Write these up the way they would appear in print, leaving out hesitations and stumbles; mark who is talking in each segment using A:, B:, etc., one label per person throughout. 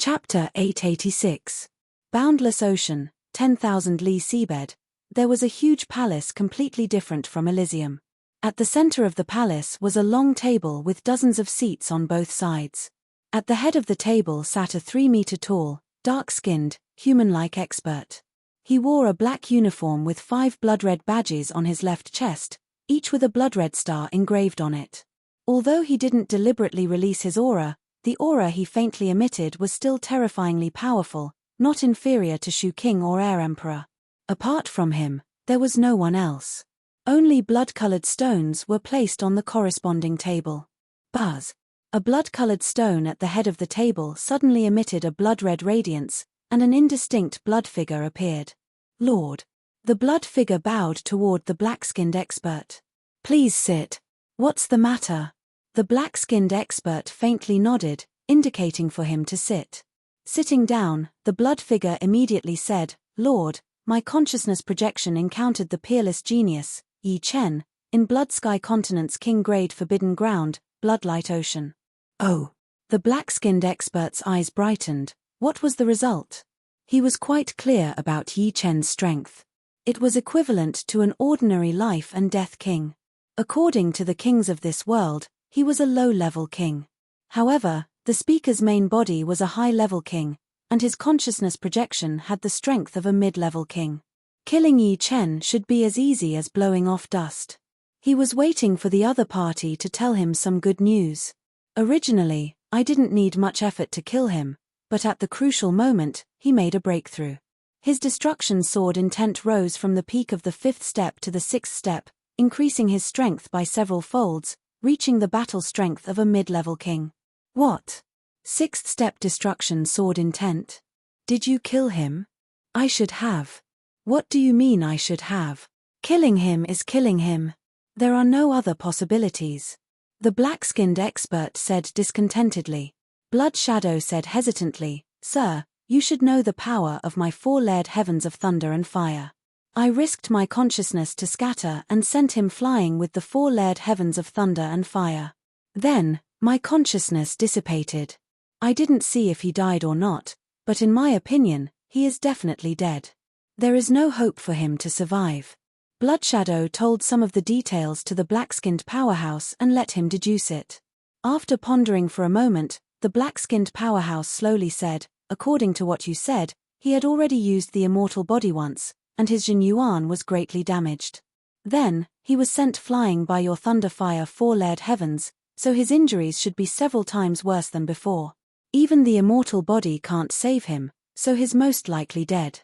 A: Chapter 886. Boundless Ocean, 10,000 Li seabed. There was a huge palace completely different from Elysium. At the center of the palace was a long table with dozens of seats on both sides. At the head of the table sat a 3-meter-tall, dark-skinned, human-like expert. He wore a black uniform with 5 blood-red badges on his left chest, each with a blood-red star engraved on it. Although he didn't deliberately release his aura, the aura he faintly emitted was still terrifyingly powerful, not inferior to Shu King or Air Emperor. Apart from him, there was no one else. Only blood-colored stones were placed on the corresponding table. Buzz! A blood-colored stone at the head of the table suddenly emitted a blood-red radiance, and an indistinct blood figure appeared. Lord! The blood figure bowed toward the black-skinned expert. Please sit. What's the matter? The black-skinned expert faintly nodded, indicating for him to sit. Sitting down, the blood figure immediately said, Lord, my consciousness projection encountered the peerless genius, Yi Chen, in Blood Sky Continent's King-grade Forbidden Ground, Bloodlight Ocean. Oh! The black-skinned expert's eyes brightened. What was the result? He was quite clear about Yi Chen's strength. It was equivalent to an ordinary life and death king. According to the kings of this world, he was a low-level king. However, the speaker's main body was a high-level king, and his consciousness projection had the strength of a mid-level king. Killing Yi Chen should be as easy as blowing off dust. He was waiting for the other party to tell him some good news. Originally, I didn't need much effort to kill him, but at the crucial moment, he made a breakthrough. His destruction sword intent rose from the peak of the 5th step to the 6th step, increasing his strength by several folds, reaching the battle strength of a mid-level king. What? 6th step destruction sword intent? Did you kill him? I should have. What do you mean I should have? Killing him is killing him. There are no other possibilities. The black-skinned expert said discontentedly. Blood Shadow said hesitantly, Sir, you should know the power of my 4-layered heavens of thunder and fire. I risked my consciousness to scatter and sent him flying with the 4-layered heavens of thunder and fire. Then, my consciousness dissipated. I didn't see if he died or not, but in my opinion, he is definitely dead. There is no hope for him to survive. Bloodshadow told some of the details to the black-skinned powerhouse and let him deduce it. After pondering for a moment, the black-skinned powerhouse slowly said, according to what you said, he had already used the immortal body once, and his Jin Yuan was greatly damaged. Then, he was sent flying by your thunder-fire 4-layered heavens, so his injuries should be several times worse than before. Even the immortal body can't save him, so he's most likely dead.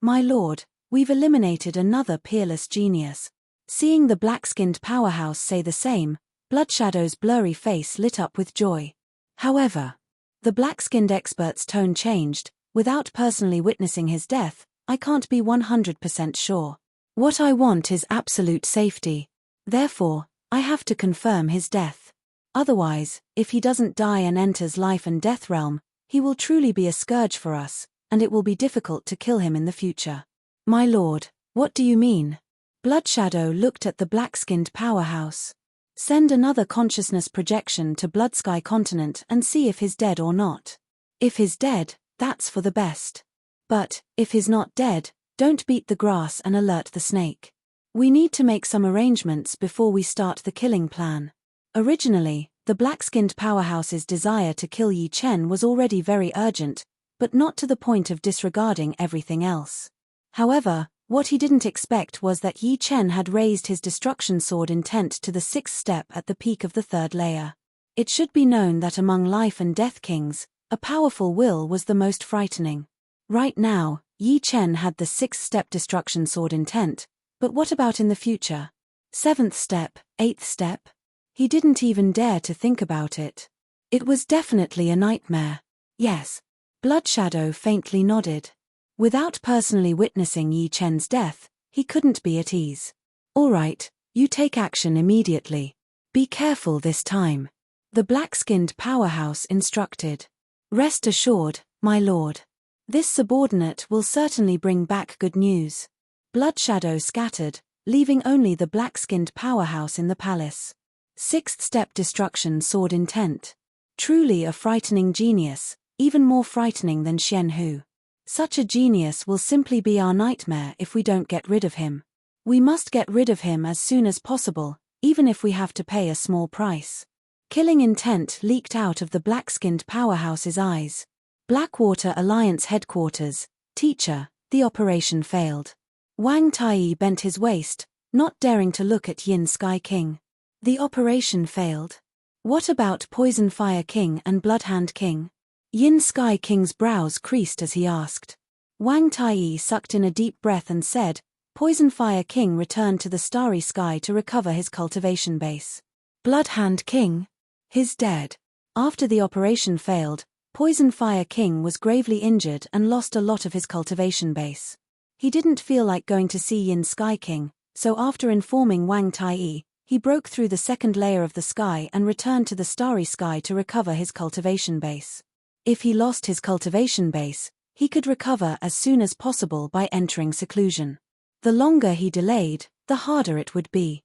A: My lord, we've eliminated another peerless genius. Seeing the black-skinned powerhouse say the same, Bloodshadow's blurry face lit up with joy. However, the black-skinned expert's tone changed. Without personally witnessing his death, I can't be 100% sure. What I want is absolute safety. Therefore, I have to confirm his death. Otherwise, if he doesn't die and enters life and death realm, he will truly be a scourge for us, and it will be difficult to kill him in the future. My lord, what do you mean? Bloodshadow looked at the black-skinned powerhouse. Send another consciousness projection to Blood Sky Continent and see if he's dead or not. If he's dead, that's for the best. But, if he's not dead, don't beat the grass and alert the snake. We need to make some arrangements before we start the killing plan. Originally, the black-skinned powerhouse's desire to kill Yi Chen was already very urgent, but not to the point of disregarding everything else. However, what he didn't expect was that Yi Chen had raised his destruction sword intent to the 6th step at the peak of the 3rd layer. It should be known that among life and death kings, a powerful will was the most frightening. Right now, Yi Chen had the 6th step destruction sword intent, but what about in the future? 7th step, 8th step? He didn't even dare to think about it. It was definitely a nightmare. Yes. Bloodshadow faintly nodded. Without personally witnessing Yi Chen's death, he couldn't be at ease. All right, you take action immediately. Be careful this time. The black-skinned powerhouse instructed. Rest assured, my lord. This subordinate will certainly bring back good news. Bloodshadow scattered, leaving only the black-skinned powerhouse in the palace. 6th step destruction sword intent. Truly a frightening genius, even more frightening than Xian Hu. Such a genius will simply be our nightmare if we don't get rid of him. We must get rid of him as soon as possible, even if we have to pay a small price. Killing intent leaked out of the black-skinned powerhouse's eyes. Blackwater Alliance headquarters. Teacher, the operation failed. Wang Tai bent his waist, not daring to look at Yin Sky King. The operation failed. What about Poison Fire King and Bloodhand King? Yin Sky King's brows creased as he asked. Wang Tai sucked in a deep breath and said, Poison Fire King returned to the starry sky to recover his cultivation base. Bloodhand King? He's dead. After the operation failed, Poison Fire King was gravely injured and lost a lot of his cultivation base. He didn't feel like going to see Yin Sky King, so after informing Wang Tai, he broke through the second layer of the sky and returned to the starry sky to recover his cultivation base. If he lost his cultivation base, he could recover as soon as possible by entering seclusion. The longer he delayed, the harder it would be.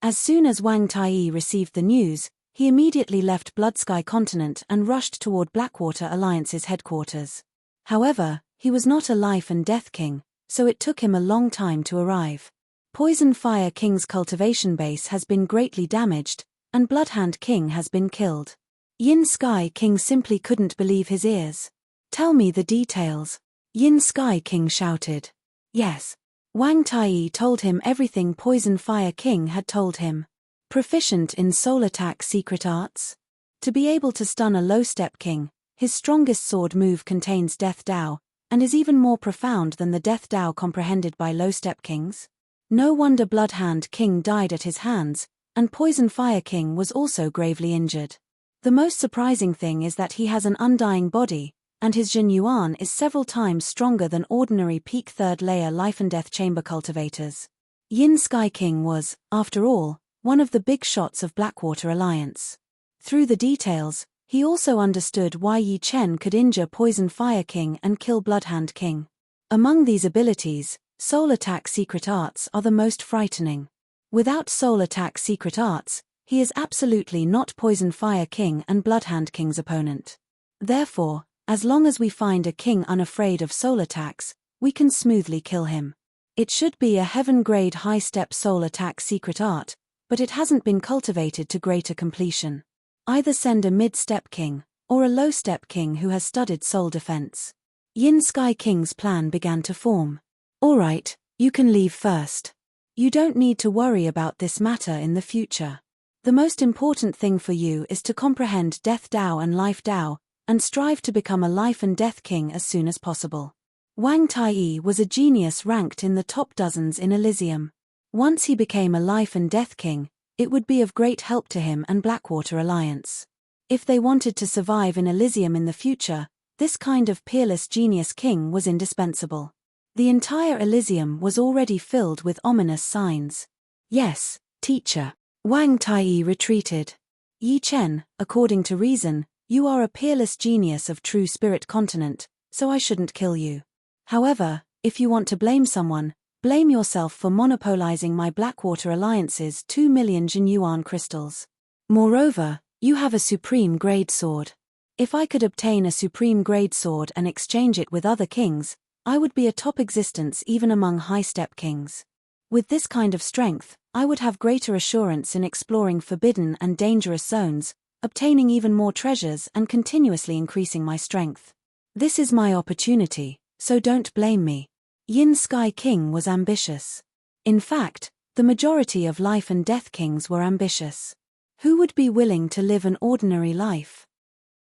A: As soon as Wang Tai received the news, he immediately left Bloodsky Continent and rushed toward Blackwater Alliance's headquarters. However, he was not a life and death king, so it took him a long time to arrive. Poison Fire King's cultivation base has been greatly damaged, and Bloodhand King has been killed. Yin Sky King simply couldn't believe his ears. Tell me the details. Yin Sky King shouted. Yes. Wang Tai told him everything Poison Fire King had told him. Proficient in soul attack secret arts? To be able to stun a low-step king, his strongest sword move contains Death Dao, and is even more profound than the Death Dao comprehended by low-step kings. No wonder Bloodhand King died at his hands, and Poison Fire King was also gravely injured. The most surprising thing is that he has an undying body, and his Jin Yuan is several times stronger than ordinary peak third-layer life-and-death chamber cultivators. Yin Sky King was, after all, one of the big shots of Blackwater Alliance. Through the details, he also understood why Yi Chen could injure Poison Fire King and kill Bloodhand King. Among these abilities, Soul Attack Secret Arts are the most frightening. Without Soul Attack Secret Arts, he is absolutely not Poison Fire King and Bloodhand King's opponent. Therefore, as long as we find a king unafraid of soul attacks, we can smoothly kill him. It should be a heaven-grade high-step soul attack secret art, but it hasn't been cultivated to greater completion. Either send a mid-step king, or a low-step king who has studied soul defense. Yin Sky King's plan began to form. Alright, you can leave first. You don't need to worry about this matter in the future. The most important thing for you is to comprehend Death Dao and Life Dao, and strive to become a life and death king as soon as possible. Wang Tai was a genius ranked in the top dozens in Elysium. Once he became a life and death king, it would be of great help to him and Blackwater Alliance. If they wanted to survive in Elysium in the future, this kind of peerless genius king was indispensable. The entire Elysium was already filled with ominous signs. Yes, teacher. Wang Tai retreated. Yi Chen, according to reason, you are a peerless genius of true spirit continent, so I shouldn't kill you. However, if you want to blame someone, blame yourself for monopolizing my Blackwater Alliance's 2 million Jin Yuan crystals. Moreover, you have a supreme grade sword. If I could obtain a supreme grade sword and exchange it with other kings, I would be a top existence even among high-step kings. With this kind of strength, I would have greater assurance in exploring forbidden and dangerous zones, obtaining even more treasures and continuously increasing my strength. This is my opportunity, so don't blame me. Yin Sky King was ambitious. In fact, the majority of life and death kings were ambitious. Who would be willing to live an ordinary life?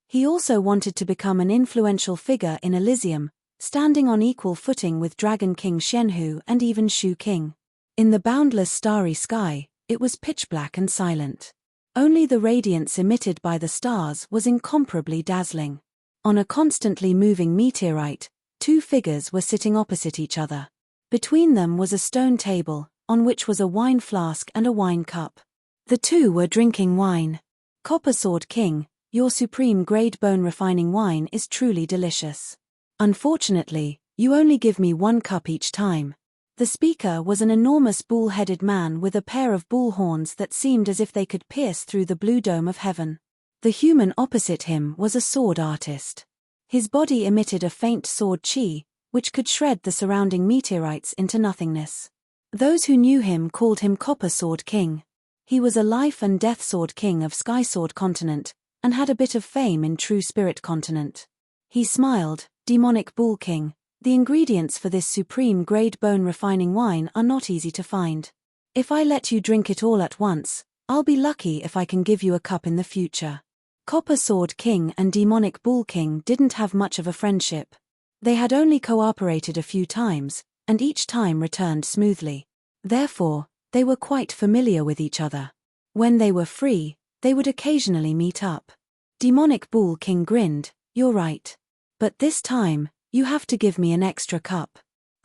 A: He also wanted to become an influential figure in Elysium, standing on equal footing with Dragon King Shenhu and even Shu King. In the boundless starry sky, it was pitch black and silent. Only the radiance emitted by the stars was incomparably dazzling. On a constantly moving meteorite, two figures were sitting opposite each other. Between them was a stone table, on which was a wine flask and a wine cup. The two were drinking wine. Copper Sword King, your supreme grade bone refining wine is truly delicious. Unfortunately, you only give me 1 cup each time. The speaker was an enormous bull-headed man with a pair of bull horns that seemed as if they could pierce through the blue dome of heaven. The human opposite him was a sword artist. His body emitted a faint sword chi, which could shred the surrounding meteorites into nothingness. Those who knew him called him Copper Sword King. He was a life and death sword king of Sky Sword Continent, and had a bit of fame in True Spirit Continent. He smiled, Demonic Bull King, the ingredients for this supreme grade bone refining wine are not easy to find. If I let you drink it all at once, I'll be lucky if I can give you a cup in the future. Copper Sword King and Demonic Bull King didn't have much of a friendship. They had only cooperated a few times, and each time returned smoothly. Therefore, they were quite familiar with each other. When they were free, they would occasionally meet up. Demonic Bull King grinned, "You're right. But this time, you have to give me an extra cup."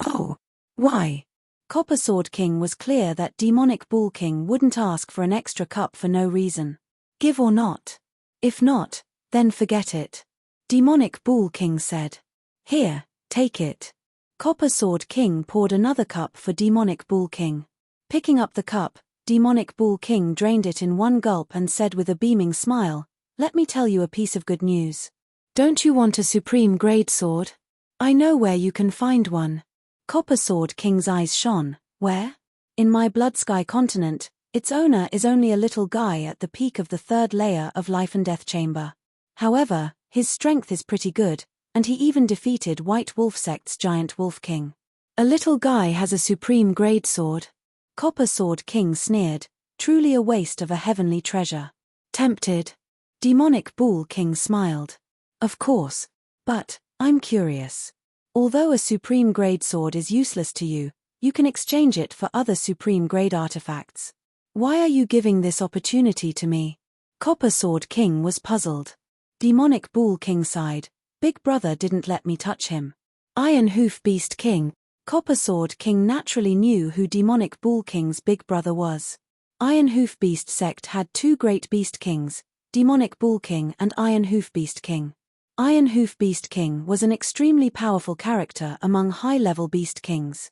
A: "Oh, why?" Copper Sword King was clear that Demonic Bull King wouldn't ask for an extra cup for no reason. "Give or not? If not, then forget it," Demonic Bull King said. "Here, take it." Copper Sword King poured another cup for Demonic Bull King. Picking up the cup, Demonic Bull King drained it in one gulp and said with a beaming smile, "Let me tell you a piece of good news. Don't you want a supreme grade sword? I know where you can find one." Copper Sword King's eyes shone. "Where?" "In my Blood Sky Continent. Its owner is only a little guy at the peak of the third layer of Life and Death Chamber. However, his strength is pretty good, and he even defeated White Wolf Sect's Giant Wolf King." "A little guy has a supreme grade sword?" Copper Sword King sneered, "Truly a waste of a heavenly treasure." "Tempted?" Demonic Bull King smiled. "Of course. But, I'm curious. Although a supreme grade sword is useless to you, you can exchange it for other supreme grade artifacts. Why are you giving this opportunity to me?" Copper Sword King was puzzled. Demonic Bull King sighed, "Big brother didn't let me touch him." Iron Hoof Beast King. Copper Sword King naturally knew who Demonic Bull King's big brother was. Iron Hoof Beast Sect had two great beast kings, Demonic Bull King and Iron Hoof Beast King. Iron Hoof Beast King was an extremely powerful character among high-level beast kings.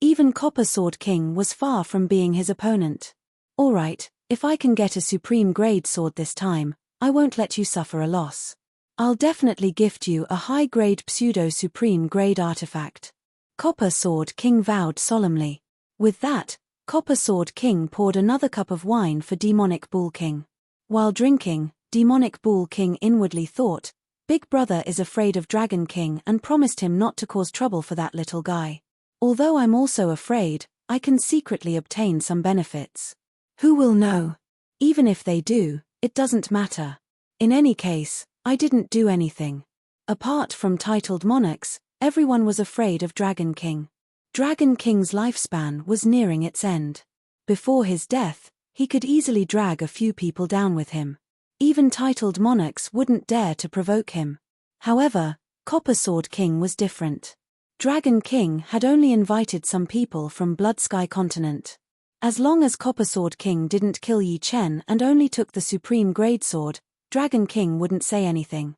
A: Even Copper Sword King was far from being his opponent. "Alright, if I can get a supreme grade sword this time, I won't let you suffer a loss. I'll definitely gift you a high-grade pseudo-supreme grade artifact." Copper Sword King vowed solemnly. With that, Copper Sword King poured another cup of wine for Demonic Bull King. While drinking, Demonic Bull King inwardly thought, "Big brother is afraid of Dragon King and promised him not to cause trouble for that little guy. Although I'm also afraid, I can secretly obtain some benefits. Who will know? Even if they do, it doesn't matter. In any case, I didn't do anything." Apart from titled monarchs, everyone was afraid of Dragon King. Dragon King's lifespan was nearing its end. Before his death, he could easily drag a few people down with him. Even titled monarchs wouldn't dare to provoke him. However, Copper Sword King was different. Dragon King had only invited some people from Blood Sky Continent. As long as Copper Sword King didn't kill Yi Chen and only took the supreme grade sword, Dragon King wouldn't say anything.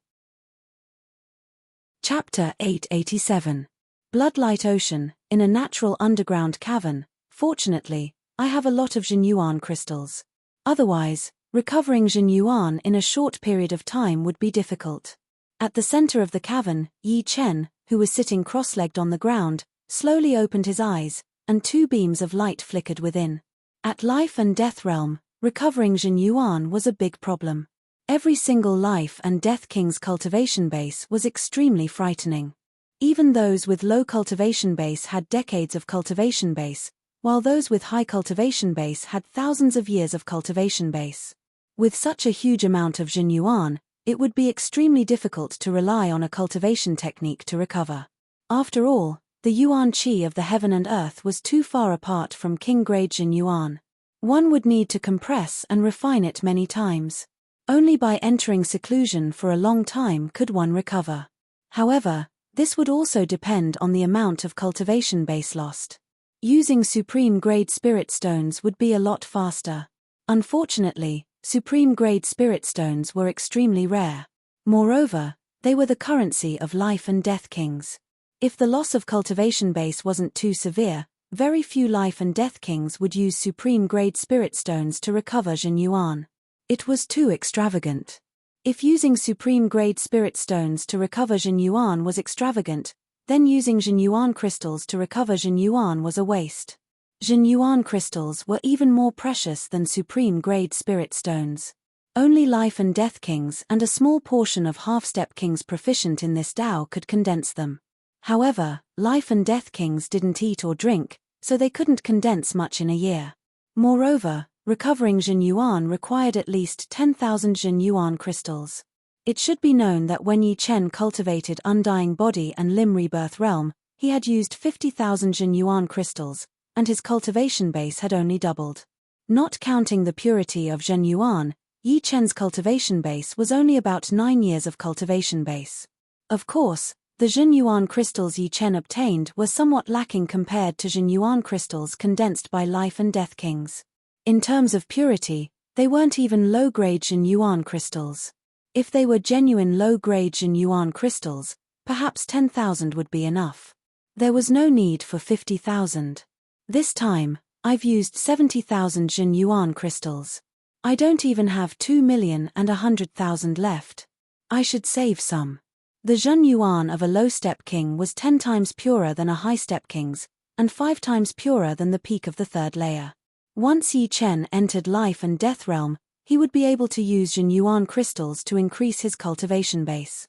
A: Chapter 887. Bloodlight Ocean. In a natural underground cavern, fortunately, I have a lot of Jinyuan crystals. Otherwise, recovering Jinyuan in a short period of time would be difficult. At the center of the cavern, Yi Chen, who was sitting cross-legged on the ground, slowly opened his eyes, and two beams of light flickered within. At Life and Death Realm, recovering Jinyuan was a big problem. Every single Life and Death King's cultivation base was extremely frightening. Even those with low cultivation base had decades of cultivation base, while those with high cultivation base had thousands of years of cultivation base. With such a huge amount of Jinyuan, it would be extremely difficult to rely on a cultivation technique to recover. After all, the Yuan Qi of the heaven and earth was too far apart from king-grade Jinyuan. One would need to compress and refine it many times. Only by entering seclusion for a long time could one recover. However, this would also depend on the amount of cultivation base lost. Using supreme-grade spirit stones would be a lot faster. Unfortunately, supreme-grade spirit stones were extremely rare. Moreover, they were the currency of Life and Death Kings. If the loss of cultivation base wasn't too severe, very few Life and Death Kings would use supreme-grade spirit stones to recover Jinyuan. It was too extravagant. If using supreme-grade spirit stones to recover Jin Yuan was extravagant, then using Jin Yuan crystals to recover Jin Yuan was a waste. Jin Yuan crystals were even more precious than supreme-grade spirit stones. Only life and death kings and a small portion of half-step kings proficient in this Tao could condense them. However, life and death kings didn't eat or drink, so they couldn't condense much in a year. Moreover, recovering Jin Yuan required at least 10,000 Jin Yuan crystals. It should be known that when Yi Chen cultivated Undying Body and Limb Rebirth Realm, he had used 50,000 Jin Yuan crystals, and his cultivation base had only doubled. Not counting the purity of Jin Yuan, Yi Chen's cultivation base was only about 9 years of cultivation base. Of course, the Jin Yuan crystals Yi Chen obtained were somewhat lacking compared to Jin Yuan crystals condensed by life and death kings. In terms of purity, they weren't even low-grade Jin Yuan crystals. If they were genuine low-grade Jin Yuan crystals, perhaps 10,000 would be enough. There was no need for 50,000. This time, I've used 70,000 Jin Yuan crystals. I don't even have 2,100,000 left. I should save some. The Jin Yuan of a low-step king was 10 times purer than a high-step king's, and 5 times purer than the peak of the third layer. Once Yi Chen entered life and death realm, he would be able to use Jin Yuan crystals to increase his cultivation base.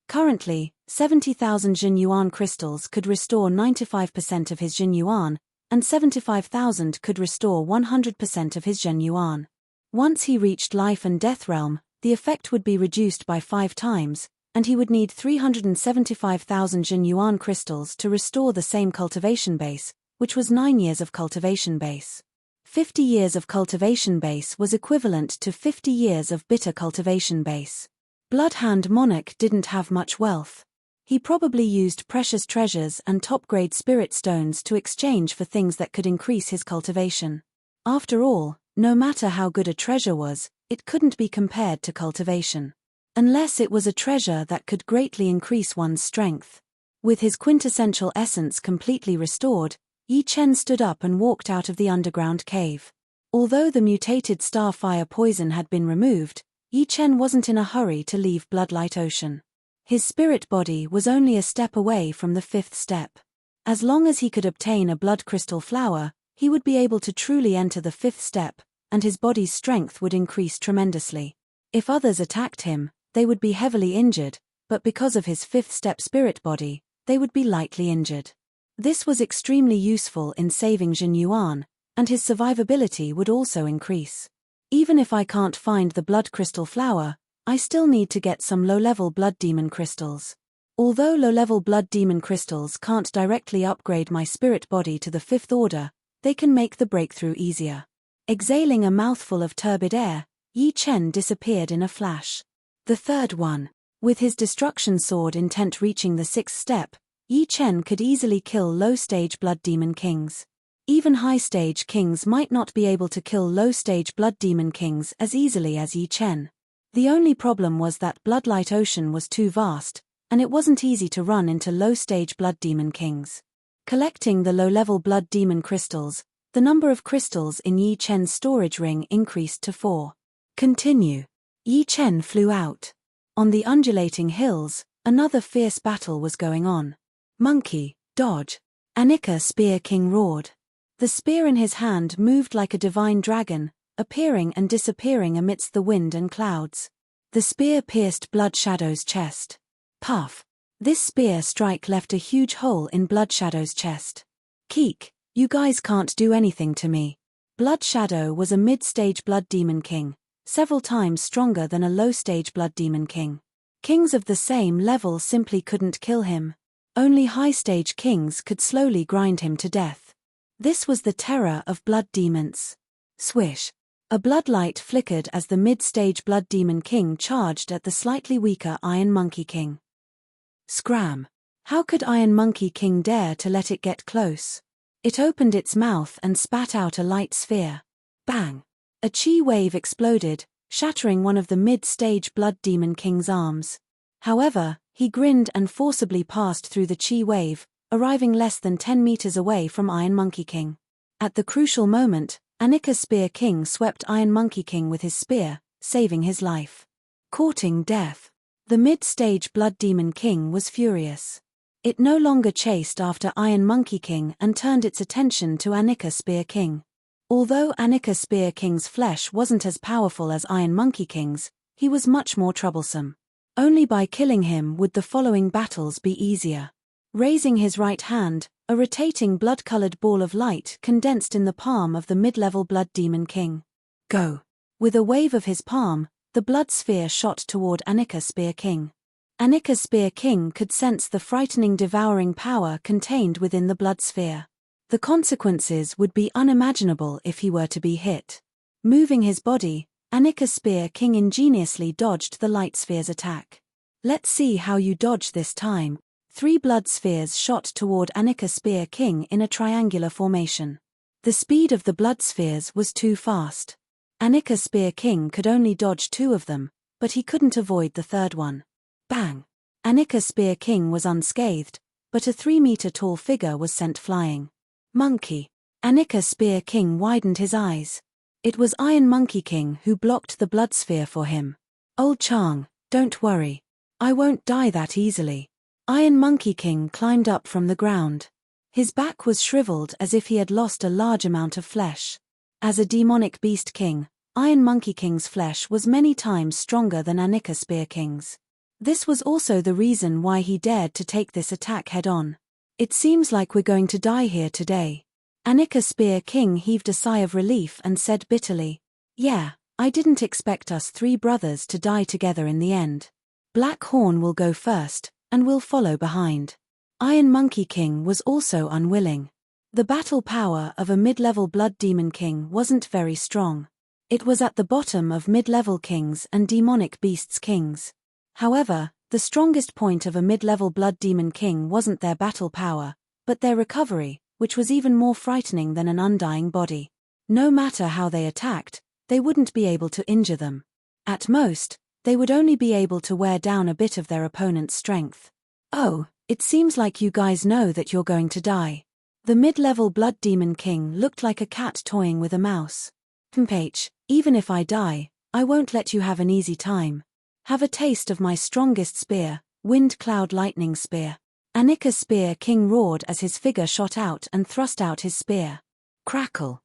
A: Currently, 70,000 Jin Yuan crystals could restore 95% of his Jin Yuan, and 75,000 could restore 100% of his Jin Yuan. Once he reached life and death realm, the effect would be reduced by 5 times, and he would need 375,000 Jin Yuan crystals to restore the same cultivation base, which was 9 years of cultivation base. 50 years of cultivation base was equivalent to 50 years of bitter cultivation base. Bloodhand Monarch didn't have much wealth. He probably used precious treasures and top-grade spirit stones to exchange for things that could increase his cultivation. After all, no matter how good a treasure was, it couldn't be compared to cultivation. Unless it was a treasure that could greatly increase one's strength. With his quintessential essence completely restored, Yi Chen stood up and walked out of the underground cave. Although the mutated starfire poison had been removed, Yi Chen wasn't in a hurry to leave Bloodlight Ocean. His spirit body was only a step away from the 5th step. As long as he could obtain a blood crystal flower, he would be able to truly enter the 5th step, and his body's strength would increase tremendously. If others attacked him, they would be heavily injured, but because of his 5th step spirit body, they would be lightly injured. This was extremely useful in saving Jin Yuan, and his survivability would also increase. Even if I can't find the blood crystal flower, I still need to get some low-level blood demon crystals. Although low-level blood demon crystals can't directly upgrade my spirit body to the 5th order, they can make the breakthrough easier. Exhaling a mouthful of turbid air, Yi Chen disappeared in a flash. The third one. With his destruction sword intent reaching the 6th step, Yi Chen could easily kill low-stage blood demon kings. Even high-stage kings might not be able to kill low-stage blood demon kings as easily as Yi Chen. The only problem was that Bloodlight Ocean was too vast, and it wasn't easy to run into low-stage blood demon kings. Collecting the low-level blood demon crystals, the number of crystals in Yi Chen's storage ring increased to 4. Continue. Yi Chen flew out. On the undulating hills, another fierce battle was going on. Monkey, dodge. Anika Spear King roared. The spear in his hand moved like a divine dragon, appearing and disappearing amidst the wind and clouds. The spear pierced Blood Shadow's chest. Puff. This spear strike left a huge hole in Blood Shadow's chest. Keek, you guys can't do anything to me. Blood Shadow was a mid-stage blood demon king, several times stronger than a low-stage blood demon king. Kings of the same level simply couldn't kill him. Only high-stage kings could slowly grind him to death. This was the terror of blood demons. Swish. A bloodlight flickered as the mid-stage blood demon king charged at the slightly weaker Iron Monkey King. Scram. How could Iron Monkey King dare to let it get close? It opened its mouth and spat out a light sphere. Bang. A chi wave exploded, shattering one of the mid-stage blood demon king's arms. However, he grinned and forcibly passed through the chi wave, arriving less than 10 meters away from Iron Monkey King. At the crucial moment, Anika Spear King swept Iron Monkey King with his spear, saving his life. Courting death. The mid-stage Blood Demon King was furious. It no longer chased after Iron Monkey King and turned its attention to Anika Spear King. Although Anika Spear King's flesh wasn't as powerful as Iron Monkey King's, he was much more troublesome. Only by killing him would the following battles be easier. Raising his right hand, a rotating blood-colored ball of light condensed in the palm of the mid-level Blood Demon King. Go! With a wave of his palm, the blood sphere shot toward Anika Spear King. Anika Spear King could sense the frightening devouring power contained within the blood sphere. The consequences would be unimaginable if he were to be hit. Moving his body, Anika Spear King ingeniously dodged the light sphere's attack. Let's see how you dodge this time. 3 blood spheres shot toward Anika Spear King in a triangular formation. The speed of the blood spheres was too fast. Anika Spear King could only dodge 2 of them, but he couldn't avoid the third one. Bang! Anika Spear King was unscathed, but a 3-meter-tall figure was sent flying. Monkey! Anika Spear King widened his eyes. It was Iron Monkey King who blocked the blood sphere for him. Old Chang, don't worry. I won't die that easily. Iron Monkey King climbed up from the ground. His back was shriveled as if he had lost a large amount of flesh. As a demonic beast king, Iron Monkey King's flesh was many times stronger than Anika Spear King's. This was also the reason why he dared to take this attack head-on. It seems like we're going to die here today. Anika Spear King heaved a sigh of relief and said bitterly, "Yeah, I didn't expect us 3 brothers to die together in the end. Black Horn will go first, and we'll follow behind." Iron Monkey King was also unwilling. The battle power of a mid-level Blood Demon King wasn't very strong. It was at the bottom of mid-level kings and demonic beasts kings. However, the strongest point of a mid-level Blood Demon King wasn't their battle power, but their recovery, which was even more frightening than an undying body. No matter how they attacked, they wouldn't be able to injure them. At most, they would only be able to wear down a bit of their opponent's strength. Oh, it seems like you guys know that you're going to die. The mid-level Blood Demon King looked like a cat toying with a mouse. "Mph, even if I die, I won't let you have an easy time. Have a taste of my strongest spear, Wind Cloud Lightning Spear." Anika Spear King roared as his figure shot out and thrust out his spear. Crackle!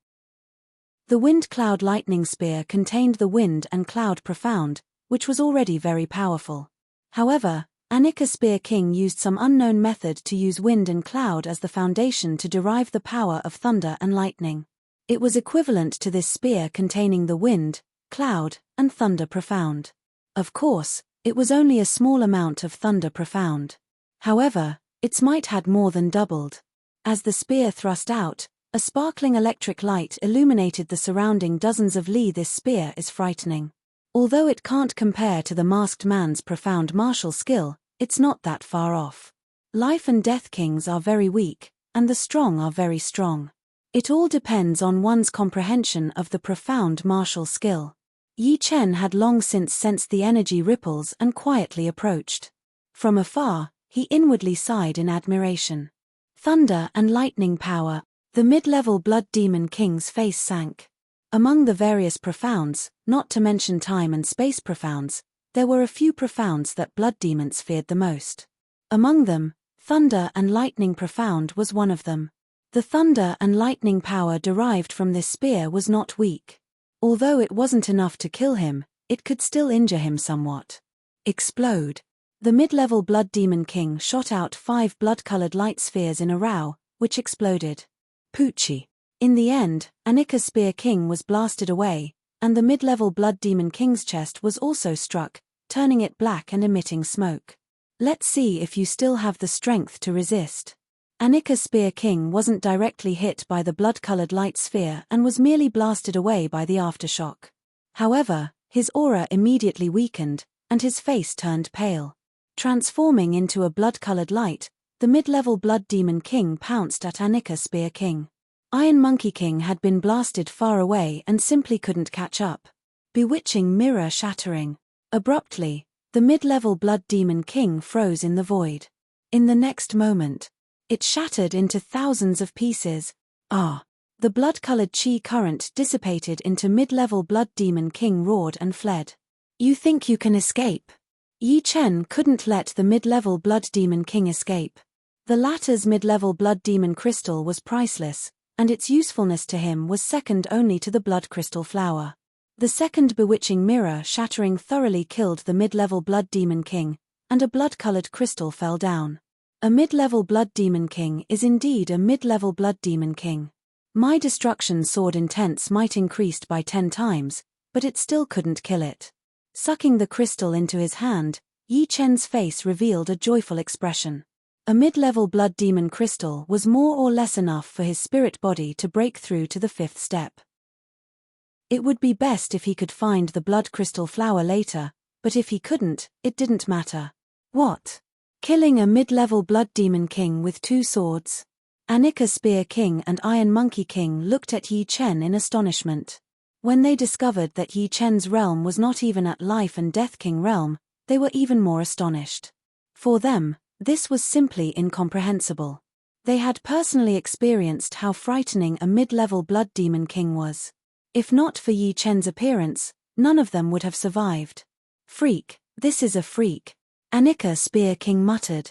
A: The Wind Cloud Lightning Spear contained the wind and cloud profound, which was already very powerful. However, Anika Spear King used some unknown method to use wind and cloud as the foundation to derive the power of thunder and lightning. It was equivalent to this spear containing the wind, cloud, and thunder profound. Of course, it was only a small amount of thunder profound. However, its might had more than doubled. As the spear thrust out, a sparkling electric light illuminated the surrounding dozens of li. This spear is frightening. Although it can't compare to the masked man's profound martial skill, it's not that far off. Life and death kings are very weak, and the strong are very strong. It all depends on one's comprehension of the profound martial skill. Yi Chen had long since sensed the energy ripples and quietly approached. From afar, he inwardly sighed in admiration. Thunder and lightning power. The mid-level Blood Demon King's face sank. Among the various profounds, not to mention time and space profounds, there were a few profounds that blood demons feared the most. Among them, thunder and lightning profound was one of them. The thunder and lightning power derived from this spear was not weak. Although it wasn't enough to kill him, it could still injure him somewhat. Explode! The mid-level Blood Demon King shot out 5 blood-colored light spheres in a row, which exploded. Poochie! In the end, Anika Spear King was blasted away, and the mid-level Blood Demon King's chest was also struck, turning it black and emitting smoke. Let's see if you still have the strength to resist. Anika Spear King wasn't directly hit by the blood-colored light sphere and was merely blasted away by the aftershock. However, his aura immediately weakened, and his face turned pale. Transforming into a blood-colored light, the mid-level Blood Demon King pounced at Anika Spear King. Iron Monkey King had been blasted far away and simply couldn't catch up. Bewitching mirror shattering. Abruptly, the mid-level Blood Demon King froze in the void. In the next moment, it shattered into thousands of pieces. The blood-colored chi current dissipated into mid-level Blood Demon King roared and fled. You think you can escape? Yi Chen couldn't let the mid-level Blood Demon King escape. The latter's mid-level Blood Demon Crystal was priceless, and its usefulness to him was second only to the Blood Crystal Flower. The second bewitching mirror shattering thoroughly killed the mid-level Blood Demon King, and a blood-colored crystal fell down. A mid-level Blood Demon King is indeed a mid-level Blood Demon King. My destruction sword intense might increased by 10 times, but it still couldn't kill it. Sucking the crystal into his hand, Yi Chen's face revealed a joyful expression. A mid-level Blood Demon Crystal was more or less enough for his spirit body to break through to the 5th step. It would be best if he could find the Blood Crystal Flower later, but if he couldn't, it didn't matter. What? Killing a mid-level Blood Demon King with 2 swords? Anika Spear King and Iron Monkey King looked at Yi Chen in astonishment. When they discovered that Yi Chen's realm was not even at Life and Death King realm, they were even more astonished. For them, this was simply incomprehensible. They had personally experienced how frightening a mid-level Blood Demon King was. If not for Yi Chen's appearance, none of them would have survived. Freak, this is a freak, Anika Spear King muttered.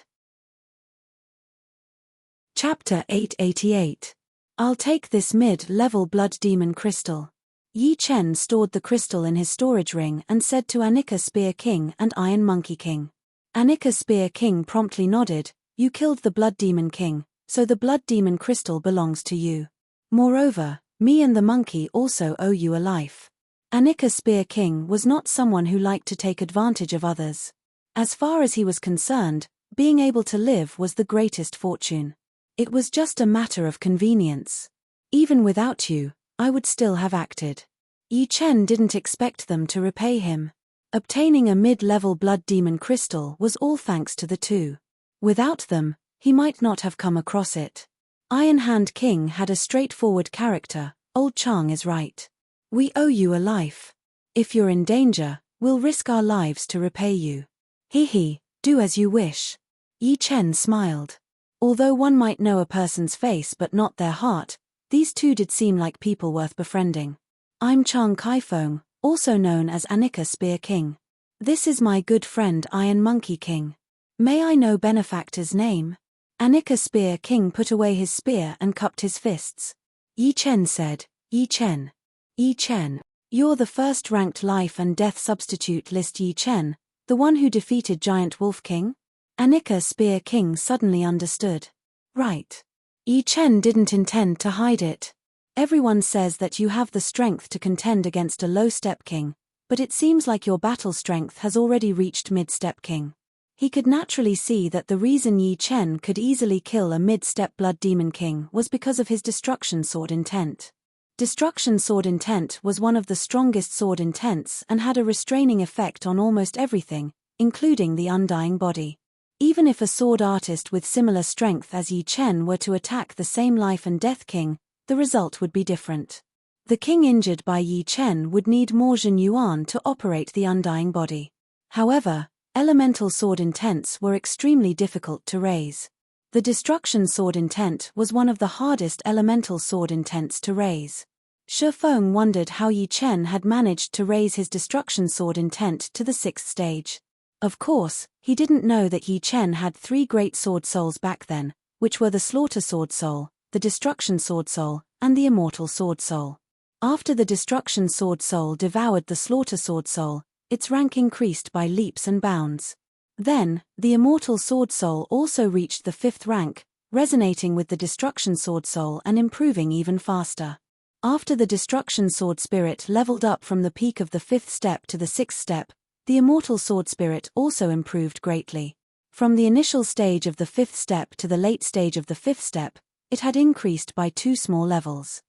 A: Chapter 888. I'll take this mid-level Blood Demon Crystal. Yi Chen stored the crystal in his storage ring and said to Anika Spear King and Iron Monkey King. Anika Spear King promptly nodded, "You killed the Blood Demon King, so the Blood Demon Crystal belongs to you. Moreover, me and the monkey also owe you a life." Anika Spear King was not someone who liked to take advantage of others. As far as he was concerned, being able to live was the greatest fortune. It was just a matter of convenience. Even without you, I would still have acted. Yi Chen didn't expect them to repay him. Obtaining a mid-level Blood Demon Crystal was all thanks to the two. Without them, he might not have come across it. Iron Hand King had a straightforward character. Old Chang is right. We owe you a life. If you're in danger, we'll risk our lives to repay you. He, do as you wish. Yi Chen smiled. Although one might know a person's face but not their heart, these two did seem like people worth befriending. I'm Chang Kaifeng, also known as Anika Spear King. This is my good friend Iron Monkey King. May I know benefactor's name? Anika Spear King put away his spear and cupped his fists. Yi Chen said, Yi Chen. Yi Chen. You're the first-ranked life and death substitute list Yi Chen, the one who defeated Giant Wolf King? Anika Spear King suddenly understood. Right. Yi Chen didn't intend to hide it. Everyone says that you have the strength to contend against a low-step king, but it seems like your battle strength has already reached mid-step king. He could naturally see that the reason Yi Chen could easily kill a mid-step Blood Demon King was because of his Destruction Sword intent. Destruction Sword intent was one of the strongest sword intents and had a restraining effect on almost everything, including the undying body. Even if a sword artist with similar strength as Yi Chen were to attack the same Life and Death King, the result would be different. The king injured by Yi Chen would need more Zhen Yuan to operate the undying body. However, elemental sword intents were extremely difficult to raise. The Destruction Sword intent was one of the hardest elemental sword intents to raise. Shi Feng wondered how Yi Chen had managed to raise his Destruction Sword intent to the 6th stage. Of course, he didn't know that Yi Chen had 3 great sword souls back then, which were the Slaughter Sword Soul, the Destruction Sword Soul, and the Immortal Sword Soul. After the Destruction Sword Soul devoured the Slaughter Sword Soul, its rank increased by leaps and bounds. Then, the Immortal Sword Soul also reached the 5th rank, resonating with the Destruction Sword Soul and improving even faster. After the Destruction Sword Spirit leveled up from the peak of the 5th step to the 6th step, the Immortal Sword Spirit also improved greatly. From the initial stage of the 5th step to the late stage of the 5th step, it had increased by 2 small levels.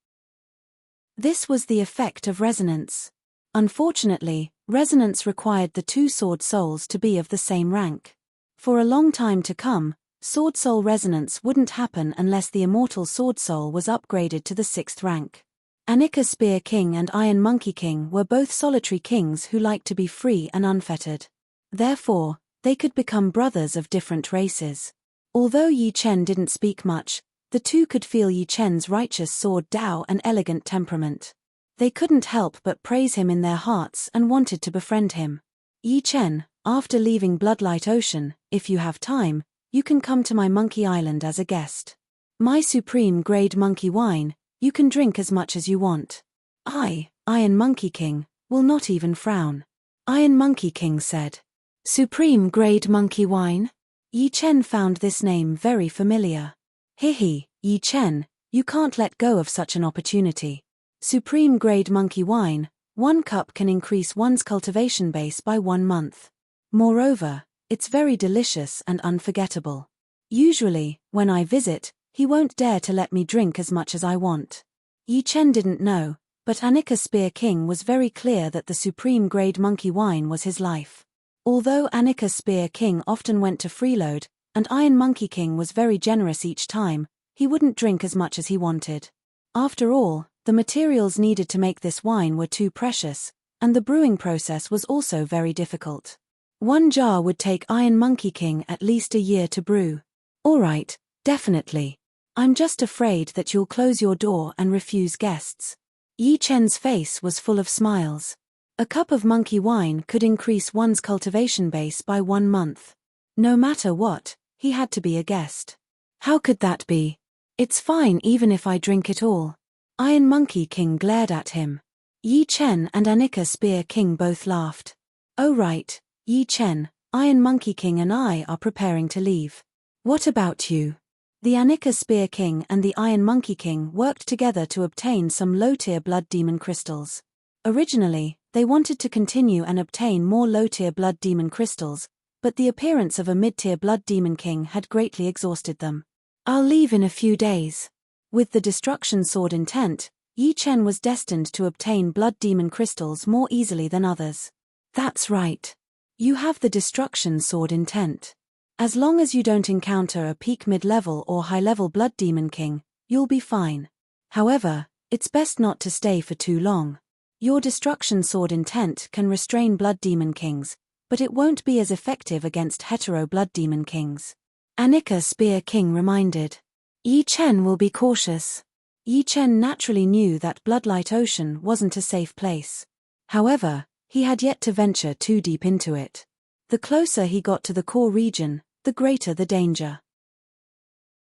A: This was the effect of resonance. Unfortunately, resonance required the 2 sword souls to be of the same rank. For a long time to come, sword soul resonance wouldn't happen unless the Immortal Sword Soul was upgraded to the 6th rank. Anika Spear King and Iron Monkey King were both solitary kings who liked to be free and unfettered. Therefore, they could become brothers of different races. Although Yi Chen didn't speak much, the two could feel Yi Chen's righteous sword Dao and elegant temperament. They couldn't help but praise him in their hearts and wanted to befriend him. Yi Chen, after leaving Bloodlight Ocean, if you have time, you can come to my monkey island as a guest. My supreme grade monkey wine, you can drink as much as you want. I, Iron Monkey King, will not even frown. Iron Monkey King said. Supreme grade monkey wine? Yi Chen found this name very familiar. Hihi, Yi Chen, you can't let go of such an opportunity. Supreme grade monkey wine, 1 cup can increase one's cultivation base by 1 month. Moreover, it's very delicious and unforgettable. Usually, when I visit, he won't dare to let me drink as much as I want. Yi Chen didn't know, but Anika Spear King was very clear that the supreme grade monkey wine was his life. Although Anika Spear King often went to freeload, and Iron Monkey King was very generous each time, he wouldn't drink as much as he wanted. After all, the materials needed to make this wine were too precious, and the brewing process was also very difficult. 1 jar would take Iron Monkey King at least a year to brew. Alright, definitely. I'm just afraid that you'll close your door and refuse guests. Yi Chen's face was full of smiles. A cup of monkey wine could increase one's cultivation base by 1 month. No matter what, he had to be a guest. How could that be? It's fine even if I drink it all. Iron Monkey King glared at him. Yi Chen and Anika Spear King both laughed. Oh right, Yi Chen, Iron Monkey King and I are preparing to leave. What about you? The Anika Spear King and the Iron Monkey King worked together to obtain some low-tier blood demon crystals. Originally, they wanted to continue and obtain more low-tier blood demon crystals, but the appearance of a mid-tier blood demon king had greatly exhausted them. I'll leave in a few days. With the destruction sword intent, Yi Chen was destined to obtain blood demon crystals more easily than others. That's right. You have the destruction sword intent. As long as you don't encounter a peak mid-level or high-level blood demon king, you'll be fine. However, it's best not to stay for too long. Your destruction sword intent can restrain blood demon kings, but it won't be as effective against hetero blood demon kings. Anika Spear King reminded. Yi Chen will be cautious. Yi Chen naturally knew that Bloodlight Ocean wasn't a safe place. However, he had yet to venture too deep into it. The closer he got to the core region, the greater the danger.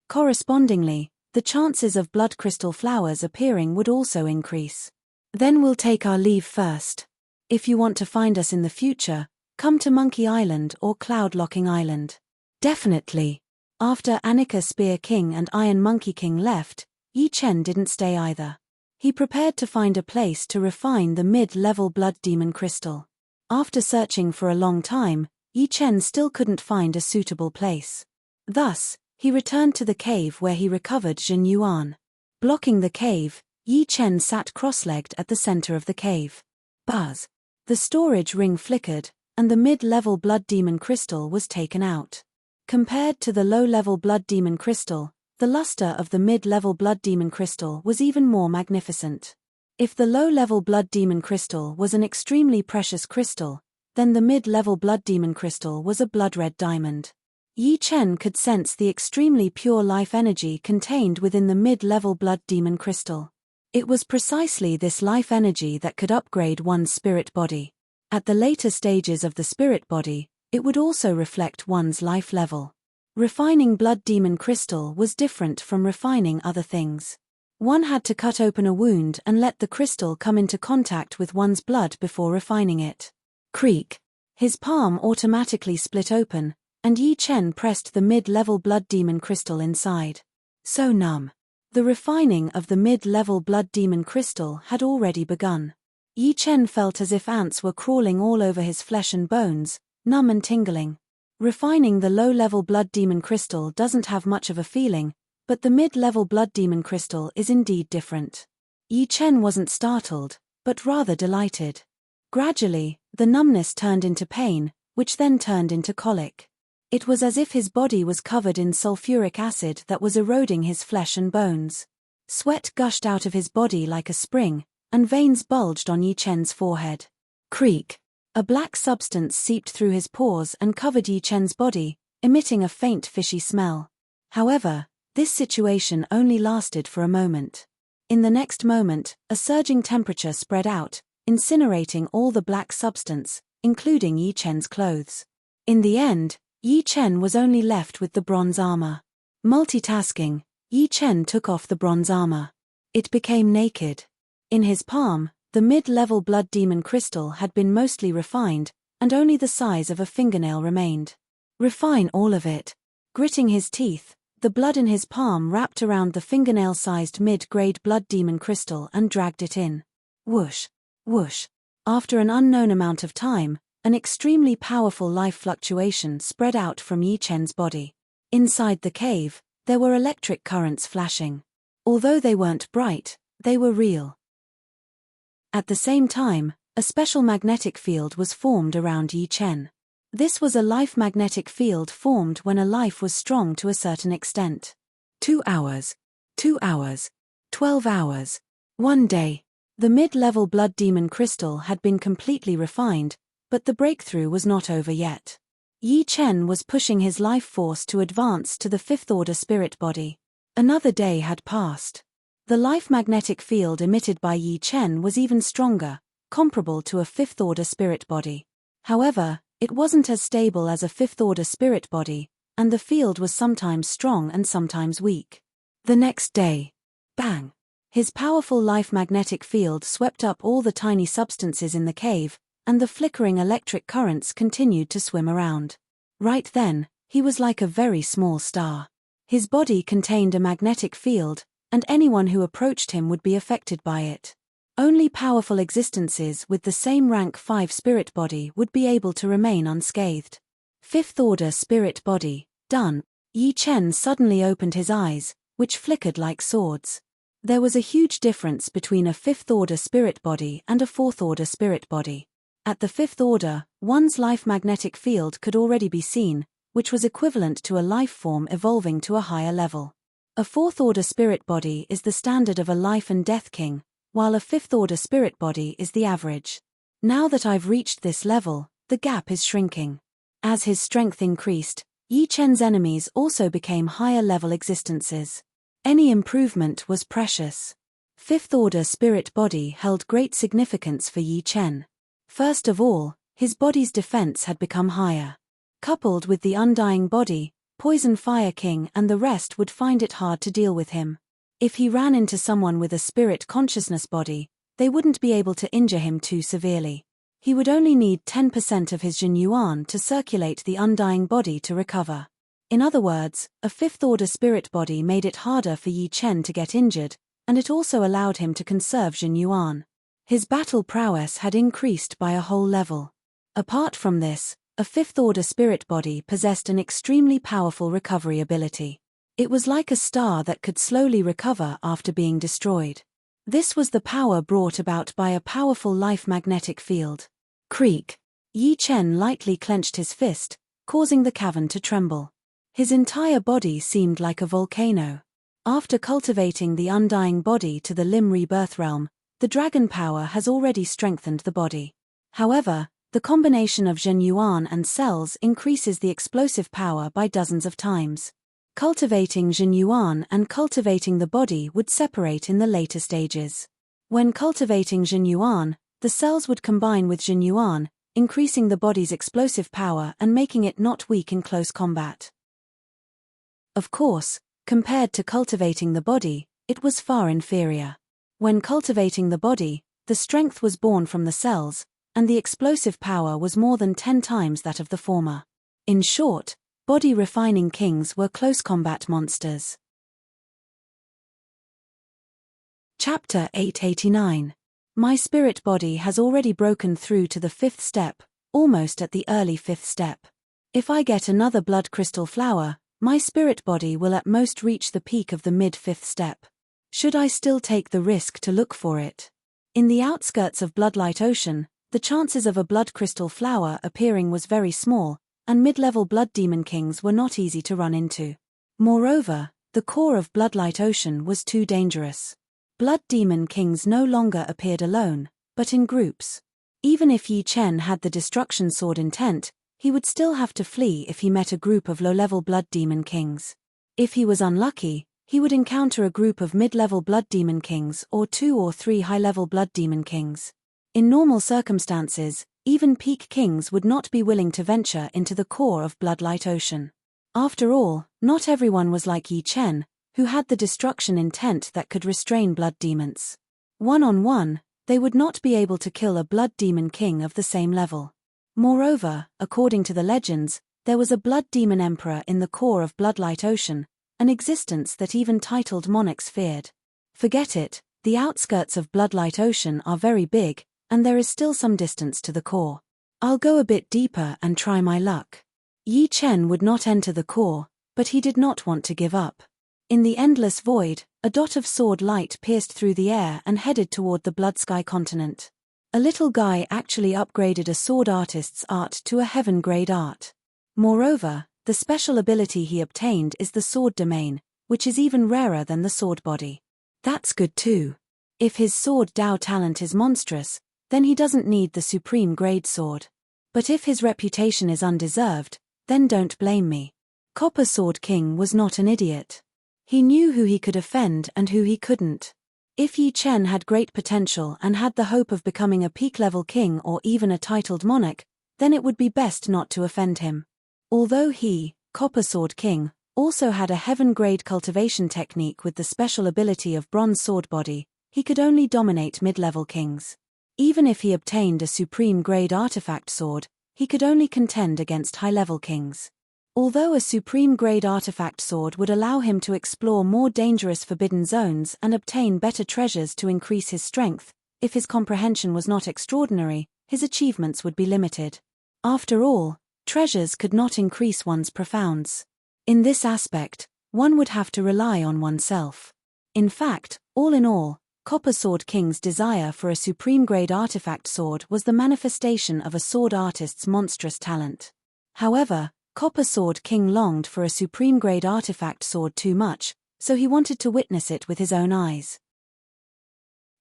A: Correspondingly, the chances of blood crystal flowers appearing would also increase. Then we'll take our leave first. If you want to find us in the future, come to Monkey Island or Cloud Locking Island. Definitely. After Anika Spear King and Iron Monkey King left, Yi Chen didn't stay either. He prepared to find a place to refine the mid-level blood demon crystal. After searching for a long time, Yi Chen still couldn't find a suitable place. Thus, he returned to the cave where he recovered Jin Yuan. Blocking the cave, Yi Chen sat cross-legged at the center of the cave. Buzz. The storage ring flickered, and the mid-level blood demon crystal was taken out. Compared to the low-level blood demon crystal, the luster of the mid-level blood demon crystal was even more magnificent. If the low-level blood demon crystal was an extremely precious crystal, then the mid-level blood demon crystal was a blood-red diamond. Yi Chen could sense the extremely pure life energy contained within the mid-level blood demon crystal. It was precisely this life energy that could upgrade one's spirit body. At the later stages of the spirit body, it would also reflect one's life level. Refining blood demon crystal was different from refining other things. One had to cut open a wound and let the crystal come into contact with one's blood before refining it. Creak. His palm automatically split open, and Yi Chen pressed the mid-level blood demon crystal inside. So numb. The refining of the mid-level blood demon crystal had already begun. Yi Chen felt as if ants were crawling all over his flesh and bones, numb and tingling. Refining the low-level blood demon crystal doesn't have much of a feeling, but the mid-level blood demon crystal is indeed different. Yi Chen wasn't startled, but rather delighted. Gradually, the numbness turned into pain, which then turned into colic. It was as if his body was covered in sulfuric acid that was eroding his flesh and bones. Sweat gushed out of his body like a spring, and veins bulged on Yi Chen's forehead. Creak. A black substance seeped through his pores and covered Yi Chen's body, emitting a faint fishy smell. However, this situation only lasted for a moment. In the next moment, a surging temperature spread out, incinerating all the black substance, including Yi Chen's clothes. In the end, Yi Chen was only left with the bronze armor. Multitasking, Yi Chen took off the bronze armor. It became naked. In his palm, the mid-level blood demon crystal had been mostly refined, and only the size of a fingernail remained. Refine all of it. Gritting his teeth, the blood in his palm wrapped around the fingernail-sized mid-grade blood demon crystal and dragged it in. Whoosh, whoosh. After an unknown amount of time, an extremely powerful life fluctuation spread out from Yi Chen's body. Inside the cave, there were electric currents flashing. Although they weren't bright, they were real. At the same time, a special magnetic field was formed around Yi Chen. This was a life magnetic field formed when a life was strong to a certain extent. 2 hours. 2 hours. 12 hours. 1 day. The mid-level blood demon crystal had been completely refined, but the breakthrough was not over yet. Yi Chen was pushing his life force to advance to the fifth-order spirit body. Another day had passed. The life magnetic field emitted by Yi Chen was even stronger, comparable to a fifth-order spirit body. However, it wasn't as stable as a fifth-order spirit body, and the field was sometimes strong and sometimes weak. The next day. Bang! His powerful life magnetic field swept up all the tiny substances in the cave, and the flickering electric currents continued to swim around. Right then, he was like a very small star. His body contained a magnetic field, and anyone who approached him would be affected by it. Only powerful existences with the same rank 5 spirit body would be able to remain unscathed. Fifth-order spirit body, done. Yi Chen suddenly opened his eyes, which flickered like swords. There was a huge difference between a fifth-order spirit body and a fourth-order spirit body. At the fifth order, one's life magnetic field could already be seen, which was equivalent to a life form evolving to a higher level. A fourth-order spirit body is the standard of a life and death king, while a fifth-order spirit body is the average. Now that I've reached this level, the gap is shrinking. As his strength increased, Yi Chen's enemies also became higher-level existences. Any improvement was precious. Fifth-order spirit body held great significance for Yi Chen. First of all, his body's defense had become higher. Coupled with the undying body, Poison Fire King and the rest would find it hard to deal with him. If he ran into someone with a spirit consciousness body, they wouldn't be able to injure him too severely. He would only need 10% of his Jin Yuan to circulate the undying body to recover. In other words, a fifth-order spirit body made it harder for Yi Chen to get injured, and it also allowed him to conserve Jin Yuan. His battle prowess had increased by a whole level. Apart from this, a fifth-order spirit body possessed an extremely powerful recovery ability. It was like a star that could slowly recover after being destroyed. This was the power brought about by a powerful life magnetic field. Creak! Yi Chen lightly clenched his fist, causing the cavern to tremble. His entire body seemed like a volcano. After cultivating the undying body to the Lim Rebirth realm, the dragon power has already strengthened the body. However, the combination of Jin Yuan and cells increases the explosive power by dozens of times. Cultivating Jin Yuan and cultivating the body would separate in the later stages. When cultivating Jin Yuan, the cells would combine with Jin Yuan, increasing the body's explosive power and making it not weak in close combat. Of course, compared to cultivating the body, it was far inferior. When cultivating the body, the strength was born from the cells, and the explosive power was more than 10 times that of the former. In short, body-refining kings were close combat monsters. Chapter 889. My spirit body has already broken through to the 5th step, almost at the early 5th step. If I get another blood crystal flower, my spirit body will at most reach the peak of the mid-5th step. Should I still take the risk to look for it? In the outskirts of Bloodlight Ocean, the chances of a blood crystal flower appearing was very small, and mid-level blood demon kings were not easy to run into. Moreover, the core of Bloodlight Ocean was too dangerous. Blood demon kings no longer appeared alone, but in groups. Even if Yi Chen had the destruction sword intent, he would still have to flee if he met a group of low-level blood demon kings. If he was unlucky, he would encounter a group of mid-level blood demon kings or 2 or 3 high-level blood demon kings. In normal circumstances, Even peak kings would not be willing to venture into the core of Bloodlight Ocean. After all, not everyone was like Yi Chen, who had the destruction intent that could restrain blood demons. One-on-one, they would not be able to kill a blood demon king of the same level. Moreover, according to the legends, there was a blood demon emperor in the core of Bloodlight Ocean, an existence that even titled monarchs feared. Forget it, the outskirts of Bloodlight Ocean are very big, and there is still some distance to the core. I'll go a bit deeper and try my luck. Yi Chen would not enter the core, but he did not want to give up. In the endless void, a dot of sword light pierced through the air and headed toward the Blood Sky continent. A little guy actually upgraded a sword artist's art to a heaven-grade art. Moreover, the special ability he obtained is the sword domain, which is even rarer than the sword body. That's good too. If his sword Dao talent is monstrous, then he doesn't need the supreme grade sword. But if his reputation is undeserved, then don't blame me. Copper Sword King was not an idiot. He knew who he could offend and who he couldn't. If Yi Chen had great potential and had the hope of becoming a peak-level king or even a titled monarch, then it would be best not to offend him. Although he, Copper Sword King, also had a heaven-grade cultivation technique with the special ability of Bronze Sword Body, he could only dominate mid-level kings. Even if he obtained a supreme-grade artifact sword, he could only contend against high-level kings. Although a supreme-grade artifact sword would allow him to explore more dangerous forbidden zones and obtain better treasures to increase his strength, if his comprehension was not extraordinary, his achievements would be limited. After all, treasures could not increase one's profounds. In this aspect, one would have to rely on oneself. In fact, all in all, Copper Sword King's desire for a supreme-grade artifact sword was the manifestation of a sword artist's monstrous talent. However, Copper Sword King longed for a supreme-grade artifact sword too much, so he wanted to witness it with his own eyes.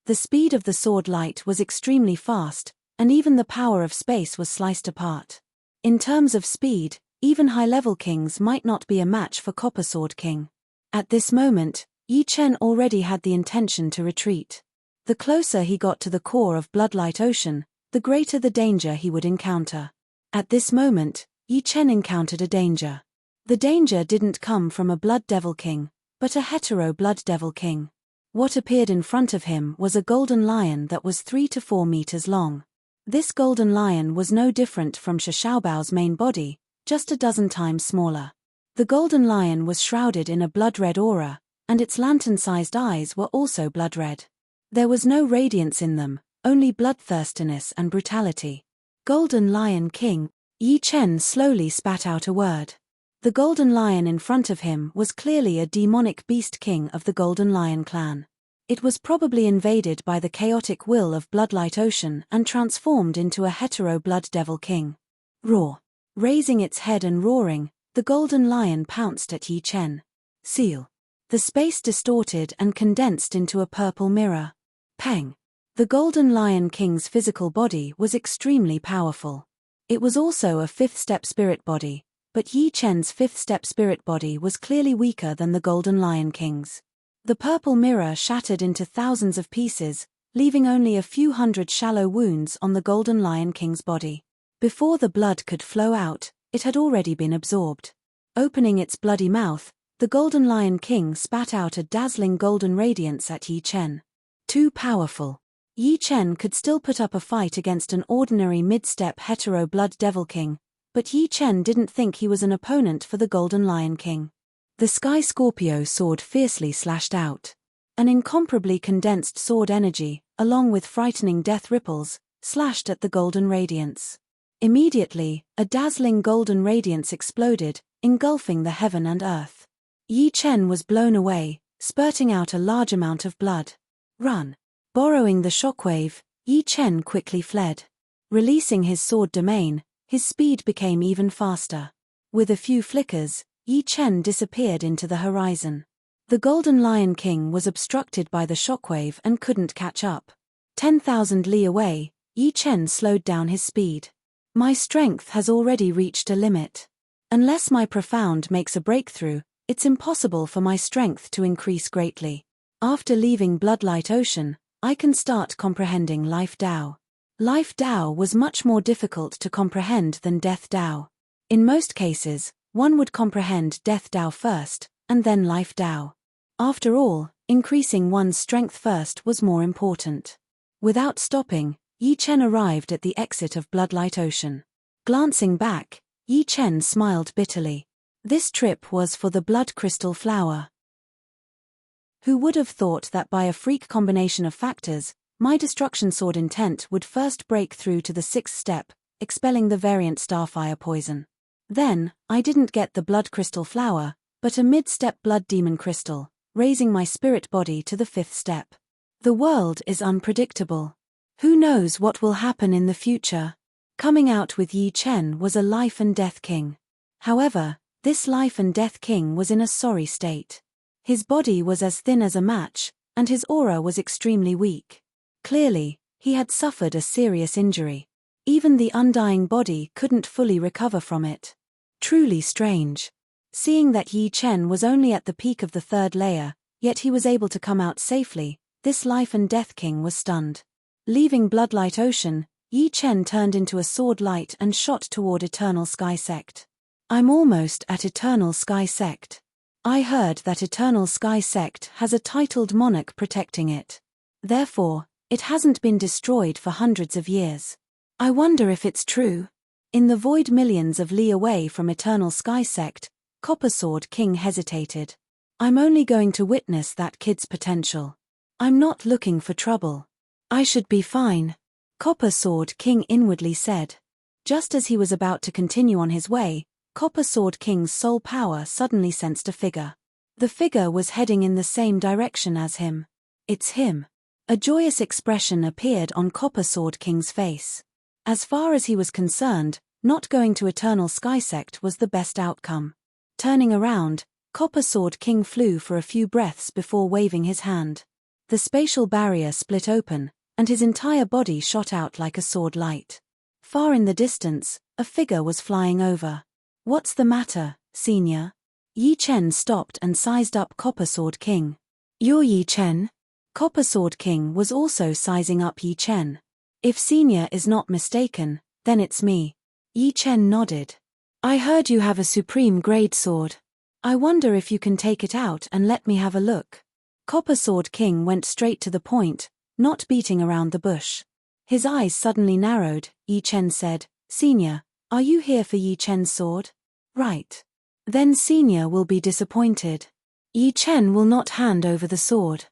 A: The speed of the sword light was extremely fast, and even the power of space was sliced apart. In terms of speed, even high-level kings might not be a match for Copper Sword King. At this moment, Yi Chen already had the intention to retreat. The closer he got to the core of Bloodlight Ocean, the greater the danger he would encounter. At this moment, Yi Chen encountered a danger. The danger didn't come from a Blood Devil King, but a hetero Blood Devil King. What appeared in front of him was a golden lion that was 3 to 4 meters long. This golden lion was no different from Xiaobao's main body, just a dozen times smaller. The golden lion was shrouded in a blood-red aura, and its lantern-sized eyes were also blood-red. There was no radiance in them, only bloodthirstiness and brutality. Golden Lion King. Yi Chen slowly spat out a word. The golden lion in front of him was clearly a demonic beast king of the Golden Lion clan. It was probably invaded by the chaotic will of Bloodlight Ocean and transformed into a hetero Blood Devil King. Roar. Raising its head and roaring, the golden lion pounced at Yi Chen. Seal. The space distorted and condensed into a purple mirror. Pang. The Golden Lion King's physical body was extremely powerful. It was also a fifth-step spirit body, but Yi Chen's fifth-step spirit body was clearly weaker than the Golden Lion King's. The purple mirror shattered into thousands of pieces, leaving only a few hundred shallow wounds on the Golden Lion King's body. Before the blood could flow out, it had already been absorbed. Opening its bloody mouth, the Golden Lion King spat out a dazzling golden radiance at Yi Chen. Too powerful. Yi Chen could still put up a fight against an ordinary mid-step hetero Blood Devil King, but Yi Chen didn't think he was an opponent for the Golden Lion King. The Sky Scorpio sword fiercely slashed out. An incomparably condensed sword energy, along with frightening death ripples, slashed at the golden radiance. Immediately, a dazzling golden radiance exploded, engulfing the heaven and earth. Yi Chen was blown away, spurting out a large amount of blood. Run. Borrowing the shockwave, Yi Chen quickly fled. Releasing his sword domain, his speed became even faster. With a few flickers, Yi Chen disappeared into the horizon. The Golden Lion King was obstructed by the shockwave and couldn't catch up. 10,000 li away, Yi Chen slowed down his speed. My strength has already reached a limit. Unless my profound makes a breakthrough, it's impossible for my strength to increase greatly. After leaving Bloodlight Ocean, I can start comprehending Life Dao. Life Dao was much more difficult to comprehend than Death Dao. In most cases, one would comprehend Death Dao first, and then Life Dao. After all, increasing one's strength first was more important. Without stopping, Yi Chen arrived at the exit of Bloodlight Ocean. Glancing back, Yi Chen smiled bitterly. This trip was for the blood crystal flower. Who would have thought that by a freak combination of factors, my destruction sword intent would first break through to the 6th step, expelling the variant starfire poison. Then, I didn't get the blood crystal flower, but a mid-step blood demon crystal, raising my spirit body to the 5th step. The world is unpredictable. Who knows what will happen in the future? Coming out with Yi Chen was a life and death king. However, this life and death king was in a sorry state. His body was as thin as a match, and his aura was extremely weak. Clearly, he had suffered a serious injury. Even the undying body couldn't fully recover from it. Truly strange. Seeing that Yi Chen was only at the peak of the 3rd layer, yet he was able to come out safely, this life and death king was stunned. Leaving Bloodlight Ocean, Yi Chen turned into a sword light and shot toward Eternal Sky Sect. I'm almost at Eternal Sky Sect. I heard that Eternal Sky Sect has a titled monarch protecting it. Therefore, it hasn't been destroyed for hundreds of years. I wonder if it's true. In the void millions of li away from Eternal Sky Sect, Copper Sword King hesitated. I'm only going to witness that kid's potential. I'm not looking for trouble. I should be fine, Copper Sword King inwardly said. Just as he was about to continue on his way, Copper Sword King's soul power suddenly sensed a figure. The figure was heading in the same direction as him. It's him. A joyous expression appeared on Copper Sword King's face. As far as he was concerned, not going to Eternal Sky Sect was the best outcome. Turning around, Copper Sword King flew for a few breaths before waving his hand. The spatial barrier split open, and his entire body shot out like a sword light. Far in the distance, a figure was flying over. What's the matter, Senior? Yi Chen stopped and sized up Copper Sword King. You're Yi Chen? Copper Sword King was also sizing up Yi Chen. If Senior is not mistaken, then it's me. Yi Chen nodded. I heard you have a supreme grade sword. I wonder if you can take it out and let me have a look. Copper Sword King went straight to the point, not beating around the bush. His eyes suddenly narrowed. Yi Chen said, Senior, are you here for Yi Chen's sword? Right. Then Senior will be disappointed. Yi Chen will not hand over the sword.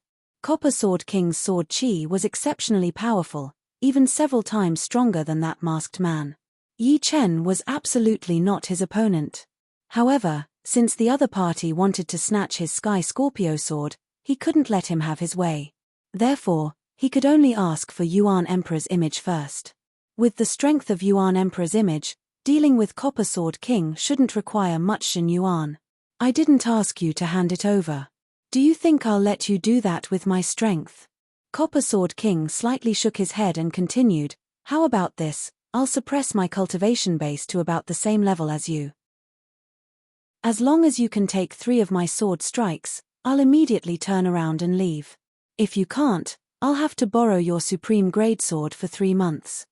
A: Copper Sword King's sword chi was exceptionally powerful, even several times stronger than that masked man. Yi Chen was absolutely not his opponent. However, since the other party wanted to snatch his Sky Scorpio sword, he couldn't let him have his way. Therefore, he could only ask for Yuan Emperor's image first. With the strength of Yuan Emperor's image, dealing with Copper Sword King shouldn't require much Shin Yuan. I didn't ask you to hand it over. Do you think I'll let you do that with my strength? Copper Sword King slightly shook his head and continued, how about this? I'll suppress my cultivation base to about the same level as you. As long as you can take 3 of my sword strikes, I'll immediately turn around and leave. If you can't, I'll have to borrow your supreme grade sword for 3 months.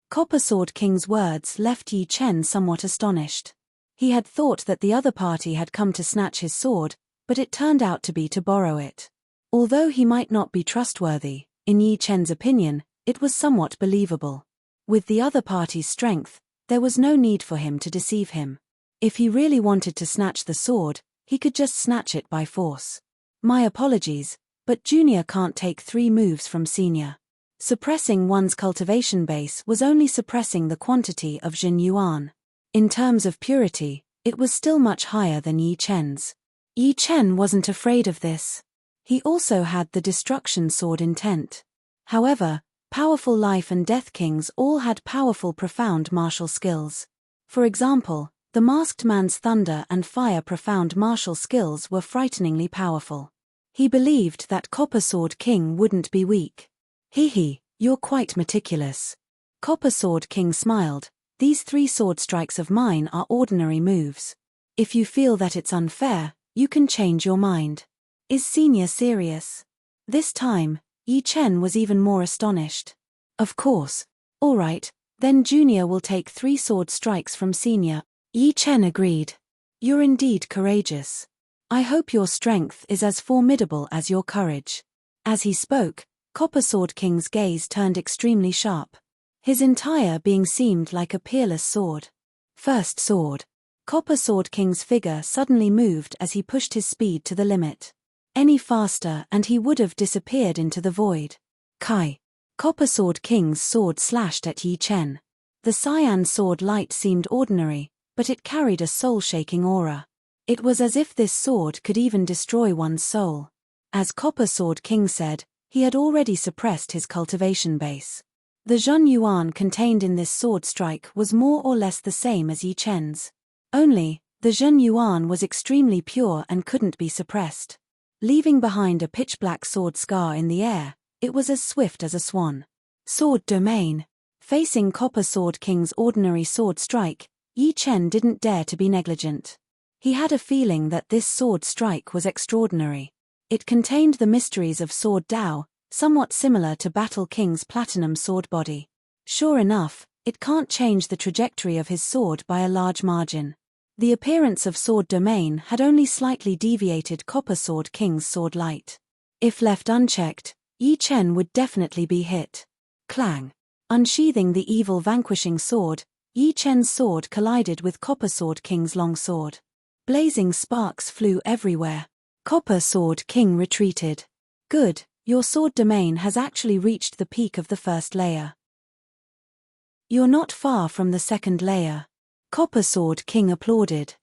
A: Copper Sword King's words left Yi Chen somewhat astonished. He had thought that the other party had come to snatch his sword, but it turned out to be to borrow it. Although he might not be trustworthy, in Yi Chen's opinion, it was somewhat believable. With the other party's strength, there was no need for him to deceive him. If he really wanted to snatch the sword, he could just snatch it by force. My apologies, but Junior can't take 3 moves from Senior. Suppressing one's cultivation base was only suppressing the quantity of Jin Yuan. In terms of purity, it was still much higher than Yi Chen's. Yi Chen wasn't afraid of this. He also had the destruction sword intent. However, powerful life and death kings all had powerful profound martial skills. For example, the masked man's thunder and fire profound martial skills were frighteningly powerful. He believed that Copper Sword King wouldn't be weak. You're quite meticulous. Copper Sword King smiled. These 3 sword strikes of mine are ordinary moves. If you feel that it's unfair, you can change your mind. Is Senior serious? This time, Yi Chen was even more astonished. Of course. All right, then Junior will take 3 sword strikes from Senior. Yi Chen agreed. You're indeed courageous. I hope your strength is as formidable as your courage. As he spoke, Copper Sword King's gaze turned extremely sharp. His entire being seemed like a peerless sword. First sword. Copper Sword King's figure suddenly moved as he pushed his speed to the limit. Any faster and he would have disappeared into the void. Kai. Copper Sword King's sword slashed at Yi Chen. The cyan sword light seemed ordinary, but it carried a soul-shaking aura. It was as if this sword could even destroy one's soul. As Copper Sword King said, he had already suppressed his cultivation base. The Zhen Yuan contained in this sword strike was more or less the same as Yi Chen's. Only, the Zhen Yuan was extremely pure and couldn't be suppressed. Leaving behind a pitch-black sword scar in the air, it was as swift as a swan. Sword domain. Facing Copper Sword King's ordinary sword strike, Yi Chen didn't dare to be negligent. He had a feeling that this sword strike was extraordinary. It contained the mysteries of Sword Dao, somewhat similar to Battle King's platinum sword body. Sure enough, it can't change the trajectory of his sword by a large margin. The appearance of sword domain had only slightly deviated Copper Sword King's sword light. If left unchecked, Yi Chen would definitely be hit. Clang. Unsheathing the evil vanquishing sword, Yi Chen's sword collided with Copper Sword King's long sword. Blazing sparks flew everywhere. Copper Sword King retreated. Good, your sword domain has actually reached the peak of the first layer. You're not far from the second layer. Copper Sword King applauded.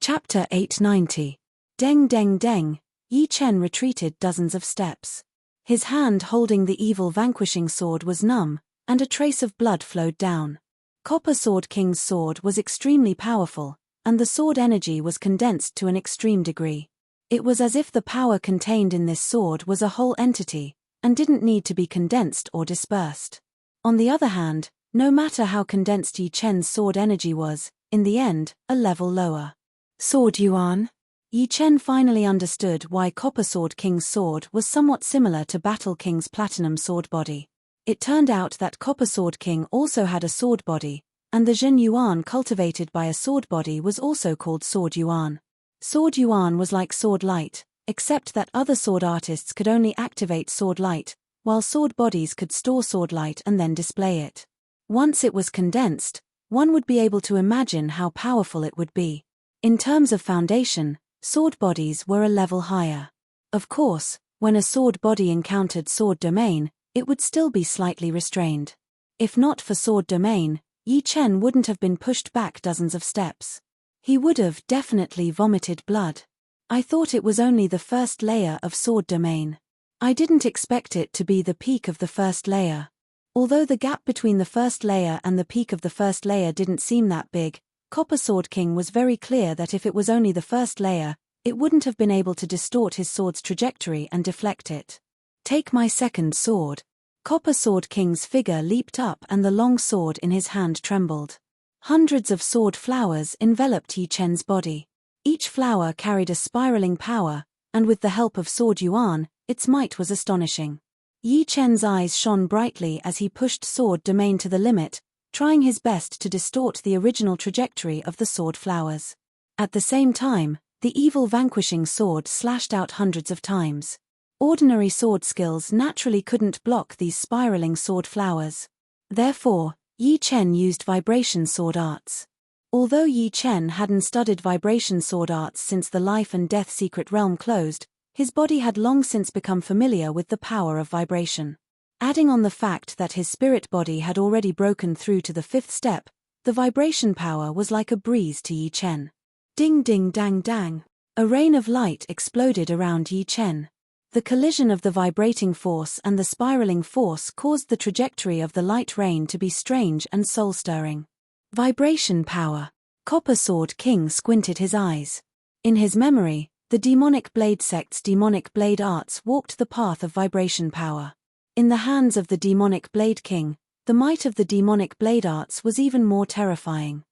A: Chapter 890. Deng Deng Deng. Yi Chen retreated dozens of steps. His hand holding the evil vanquishing sword was numb, and a trace of blood flowed down. Copper Sword King's sword was extremely powerful, and the sword energy was condensed to an extreme degree. It was as if the power contained in this sword was a whole entity, and didn't need to be condensed or dispersed. On the other hand, no matter how condensed Yi Chen's sword energy was, in the end, a level lower. Sword Yuan? Yi Chen finally understood why Copper Sword King's sword was somewhat similar to Battle King's platinum sword body. It turned out that Copper Sword King also had a sword body, and the Zhen Yuan cultivated by a sword body was also called Sword Yuan. Sword Yuan was like sword light, except that other sword artists could only activate sword light, while sword bodies could store sword light and then display it. Once it was condensed, one would be able to imagine how powerful it would be. In terms of foundation, sword bodies were a level higher. Of course, when a sword body encountered sword domain, it would still be slightly restrained. If not for sword domain, Yi Chen wouldn't have been pushed back dozens of steps. He would have definitely vomited blood. I thought it was only the first layer of sword domain. I didn't expect it to be the peak of the first layer. Although the gap between the first layer and the peak of the first layer didn't seem that big, Copper Sword King was very clear that if it was only the first layer, it wouldn't have been able to distort his sword's trajectory and deflect it. Take my second sword. Copper Sword King's figure leaped up and the long sword in his hand trembled. Hundreds of sword flowers enveloped Yi Chen's body. Each flower carried a spiraling power, and with the help of Sword Yuan, its might was astonishing. Yi Chen's eyes shone brightly as he pushed sword domain to the limit, trying his best to distort the original trajectory of the sword flowers. At the same time, the evil vanquishing sword slashed out hundreds of times. Ordinary sword skills naturally couldn't block these spiraling sword flowers. Therefore, Yi Chen used vibration sword arts. Although Yi Chen hadn't studied vibration sword arts since the life and death secret realm closed, his body had long since become familiar with the power of vibration. Adding on the fact that his spirit body had already broken through to the 5th step, the vibration power was like a breeze to Yi Chen. Ding ding dang dang. A rain of light exploded around Yi Chen. The collision of the vibrating force and the spiraling force caused the trajectory of the light rain to be strange and soul-stirring. Vibration power. Copper Sword King squinted his eyes. In his memory, the demonic blade sect's demonic blade arts walked the path of vibration power. In the hands of the demonic blade king, the might of the demonic blade arts was even more terrifying.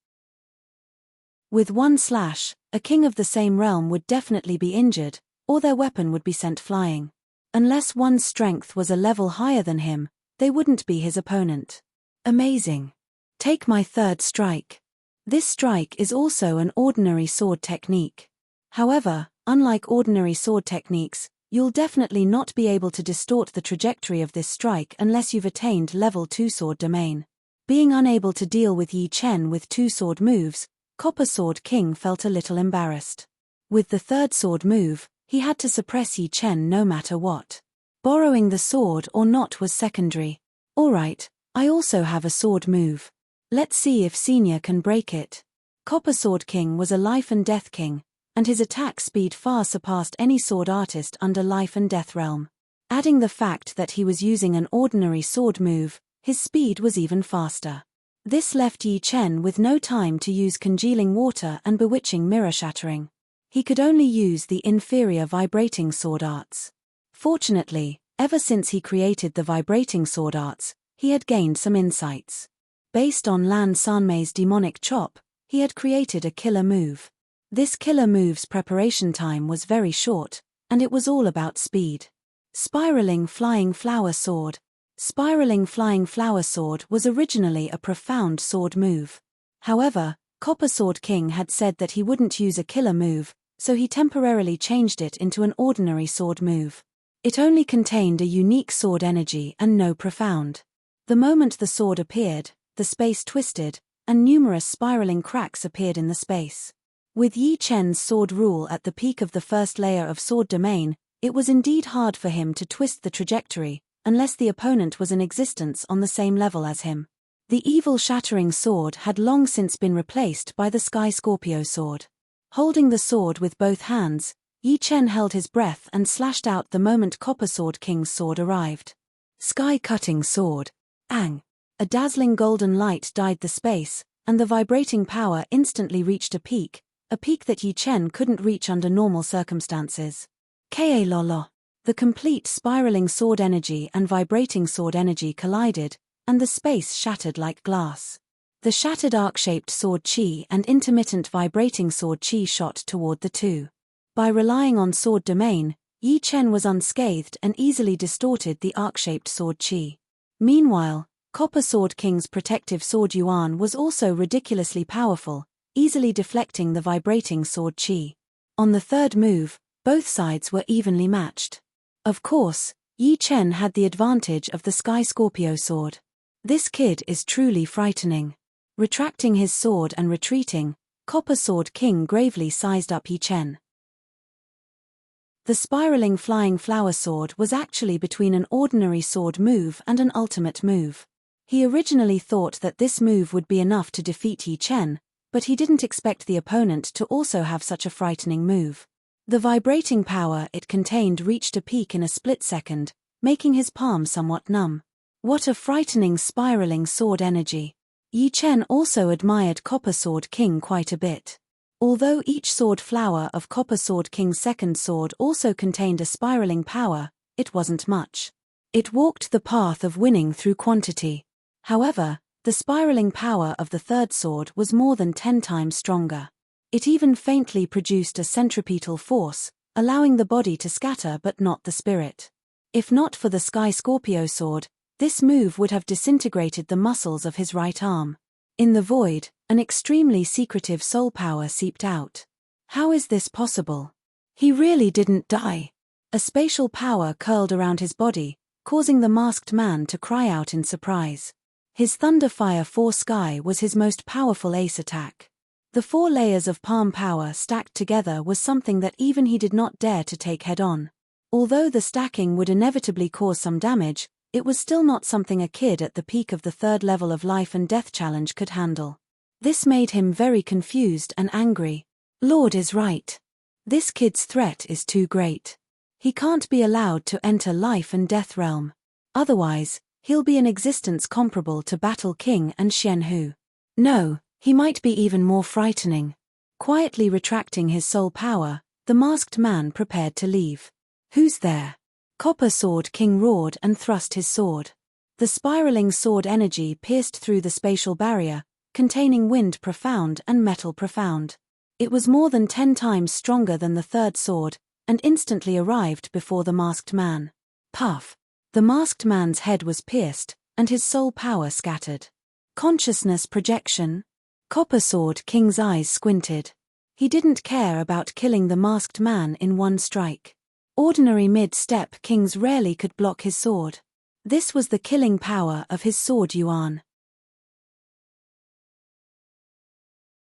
A: With one slash, a king of the same realm would definitely be injured, or their weapon would be sent flying. Unless one's strength was a level higher than him, they wouldn't be his opponent. Amazing. Take my third strike. This strike is also an ordinary sword technique. However, unlike ordinary sword techniques, you'll definitely not be able to distort the trajectory of this strike unless you've attained level 2 sword domain. Being unable to deal with Yi Chen with 2 sword moves, Copper Sword King felt a little embarrassed. With the third sword move, he had to suppress Yi Chen no matter what. Borrowing the sword or not was secondary. Alright, I also have a sword move. Let's see if Senior can break it. Copper Sword King was a life and death king, and his attack speed far surpassed any sword artist under life and death realm. Adding the fact that he was using an ordinary sword move, his speed was even faster. This left Yi Chen with no time to use congealing water and bewitching mirror shattering. He could only use the inferior vibrating sword arts. Fortunately, ever since he created the vibrating sword arts, he had gained some insights. Based on Lan Sanmei's demonic chop, he had created a killer move. This killer move's preparation time was very short, and it was all about speed. Spiraling Flying Flower Sword. Spiraling Flying Flower Sword was originally a profound sword move. However, Copper Sword King had said that he wouldn't use a killer move, so he temporarily changed it into an ordinary sword move. It only contained a unique sword energy and no profound. The moment the sword appeared, the space twisted, and numerous spiraling cracks appeared in the space. With Yi Chen's sword rule at the peak of the first layer of sword domain, it was indeed hard for him to twist the trajectory, unless the opponent was in existence on the same level as him. The evil shattering sword had long since been replaced by the Sky Scorpio sword. Holding the sword with both hands, Yi Chen held his breath and slashed out the moment Copper Sword King's sword arrived. Sky-cutting sword. Ang! A dazzling golden light dyed the space, and the vibrating power instantly reached a peak that Yi Chen couldn't reach under normal circumstances. Ka-lolo. The complete spiraling sword energy and vibrating sword energy collided, and the space shattered like glass. The shattered arc-shaped sword chi and intermittent vibrating sword chi shot toward the two. By relying on sword domain, Yi Chen was unscathed and easily distorted the arc-shaped sword chi. Meanwhile, Copper Sword King's protective sword Yuan was also ridiculously powerful, easily deflecting the vibrating sword chi. On the third move, both sides were evenly matched. Of course, Yi Chen had the advantage of the Sky Scorpio sword. This kid is truly frightening. Retracting his sword and retreating, Copper Sword King gravely sized up Yi Chen. The spiraling flying flower sword was actually between an ordinary sword move and an ultimate move. He originally thought that this move would be enough to defeat Yi Chen, but he didn't expect the opponent to also have such a frightening move. The vibrating power it contained reached a peak in a split second, making his palm somewhat numb. What a frightening spiraling sword energy! Yi Chen also admired Copper Sword King quite a bit. Although each sword flower of Copper Sword King's second sword also contained a spiraling power, it wasn't much. It walked the path of winning through quantity. However, the spiraling power of the third sword was more than 10 times stronger. It even faintly produced a centripetal force, allowing the body to scatter but not the spirit. If not for the Sky Scorpio sword, this move would have disintegrated the muscles of his right arm. In the void, an extremely secretive soul power seeped out. How is this possible? He really didn't die. A spatial power curled around his body, causing the masked man to cry out in surprise. His Thunderfire 4 Sky was his most powerful ace attack. The 4 layers of palm power stacked together was something that even he did not dare to take head-on. Although the stacking would inevitably cause some damage, it was still not something a kid at the peak of the third level of life and death challenge could handle. This made him very confused and angry. Lord is right. This kid's threat is too great. He can't be allowed to enter life and death realm. Otherwise, he'll be an existence comparable to Battle King and Xianhu. No, he might be even more frightening. Quietly retracting his soul power, the masked man prepared to leave. Who's there? Copper Sword King roared and thrust his sword. The spiraling sword energy pierced through the spatial barrier, containing wind profound and metal profound. It was more than 10 times stronger than the third sword, and instantly arrived before the masked man. Puff. The masked man's head was pierced, and his soul power scattered. Consciousness projection? Copper Sword King's eyes squinted. He didn't care about killing the masked man in one strike. Ordinary mid-step kings rarely could block his sword. This was the killing power of his sword Yuan.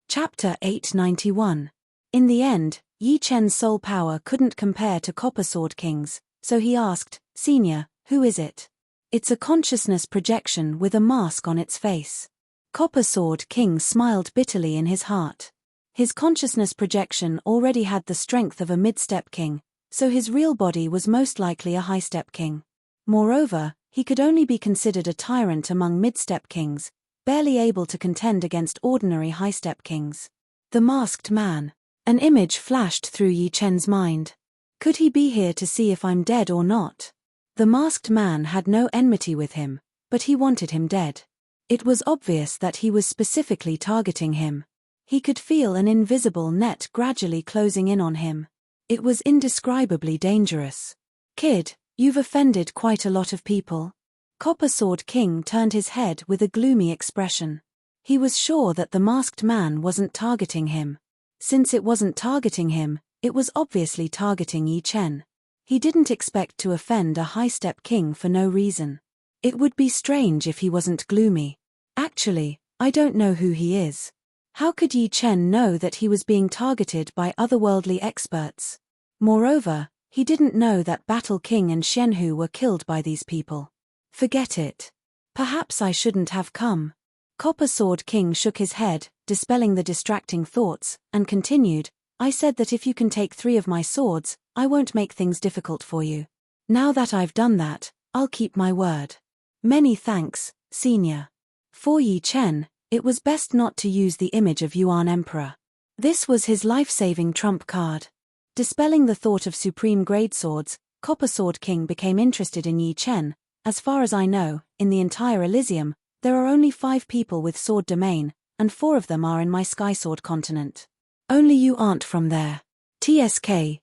A: Chapter 891. In the end, Yi Chen's soul power couldn't compare to Copper Sword King's, so he asked, "Senior, who is it?" "It's a consciousness projection with a mask on its face." Copper Sword King smiled bitterly in his heart. His consciousness projection already had the strength of a mid-step king, so his real body was most likely a high-step king. Moreover, he could only be considered a tyrant among mid-step kings, barely able to contend against ordinary high-step kings. The masked man. An image flashed through Yi Chen's mind. Could he be here to see if I'm dead or not? The masked man had no enmity with him, but he wanted him dead. It was obvious that he was specifically targeting him. He could feel an invisible net gradually closing in on him. It was indescribably dangerous. "Kid, you've offended quite a lot of people." Copper Sword King turned his head with a gloomy expression. He was sure that the masked man wasn't targeting him. Since it wasn't targeting him, it was obviously targeting Yi Chen. He didn't expect to offend a high-step king for no reason. It would be strange if he wasn't gloomy. "Actually, I don't know who he is." How could Yi Chen know that he was being targeted by otherworldly experts? Moreover, he didn't know that Battle King and Xianhu were killed by these people. Forget it. Perhaps I shouldn't have come. Copper Sword King shook his head, dispelling the distracting thoughts, and continued, "I said that if you can take 3 of my swords, I won't make things difficult for you. Now that I've done that, I'll keep my word." "Many thanks, Senior." For Yi Chen, it was best not to use the image of Yuan Emperor. This was his life-saving trump card. Dispelling the thought of supreme grade swords, Copper Sword King became interested in Yi Chen. "As far as I know, in the entire Elysium, there are only 5 people with sword domain, and 4 of them are in my Sky Sword continent. Only you aren't from there. TSK.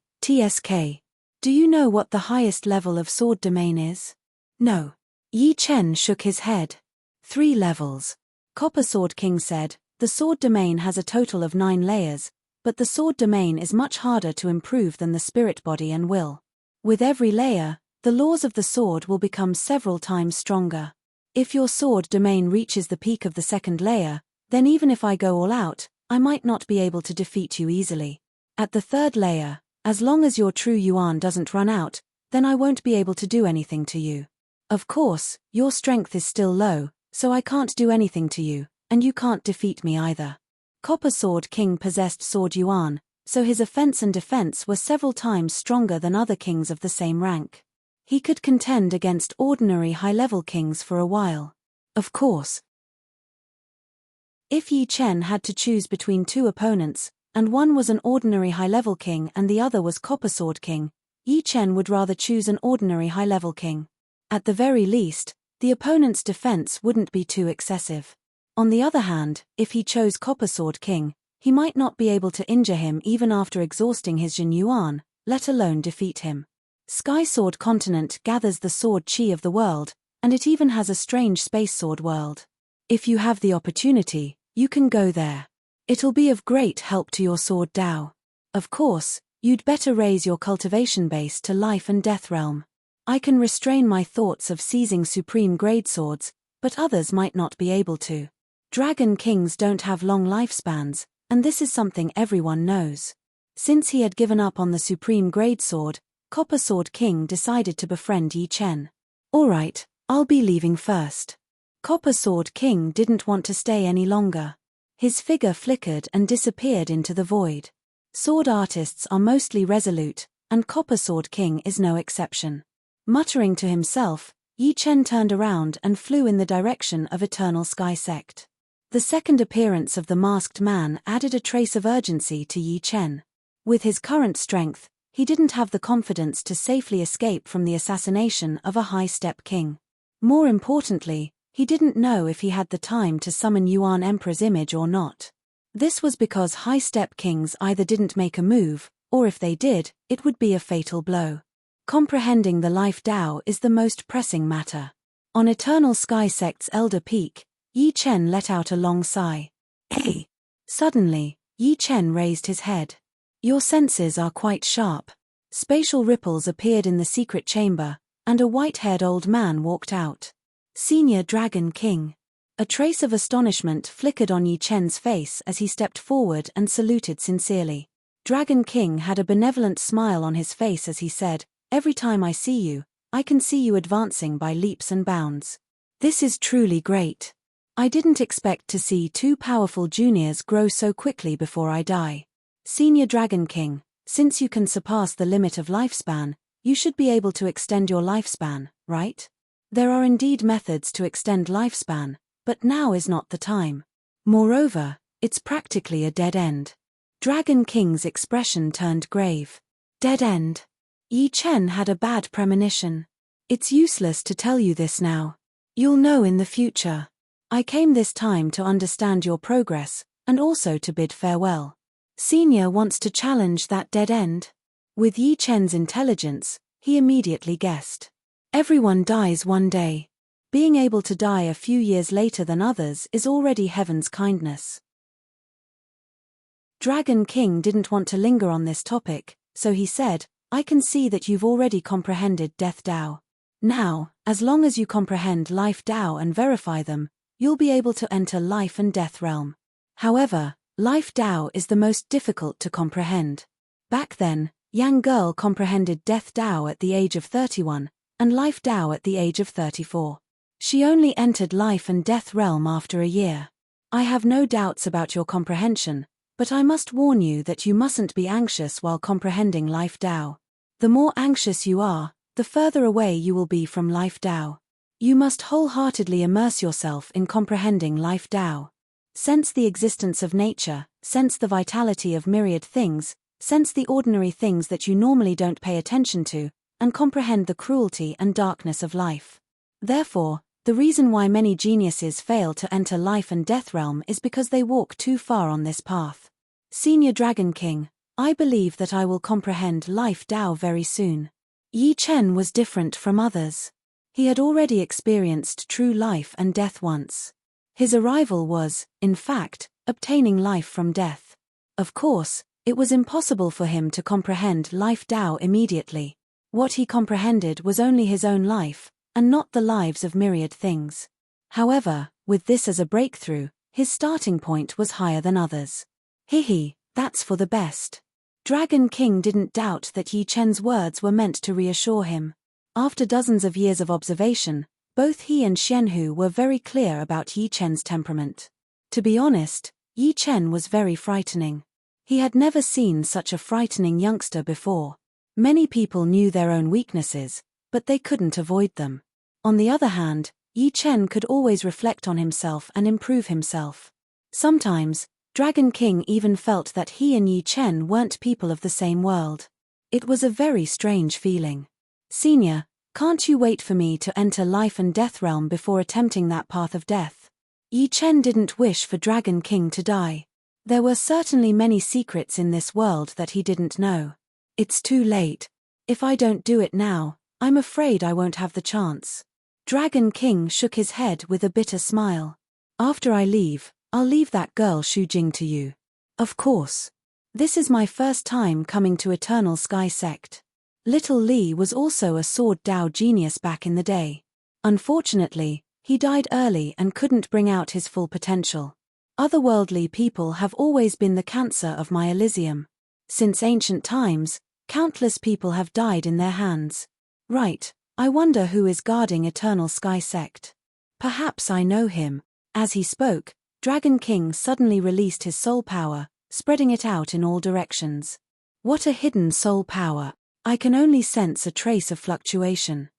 A: Do you know what the highest level of sword domain is?" "No." Yi Chen shook his head. 3 levels. Copper Sword King said, "The sword domain has a total of 9 layers, but the sword domain is much harder to improve than the spirit body and will. With every layer, the laws of the sword will become several times stronger. If your sword domain reaches the peak of the 2nd layer, then even if I go all out, I might not be able to defeat you easily. At the 3rd layer, as long as your true Yuan doesn't run out, then I won't be able to do anything to you. Of course, your strength is still low, so I can't do anything to you, and you can't defeat me either." Copper Sword King possessed Sword Yuan, so his offense and defense were several times stronger than other kings of the same rank. He could contend against ordinary high-level kings for a while. Of course, if Yi Chen had to choose between 2 opponents, and one was an ordinary high-level king and the other was Copper Sword King, Yi Chen would rather choose an ordinary high-level king. At the very least, the opponent's defense wouldn't be too excessive. On the other hand, if he chose Copper Sword King, he might not be able to injure him even after exhausting his Jin Yuan, let alone defeat him. Sky Sword Continent gathers the sword chi of the world, and it even has a strange space sword world. If you have the opportunity, you can go there. It'll be of great help to your sword Dao. Of course, you'd better raise your cultivation base to life and death realm. I can restrain my thoughts of seizing supreme grade swords, but others might not be able to. Dragon kings don't have long lifespans, and this is something everyone knows. Since he had given up on the supreme grade sword, Copper Sword King decided to befriend Yi Chen. "Alright, I'll be leaving first." Copper Sword King didn't want to stay any longer. His figure flickered and disappeared into the void. Sword artists are mostly resolute, and Copper Sword King is no exception. Muttering to himself, Yi Chen turned around and flew in the direction of Eternal Sky Sect. The second appearance of the masked man added a trace of urgency to Yi Chen. With his current strength, he didn't have the confidence to safely escape from the assassination of a high-step king. More importantly, he didn't know if he had the time to summon Yuan Emperor's image or not. This was because high-step kings either didn't make a move, or if they did, it would be a fatal blow. Comprehending the life Tao is the most pressing matter. On Eternal Sky Sect's elder peak, Yi Chen let out a long sigh. Hey! Suddenly, Yi Chen raised his head. Your senses are quite sharp. Spatial ripples appeared in the secret chamber, and a white-haired old man walked out. Senior Dragon King. A trace of astonishment flickered on Yi Chen's face as he stepped forward and saluted sincerely. Dragon King had a benevolent smile on his face as he said, "Every time I see you, I can see you advancing by leaps and bounds. This is truly great. I didn't expect to see two powerful juniors grow so quickly before I die. Senior Dragon King, since you can surpass the limit of lifespan, you should be able to extend your lifespan, right? There are indeed methods to extend lifespan, but now is not the time. Moreover, it's practically a dead end." Dragon King's expression turned grave. Dead end. Yi Chen had a bad premonition. It's useless to tell you this now. You'll know in the future. I came this time to understand your progress, and also to bid farewell. Senior wants to challenge that dead end? With Yi Chen's intelligence, he immediately guessed. Everyone dies one day. Being able to die a few years later than others is already heaven's kindness. Dragon King didn't want to linger on this topic, so he said, "I can see that you've already comprehended Death Tao. Now, as long as you comprehend Life Tao and verify them, you'll be able to enter Life and Death realm. However, Life Tao is the most difficult to comprehend. Back then, Yang Girl comprehended Death Tao at the age of 31, and Life Tao at the age of 34. She only entered Life and Death realm after a year. I have no doubts about your comprehension, but I must warn you that you mustn't be anxious while comprehending Life Tao. The more anxious you are, the further away you will be from Life Tao. You must wholeheartedly immerse yourself in comprehending Life Tao. Sense the existence of nature, sense the vitality of myriad things, sense the ordinary things that you normally don't pay attention to, and comprehend the cruelty and darkness of life. Therefore, the reason why many geniuses fail to enter Life and Death realm is because they walk too far on this path. Senior Dragon King, I believe that I will comprehend Life Tao very soon." Yi Chen was different from others. He had already experienced true life and death once. His arrival was, in fact, obtaining life from death. Of course, it was impossible for him to comprehend Life Tao immediately. What he comprehended was only his own life, and not the lives of myriad things. However, with this as a breakthrough, his starting point was higher than others. That's for the best. Dragon King didn't doubt that Yi Chen's words were meant to reassure him. After dozens of years of observation, both he and Xianhu were very clear about Yi Chen's temperament. To be honest, Yi Chen was very frightening. He had never seen such a frightening youngster before. Many people knew their own weaknesses, but they couldn't avoid them. On the other hand, Yi Chen could always reflect on himself and improve himself. Sometimes, Dragon King even felt that he and Yi Chen weren't people of the same world. It was a very strange feeling. "Senior, can't you wait for me to enter Life and Death realm before attempting that path of death?" Yi Chen didn't wish for Dragon King to die. There were certainly many secrets in this world that he didn't know. "It's too late. If I don't do it now, I'm afraid I won't have the chance." Dragon King shook his head with a bitter smile. "After I leave, I'll leave that girl Shu Jing to you. Of course. This is my first time coming to Eternal Sky Sect. Little Li was also a Sword Dao genius back in the day. Unfortunately, he died early and couldn't bring out his full potential. Otherworldly people have always been the cancer of my Elysium. Since ancient times, countless people have died in their hands. Right, I wonder who is guarding Eternal Sky Sect. Perhaps I know him." As he spoke, Dragon King suddenly released his soul power, spreading it out in all directions. What a hidden soul power! I can only sense a trace of fluctuation.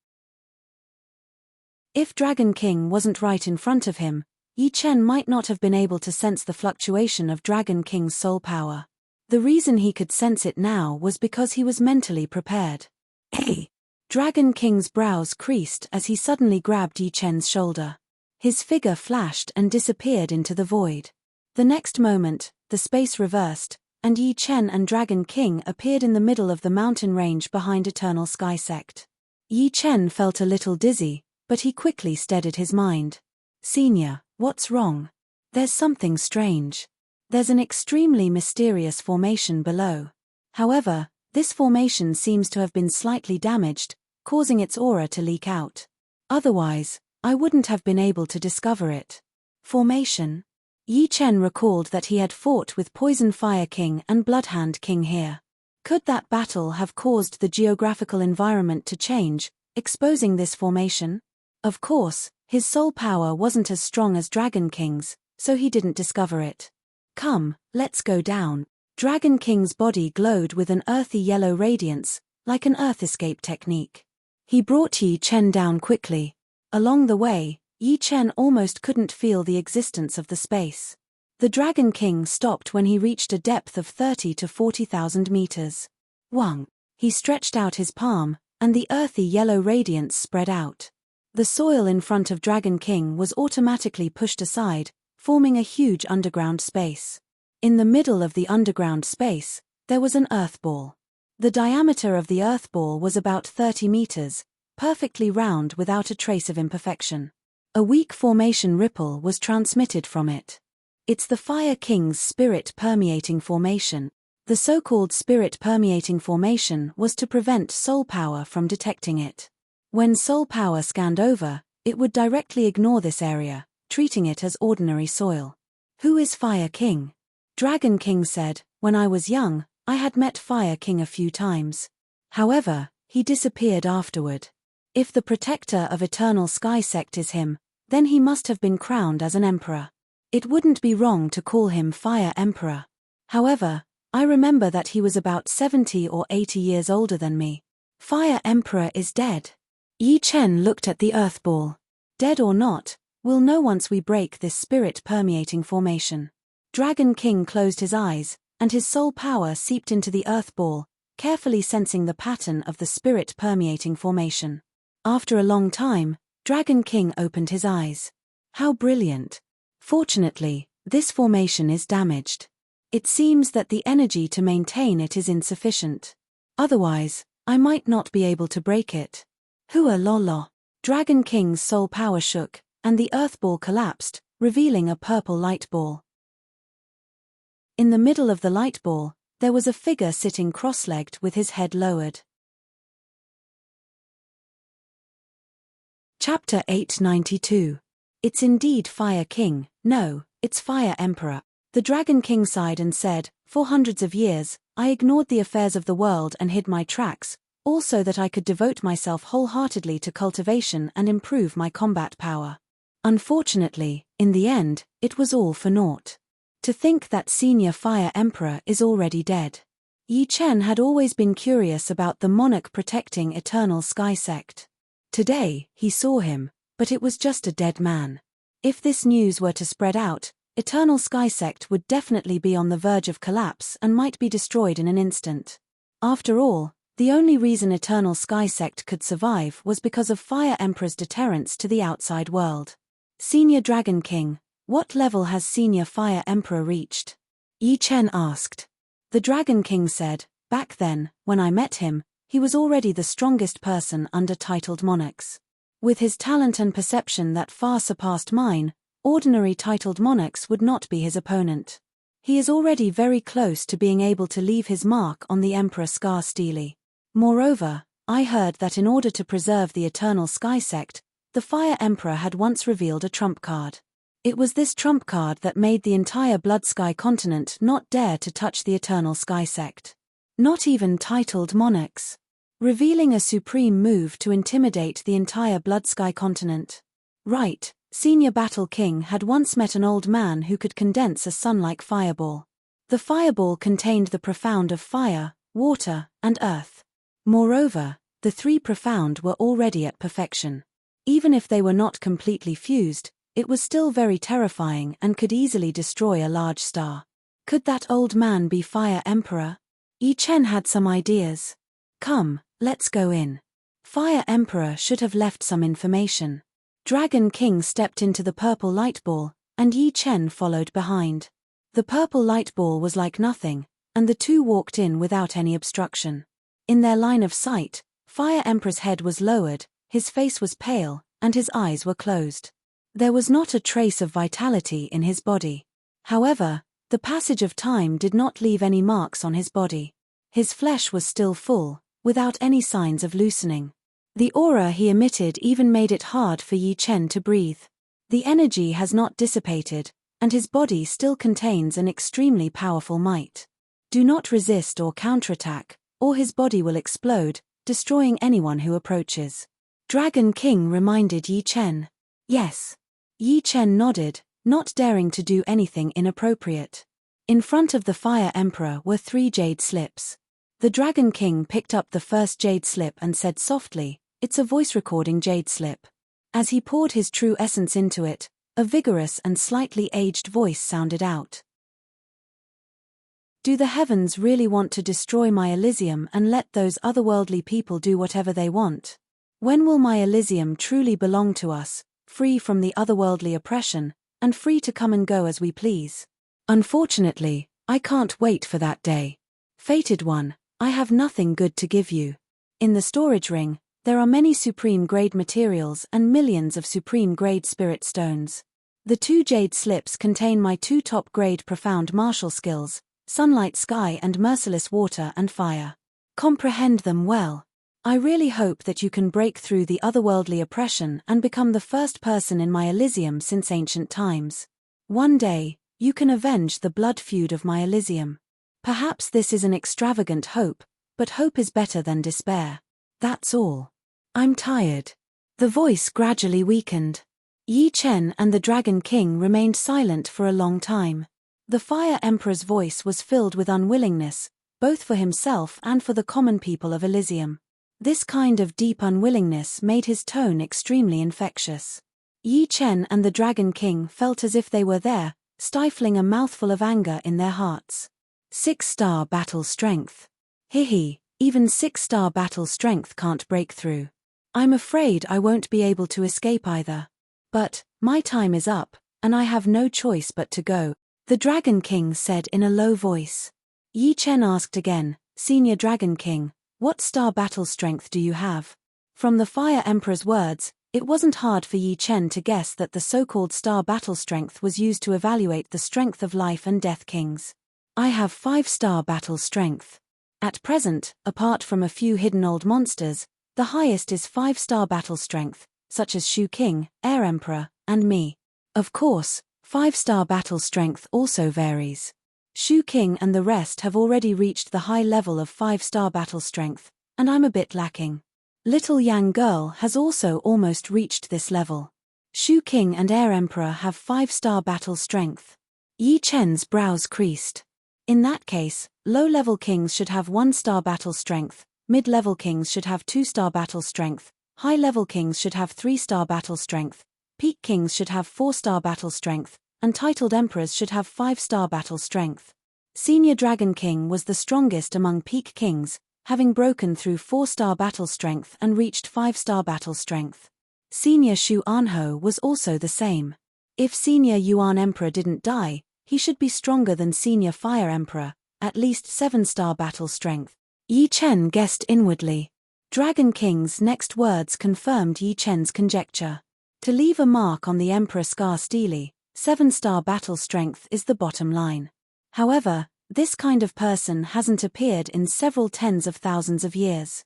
A: If Dragon King wasn't right in front of him, Yi Chen might not have been able to sense the fluctuation of Dragon King's soul power. The reason he could sense it now was because he was mentally prepared. Hey! Dragon King's brows creased as he suddenly grabbed Yi Chen's shoulder. His figure flashed and disappeared into the void. The next moment, the space reversed, and Yi Chen and Dragon King appeared in the middle of the mountain range behind Eternal Sky Sect. Yi Chen felt a little dizzy, but he quickly steadied his mind. "Senior, what's wrong? There's something strange. There's an extremely mysterious formation below. However, this formation seems to have been slightly damaged, causing its aura to leak out. Otherwise, I wouldn't have been able to discover it." Formation? Yi Chen recalled that he had fought with Poison Fire King and Bloodhand King here. Could that battle have caused the geographical environment to change, exposing this formation? Of course, his soul power wasn't as strong as Dragon King's, so he didn't discover it. "Come, let's go down." Dragon King's body glowed with an earthy yellow radiance, like an earth escape technique. He brought Yi Chen down quickly. Along the way, Yi Chen almost couldn't feel the existence of the space. The Dragon King stopped when he reached a depth of 30 to 40,000 meters. Wang. He stretched out his palm, and the earthy yellow radiance spread out. The soil in front of Dragon King was automatically pushed aside, forming a huge underground space. In the middle of the underground space, there was an earth ball. The diameter of the earth ball was about 30 meters, perfectly round without a trace of imperfection. A weak formation ripple was transmitted from it. It's the Fire King's spirit-permeating formation. The so-called spirit-permeating formation was to prevent soul power from detecting it. When soul power scanned over, it would directly ignore this area, treating it as ordinary soil. "Who is Fire King?" Dragon King said, "When I was young, I had met Fire King a few times. However, he disappeared afterward. If the protector of Eternal Sky Sect is him, then he must have been crowned as an emperor. It wouldn't be wrong to call him Fire Emperor. However, I remember that he was about 70 or 80 years older than me. Fire Emperor is dead." Yi Chen looked at the earth ball. "Dead or not, we'll know once we break this spirit-permeating formation." Dragon King closed his eyes, and his soul power seeped into the earth ball, carefully sensing the pattern of the spirit-permeating formation. After a long time, Dragon King opened his eyes. "How brilliant. Fortunately, this formation is damaged. It seems that the energy to maintain it is insufficient. Otherwise, I might not be able to break it." "Hua lolo." Dragon King's soul power shook, and the earth ball collapsed, revealing a purple light ball. In the middle of the light ball, there was a figure sitting cross-legged with his head lowered. Chapter 892. It's indeed Fire King. No, it's Fire Emperor. The Dragon King sighed and said, "For hundreds of years, I ignored the affairs of the world and hid my tracks, all so that I could devote myself wholeheartedly to cultivation and improve my combat power. Unfortunately, in the end, it was all for naught. To think that Senior Fire Emperor is already dead." Yi Chen had always been curious about the monarch protecting Eternal Sky Sect. Today, he saw him, but it was just a dead man. If this news were to spread out, Eternal Sky Sect would definitely be on the verge of collapse and might be destroyed in an instant. After all, the only reason Eternal Sky Sect could survive was because of Fire Emperor's deterrence to the outside world. "Senior Dragon King, what level has Senior Fire Emperor reached?" Yi Chen asked. The Dragon King said, "Back then, when I met him, he was already the strongest person under titled monarchs. With his talent and perception that far surpassed mine, ordinary titled monarchs would not be his opponent. He is already very close to being able to leave his mark on the Emperor Scar Steely. Moreover, I heard that in order to preserve the Eternal Sky Sect, the Fire Emperor had once revealed a trump card. It was this trump card that made the entire Blood Sky continent not dare to touch the Eternal Sky Sect. Not even titled monarchs. Revealing a supreme move to intimidate the entire Blood Sky continent. Right, Senior Battle King had once met an old man who could condense a sun-like fireball. The fireball contained the profound of fire, water, and earth. Moreover, the three profound were already at perfection. Even if they were not completely fused, it was still very terrifying and could easily destroy a large star. Could that old man be Fire Emperor? Yi Chen had some ideas. "Come, let's go in. Fire Emperor should have left some information." Dragon King stepped into the purple light ball, and Yi Chen followed behind. The purple light ball was like nothing, and the two walked in without any obstruction. In their line of sight, Fire Emperor's head was lowered, his face was pale, and his eyes were closed. There was not a trace of vitality in his body. However, the passage of time did not leave any marks on his body. His flesh was still full, without any signs of loosening. The aura he emitted even made it hard for Yi Chen to breathe. The energy has not dissipated, and his body still contains an extremely powerful might. Do not resist or counterattack, or his body will explode, destroying anyone who approaches. Dragon King reminded Yi Chen. Yes. Yi Chen nodded, not daring to do anything inappropriate. In front of the Fire Emperor were 3 jade slips. The Dragon King picked up the first jade slip and said softly, "It's a voice recording jade slip." As he poured his true essence into it, a vigorous and slightly aged voice sounded out. "Do the heavens really want to destroy my Elysium and let those otherworldly people do whatever they want? When will my Elysium truly belong to us, free from the otherworldly oppression, and free to come and go as we please? Unfortunately, I can't wait for that day. Fated One, I have nothing good to give you. In the storage ring, there are many supreme-grade materials and millions of supreme-grade spirit stones. The 2 jade slips contain my 2 top-grade profound martial skills, Sunlight Sky and Merciless Water and Fire. Comprehend them well. I really hope that you can break through the otherworldly oppression and become the first person in my Elysium since ancient times. One day, you can avenge the blood feud of my Elysium. Perhaps this is an extravagant hope, but hope is better than despair. That's all. I'm tired." The voice gradually weakened. Yi Chen and the Dragon King remained silent for a long time. The Fire Emperor's voice was filled with unwillingness, both for himself and for the common people of Elysium. This kind of deep unwillingness made his tone extremely infectious. Yi Chen and the Dragon King felt as if they were there, stifling a mouthful of anger in their hearts. 6-star battle strength. Hihi, even 6-star battle strength can't break through. I'm afraid I won't be able to escape either. But, my time is up, and I have no choice but to go, the Dragon King said in a low voice. Yi Chen asked again, "Senior Dragon King, what star battle strength do you have?" From the Fire Emperor's words, it wasn't hard for Yi Chen to guess that the so-called star battle strength was used to evaluate the strength of life and death kings. "I have 5-star battle strength. At present, apart from a few hidden old monsters, the highest is 5-star battle strength, such as Shu King, Air Emperor, and me. Of course, 5-star battle strength also varies. Shu King and the rest have already reached the high level of 5-star battle strength, and I'm a bit lacking. Little Yang Girl has also almost reached this level. Shu King and Air Emperor have 5-star battle strength." Yi Chen's brows creased. In that case, low-level kings should have 1-star battle strength, mid-level kings should have 2-star battle strength, high-level kings should have 3-star battle strength, peak kings should have 4-star battle strength, and titled emperors should have 5-star battle strength. Senior Dragon King was the strongest among peak kings, having broken through 4-star battle strength and reached 5-star battle strength. Senior Shu Anho was also the same. If Senior Yuan Emperor didn't die, he should be stronger than Senior Fire Emperor, at least 7-star battle strength. Yi Chen guessed inwardly. Dragon King's next words confirmed Yi Chen's conjecture. To leave a mark on the Emperor Scar Steely, 7-star battle strength is the bottom line. However, this kind of person hasn't appeared in several tens of thousands of years.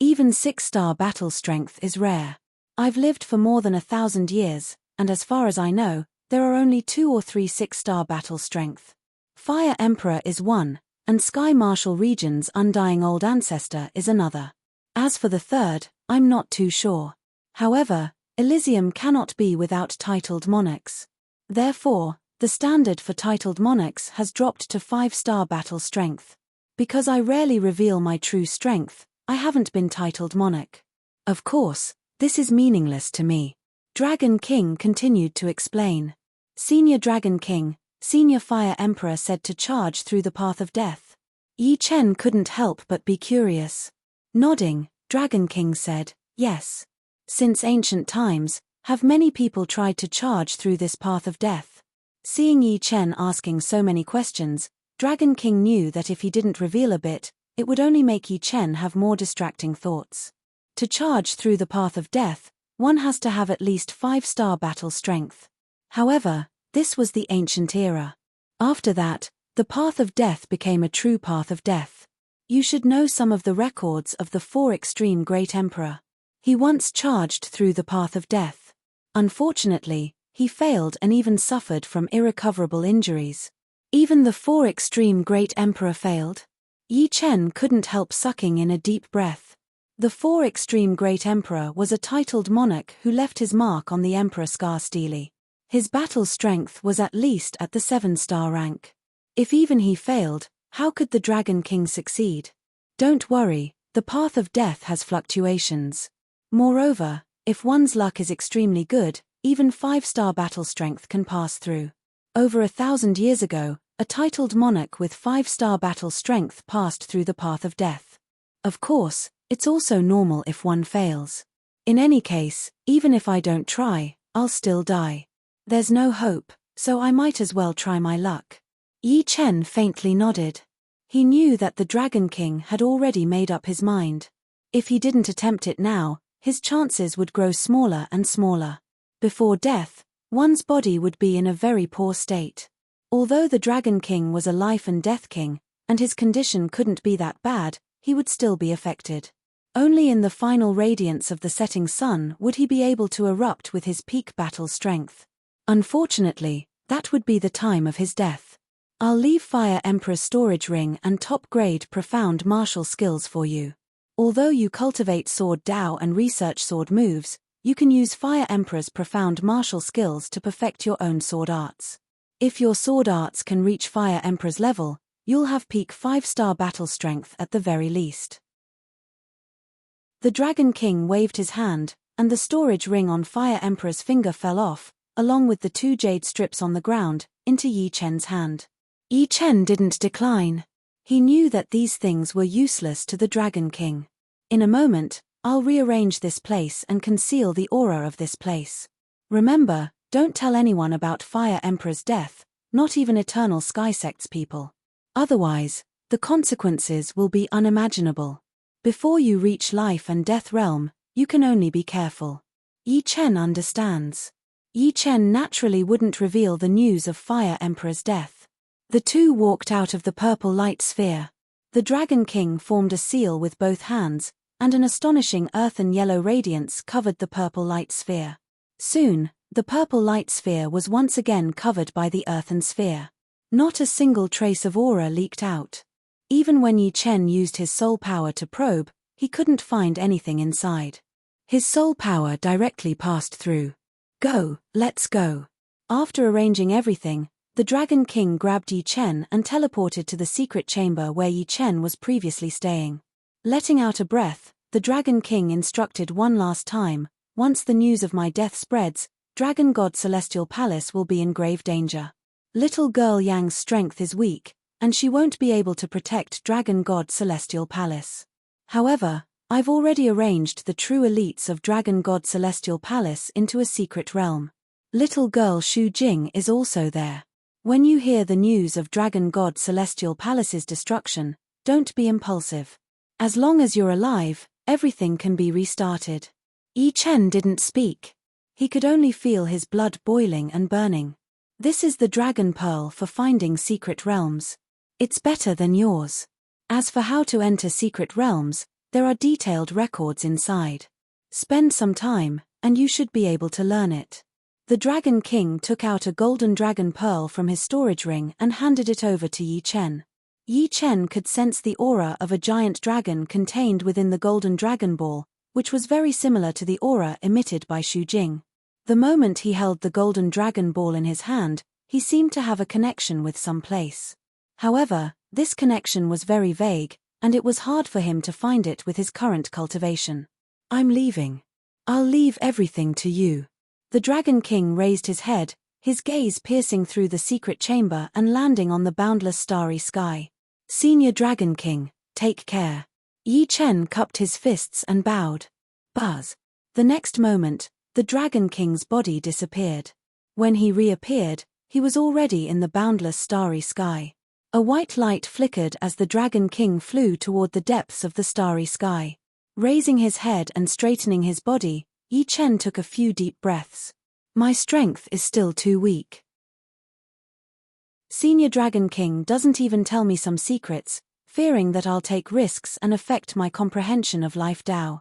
A: Even 6-star battle strength is rare. I've lived for more than 1,000 years, and as far as I know, there are only 2 or 3 6-star battle strength. Fire Emperor is one, and Sky Marshal Region's undying old ancestor is another. As for the third, I'm not too sure. However, Elysium cannot be without titled monarchs. Therefore, the standard for titled monarchs has dropped to 5-star battle strength. Because I rarely reveal my true strength, I haven't been titled monarch. Of course, this is meaningless to me. Dragon King continued to explain. Senior Dragon King, Senior Fire Emperor said to charge through the path of death. Yi Chen couldn't help but be curious. Nodding, Dragon King said, "Yes. Since ancient times, have many people tried to charge through this path of death?" Seeing Yi Chen asking so many questions, Dragon King knew that if he didn't reveal a bit, it would only make Yi Chen have more distracting thoughts. To charge through the path of death, one has to have at least 5-star battle strength. However, this was the ancient era. After that, the path of death became a true path of death. You should know some of the records of the 4 extreme great emperor. He once charged through the path of death. Unfortunately, he failed and even suffered from irrecoverable injuries. Even the 4 extreme great emperor failed. Yi Chen couldn't help sucking in a deep breath. The 4 extreme great emperor was a titled monarch who left his mark on the emperor scar stele. His battle strength was at least at the 7-star rank. If even he failed, how could the Dragon King succeed? Don't worry, the path of death has fluctuations. Moreover, if one's luck is extremely good, even 5-star battle strength can pass through. Over 1,000 years ago, a titled monarch with 5-star battle strength passed through the path of death. Of course, it's also normal if one fails. In any case, even if I don't try, I'll still die. There's no hope, so I might as well try my luck. Yi Chen faintly nodded. He knew that the Dragon King had already made up his mind. If he didn't attempt it now, his chances would grow smaller and smaller. Before death, one's body would be in a very poor state. Although the Dragon King was a life and death king, and his condition couldn't be that bad, he would still be affected. Only in the final radiance of the setting sun would he be able to erupt with his peak battle strength. Unfortunately, that would be the time of his death. I'll leave Fire Emperor's storage ring and top-grade profound martial skills for you. Although you cultivate sword Dao and research sword moves, you can use Fire Emperor's profound martial skills to perfect your own sword arts. If your sword arts can reach Fire Emperor's level, you'll have peak 5-star battle strength at the very least. The Dragon King waved his hand, and the storage ring on Fire Emperor's finger fell off, along with the 2 jade strips on the ground, into Yi Chen's hand. Yi Chen didn't decline. He knew that these things were useless to the Dragon King. In a moment, I'll rearrange this place and conceal the aura of this place. Remember, don't tell anyone about Fire Emperor's death, not even Eternal Sky Sect's people. Otherwise, the consequences will be unimaginable. Before you reach life and death realm, you can only be careful. Yi Chen understands. Yi Chen naturally wouldn't reveal the news of Fire Emperor's death. The two walked out of the purple light sphere. The Dragon King formed a seal with both hands, and an astonishing earthen yellow radiance covered the purple light sphere. Soon, the purple light sphere was once again covered by the earthen sphere. Not a single trace of aura leaked out. Even when Yi Chen used his soul power to probe, he couldn't find anything inside. His soul power directly passed through. Go, let's go. After arranging everything, the Dragon King grabbed Yi Chen and teleported to the secret chamber where Yi Chen was previously staying. Letting out a breath, the Dragon King instructed one last time, once the news of my death spreads, Dragon God Celestial Palace will be in grave danger. Little girl Yang's strength is weak, and she won't be able to protect Dragon God Celestial Palace. However, I've already arranged the true elites of Dragon God Celestial Palace into a secret realm. Little girl Shu Jing is also there. When you hear the news of Dragon God Celestial Palace's destruction, don't be impulsive. As long as you're alive, everything can be restarted. Yi Chen didn't speak. He could only feel his blood boiling and burning. This is the Dragon Pearl for finding secret realms. It's better than yours. As for how to enter secret realms, there are detailed records inside. Spend some time, and you should be able to learn it. The Dragon King took out a golden dragon pearl from his storage ring and handed it over to Yi Chen. Yi Chen could sense the aura of a giant dragon contained within the golden dragon ball, which was very similar to the aura emitted by Shu Jing. The moment he held the golden dragon ball in his hand, he seemed to have a connection with some place. However, this connection was very vague, and it was hard for him to find it with his current cultivation. I'm leaving. I'll leave everything to you. The Dragon King raised his head, his gaze piercing through the secret chamber and landing on the boundless starry sky. Senior Dragon King, take care. Yi Chen cupped his fists and bowed. Buzz. The next moment, the Dragon King's body disappeared. When he reappeared, he was already in the boundless starry sky. A white light flickered as the Dragon King flew toward the depths of the starry sky. Raising his head and straightening his body, Yi Chen took a few deep breaths. My strength is still too weak. Senior Dragon King doesn't even tell me some secrets, fearing that I'll take risks and affect my comprehension of life Tao.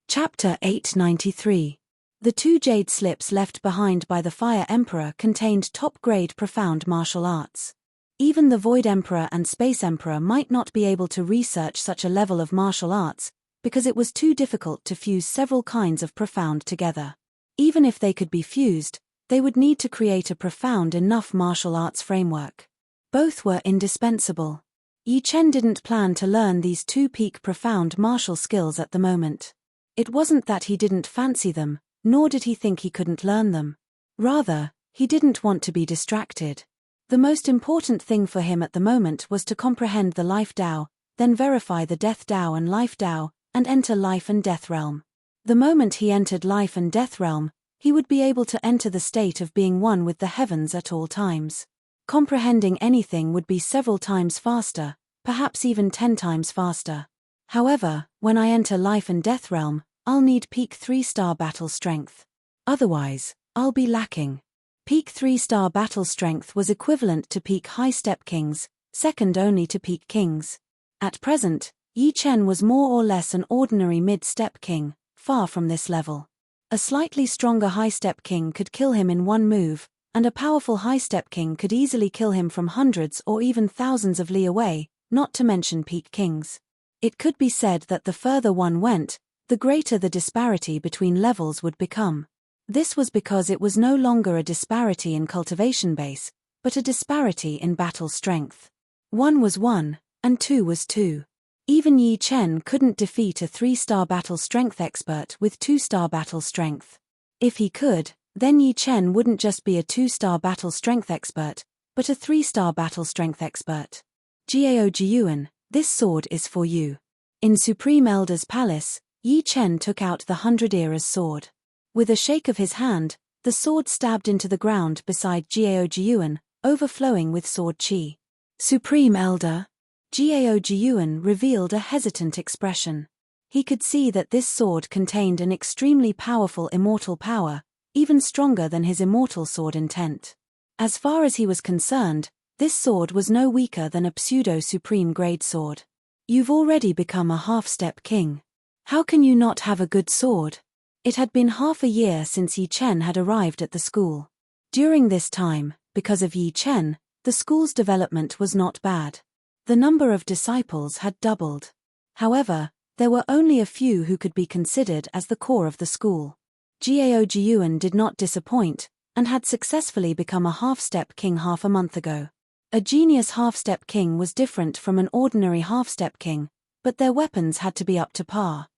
A: Chapter 893. The 2 jade slips left behind by the Fire Emperor contained top-grade profound martial arts. Even the Void Emperor and Space Emperor might not be able to research such a level of martial arts, because it was too difficult to fuse several kinds of profound together. Even if they could be fused, they would need to create a profound enough martial arts framework. Both were indispensable. Yi Chen didn't plan to learn these 2 peak profound martial skills at the moment. It wasn't that he didn't fancy them, nor did he think he couldn't learn them. Rather, he didn't want to be distracted. The most important thing for him at the moment was to comprehend the Life Tao, then verify the Death Tao and Life Tao, and enter Life and Death Realm. The moment he entered Life and Death Realm, he would be able to enter the state of being one with the heavens at all times. Comprehending anything would be several times faster, perhaps even 10 times faster. However, when I enter Life and Death Realm, I'll need peak 3-star battle strength. Otherwise, I'll be lacking. Peak 3-star battle strength was equivalent to peak high-step kings, second only to peak kings. At present, Yi Chen was more or less an ordinary mid-step king, far from this level. A slightly stronger high-step king could kill him in one move, and a powerful high-step king could easily kill him from hundreds or even thousands of li away, not to mention peak kings. It could be said that the further one went, the greater the disparity between levels would become. This was because it was no longer a disparity in cultivation base, but a disparity in battle strength. 1 was 1, and 2 was 2. Even Yi Chen couldn't defeat a 3-star battle strength expert with 2-star battle strength. If he could, then Yi Chen wouldn't just be a 2-star battle strength expert, but a 3-star battle strength expert. Jiao Jiyuan, this sword is for you. In Supreme Elder's palace, Yi Chen took out the 100 Eras sword. With a shake of his hand, the sword stabbed into the ground beside Jiao Jiyuan, overflowing with sword chi. Supreme Elder. Jiao Jiyuan revealed a hesitant expression. He could see that this sword contained an extremely powerful immortal power, even stronger than his immortal sword intent. As far as he was concerned, this sword was no weaker than a pseudo-supreme grade sword. You've already become a half-step king. How can you not have a good sword? It had been half a year since Yi Chen had arrived at the school. During this time, because of Yi Chen, the school's development was not bad. The number of disciples had doubled. However, there were only a few who could be considered as the core of the school. Jiao Jiyuan did not disappoint, and had successfully become a half-step king half a month ago. A genius half-step king was different from an ordinary half-step king, but their weapons had to be up to par.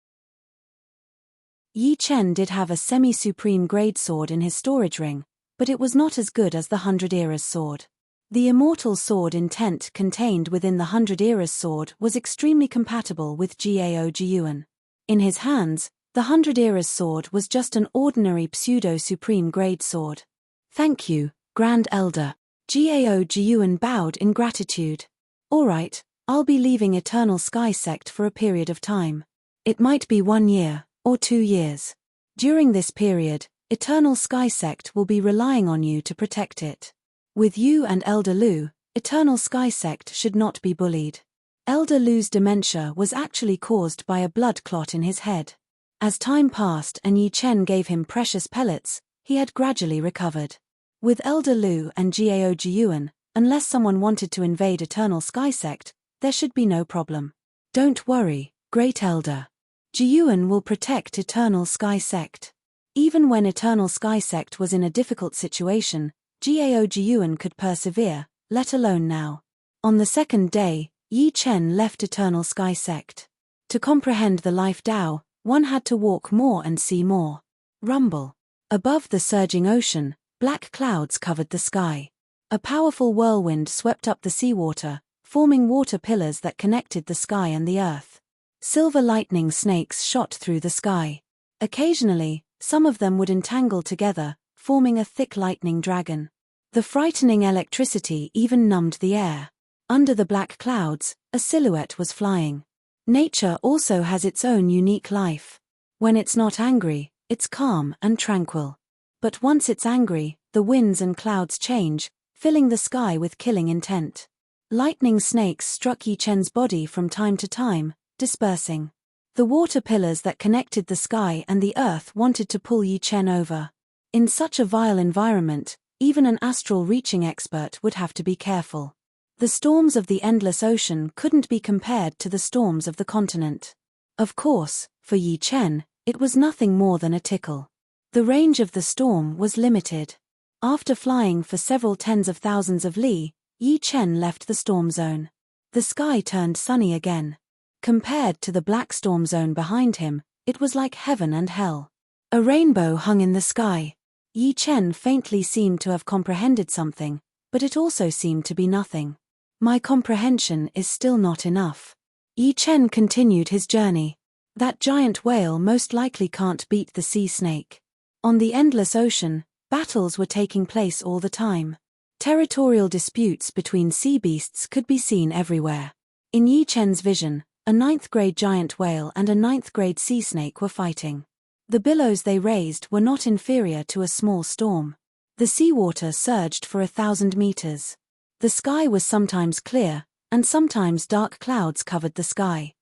A: Yi Chen did have a semi-supreme grade sword in his storage ring, but it was not as good as the 100 Eras sword. The immortal sword intent contained within the 100 Eras sword was extremely compatible with Jiao Jiyuan. In his hands, the 100 Eras sword was just an ordinary pseudo-supreme grade sword. Thank you, Grand Elder. Jiao Jiyuan bowed in gratitude. Alright, I'll be leaving Eternal Sky Sect for a period of time. It might be 1 year, or 2 years. During this period, Eternal Sky Sect will be relying on you to protect it. With you and Elder Lu, Eternal Sky Sect should not be bullied. Elder Lu's dementia was actually caused by a blood clot in his head. As time passed and Yi Chen gave him precious pellets, he had gradually recovered. With Elder Lu and Jiao Jiyuan, unless someone wanted to invade Eternal Sky Sect, there should be no problem. Don't worry, Great Elder. Jiyuan will protect Eternal Sky Sect. Even when Eternal Sky Sect was in a difficult situation, Jiao Jiyuan could persevere, let alone now. On the second day, Yi Chen left Eternal Sky Sect. To comprehend the Life Tao, one had to walk more and see more. Rumble. Above the surging ocean, black clouds covered the sky. A powerful whirlwind swept up the seawater, forming water pillars that connected the sky and the earth. Silver lightning snakes shot through the sky. Occasionally, some of them would entangle together, forming a thick lightning dragon. The frightening electricity even numbed the air. Under the black clouds, a silhouette was flying. Nature also has its own unique life. When it's not angry, it's calm and tranquil. But once it's angry, the winds and clouds change, filling the sky with killing intent. Lightning snakes struck Yi Chen's body from time to time, dispersing. The water pillars that connected the sky and the earth wanted to pull Yi Chen over. In such a vile environment, even an astral reaching expert would have to be careful. The storms of the endless ocean couldn't be compared to the storms of the continent. Of course, for Yi Chen, it was nothing more than a tickle. The range of the storm was limited. After flying for several tens of thousands of li, Yi Chen left the storm zone. The sky turned sunny again. Compared to the black storm zone behind him, it was like heaven and hell. A rainbow hung in the sky. Yi Chen faintly seemed to have comprehended something, but it also seemed to be nothing. My comprehension is still not enough. Yi Chen continued his journey. That giant whale most likely can't beat the sea snake. On the endless ocean, battles were taking place all the time. Territorial disputes between sea beasts could be seen everywhere. In Yi Chen's vision, a 9th-grade giant whale and a 9th-grade sea snake were fighting. The billows they raised were not inferior to a small storm. The seawater surged for 1,000 meters. The sky was sometimes clear, and sometimes dark clouds covered the sky.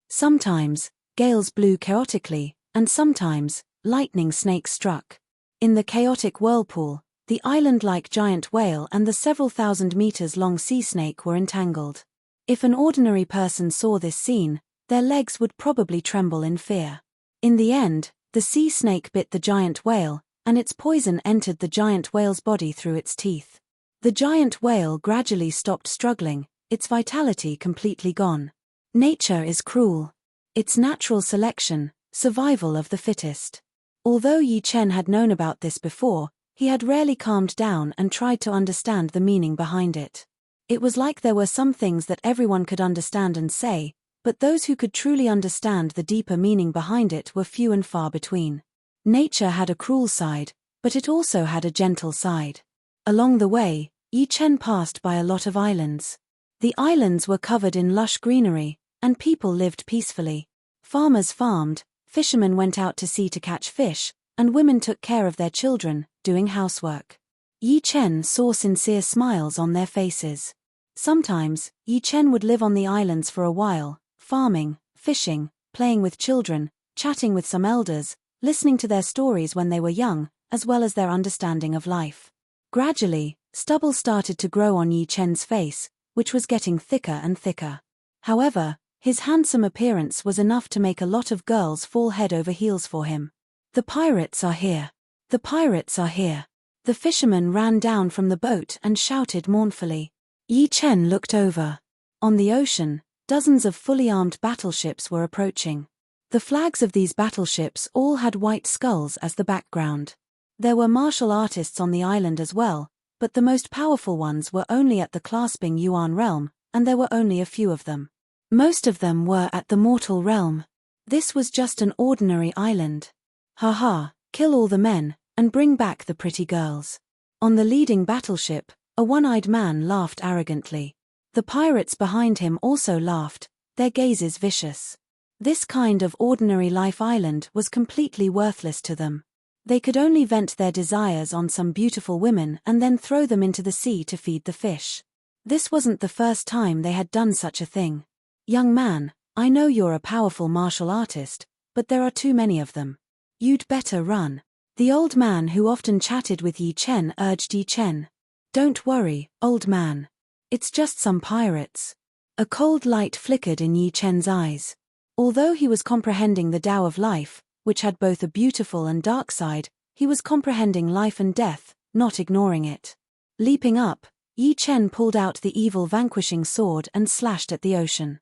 A: Sometimes, gales blew chaotically, and sometimes, lightning snakes struck. In the chaotic whirlpool, the island-like giant whale and the several thousand meters long sea snake were entangled. If an ordinary person saw this scene, their legs would probably tremble in fear. In the end, the sea snake bit the giant whale, and its poison entered the giant whale's body through its teeth. The giant whale gradually stopped struggling, its vitality completely gone. Nature is cruel. It's natural selection, survival of the fittest. Although Yi Chen had known about this before, he had rarely calmed down and tried to understand the meaning behind it. It was like there were some things that everyone could understand and say, but those who could truly understand the deeper meaning behind it were few and far between. Nature had a cruel side, but it also had a gentle side. Along the way, Yi Chen passed by a lot of islands. The islands were covered in lush greenery, and people lived peacefully. Farmers farmed, fishermen went out to sea to catch fish, and women took care of their children, doing housework. Yi Chen saw sincere smiles on their faces. Sometimes, Yi Chen would live on the islands for a while, farming, fishing, playing with children, chatting with some elders, listening to their stories when they were young, as well as their understanding of life. Gradually, stubble started to grow on Yi Chen's face, which was getting thicker and thicker. However, his handsome appearance was enough to make a lot of girls fall head over heels for him. The pirates are here. The pirates are here. The fisherman ran down from the boat and shouted mournfully. Yi Chen looked over. On the ocean, dozens of fully armed battleships were approaching. The flags of these battleships all had white skulls as the background. There were martial artists on the island as well, but the most powerful ones were only at the clasping Yuan realm, and there were only a few of them. Most of them were at the mortal realm. This was just an ordinary island. Ha, kill all the men, and bring back the pretty girls. On the leading battleship, a one-eyed man laughed arrogantly. The pirates behind him also laughed, their gazes vicious. This kind of ordinary life island was completely worthless to them. They could only vent their desires on some beautiful women and then throw them into the sea to feed the fish. This wasn't the first time they had done such a thing. Young man, I know you're a powerful martial artist, but there are too many of them. You'd better run. The old man who often chatted with Yi Chen urged Yi Chen. Don't worry, old man. It's just some pirates. A cold light flickered in Yi Chen's eyes. Although he was comprehending the Tao of life, which had both a beautiful and dark side, he was comprehending life and death, not ignoring it. Leaping up, Yi Chen pulled out the evil vanquishing sword and slashed at the ocean.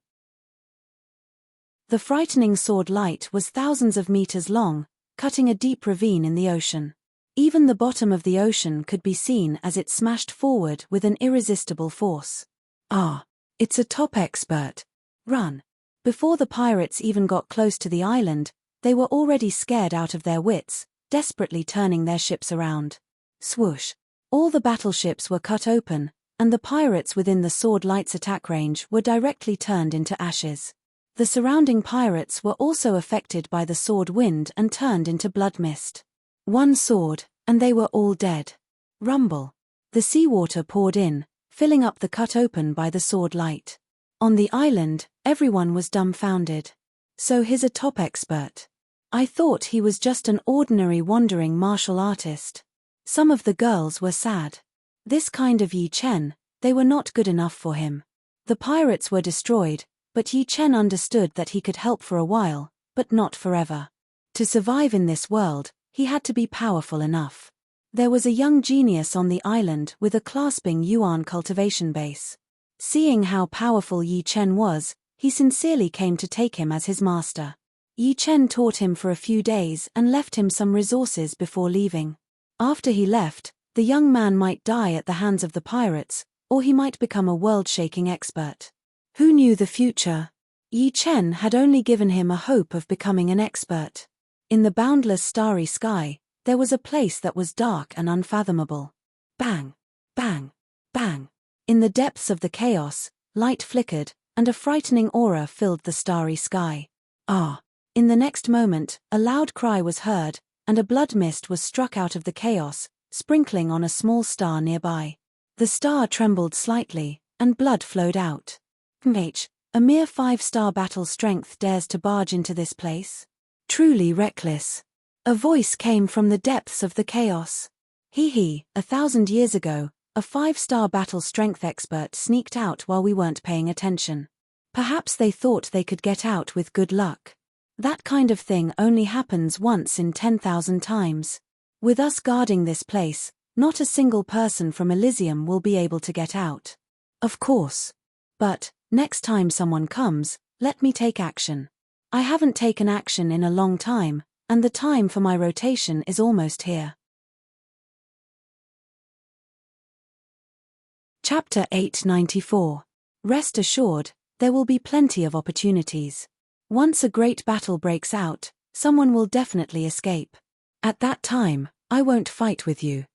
A: The frightening sword light was thousands of meters long, cutting a deep ravine in the ocean. Even the bottom of the ocean could be seen as it smashed forward with an irresistible force. Ah, it's a top expert. Run. Before the pirates even got close to the island, they were already scared out of their wits, desperately turning their ships around. Swoosh! All the battleships were cut open, and the pirates within the Sword Light's attack range were directly turned into ashes. The surrounding pirates were also affected by the sword wind and turned into blood mist. One sword, and they were all dead. Rumble. The seawater poured in, filling up the cut open by the sword light. On the island, everyone was dumbfounded. So he's a top expert. I thought he was just an ordinary wandering martial artist. Some of the girls were sad. This kind of Yi Chen, they were not good enough for him. The pirates were destroyed, but Yi Chen understood that he could help for a while, but not forever. To survive in this world, he had to be powerful enough. There was a young genius on the island with a clasping yuan cultivation base. Seeing how powerful Yi Chen was, he sincerely came to take him as his master. Yi Chen taught him for a few days and left him some resources before leaving. After he left, the young man might die at the hands of the pirates, or he might become a world-shaking expert. Who knew the future? Yi Chen had only given him a hope of becoming an expert. In the boundless starry sky, there was a place that was dark and unfathomable. Bang! Bang! Bang! In the depths of the chaos, light flickered, and a frightening aura filled the starry sky. Ah! In the next moment, a loud cry was heard, and a blood mist was struck out of the chaos, sprinkling on a small star nearby. The star trembled slightly, and blood flowed out. A mere 5-star battle strength dares to barge into this place? Truly reckless. A voice came from the depths of the chaos. 1,000 years ago, a 5-star battle strength expert sneaked out while we weren't paying attention. Perhaps they thought they could get out with good luck. That kind of thing only happens once in 10,000 times. With us guarding this place, not a single person from Elysium will be able to get out. Of course. But, next time someone comes, let me take action. I haven't taken action in a long time, and the time for my rotation is almost here. Chapter 894. Rest assured, there will be plenty of opportunities. Once a great battle breaks out, someone will definitely escape. At that time, I won't fight with you.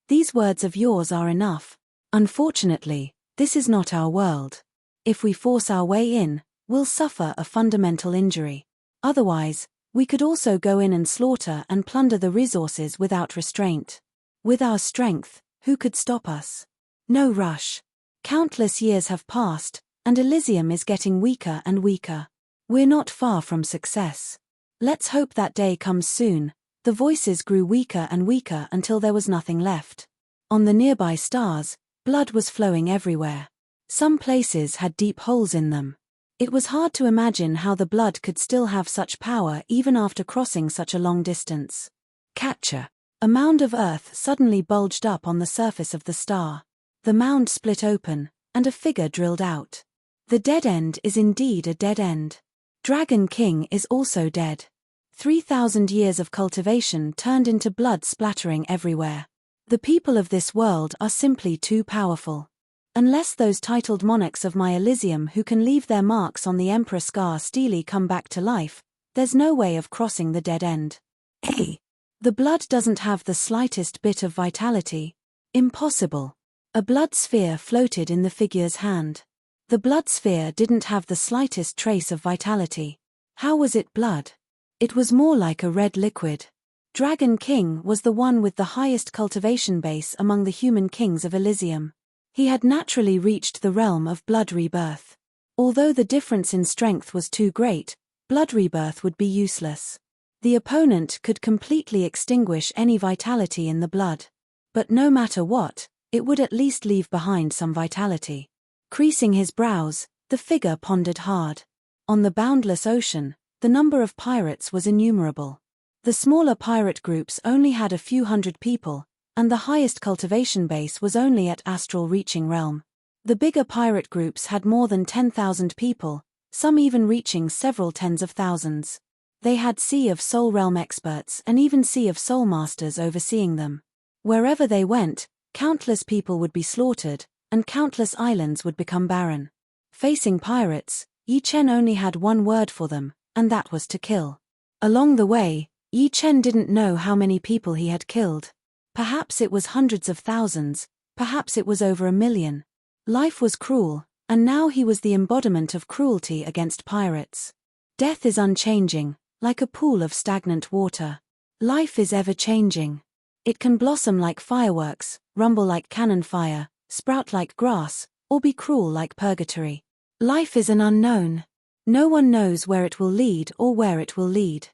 A: These words of yours are enough. Unfortunately, this is not our world. If we force our way in, we'll suffer a fundamental injury. Otherwise, we could also go in and slaughter and plunder the resources without restraint. With our strength, who could stop us? No rush. Countless years have passed, and Elysium is getting weaker and weaker. We're not far from success. Let's hope that day comes soon. The voices grew weaker and weaker until there was nothing left. On the nearby stars, blood was flowing everywhere. Some places had deep holes in them. It was hard to imagine how the blood could still have such power even after crossing such a long distance. Catcher. A mound of earth suddenly bulged up on the surface of the star. The mound split open, and a figure drilled out. The dead end is indeed a dead end. Dragon King is also dead. 3,000 years of cultivation turned into blood splattering everywhere. The people of this world are simply too powerful. Unless those titled monarchs of my Elysium who can leave their marks on the Emperor Scar steely come back to life, there's no way of crossing the dead end. The blood doesn't have the slightest bit of vitality. Impossible. A blood sphere floated in the figure's hand. The blood sphere didn't have the slightest trace of vitality. How was it blood? It was more like a red liquid. Dragon King was the one with the highest cultivation base among the human kings of Elysium. He had naturally reached the realm of blood rebirth. Although the difference in strength was too great, blood rebirth would be useless. The opponent could completely extinguish any vitality in the blood. But no matter what, it would at least leave behind some vitality. Creasing his brows, the figure pondered hard. On the boundless ocean, the number of pirates was innumerable. The smaller pirate groups only had a few hundred people, and the highest cultivation base was only at astral reaching realm. The bigger pirate groups had more than 10,000 people, some even reaching several tens of thousands. They had Sea of Soul realm experts and even Sea of Soul masters overseeing them. Wherever they went, countless people would be slaughtered, and countless islands would become barren. Facing pirates, Yi Chen only had one word for them, and that was to kill. Along the way, Yi Chen didn't know how many people he had killed. Perhaps it was hundreds of thousands, perhaps it was over 1,000,000. Life was cruel, and now he was the embodiment of cruelty against pirates. Death is unchanging, like a pool of stagnant water. Life is ever-changing. It can blossom like fireworks, rumble like cannon fire, sprout like grass, or be cruel like purgatory. Life is an unknown. No one knows where it will lead or where it will lead.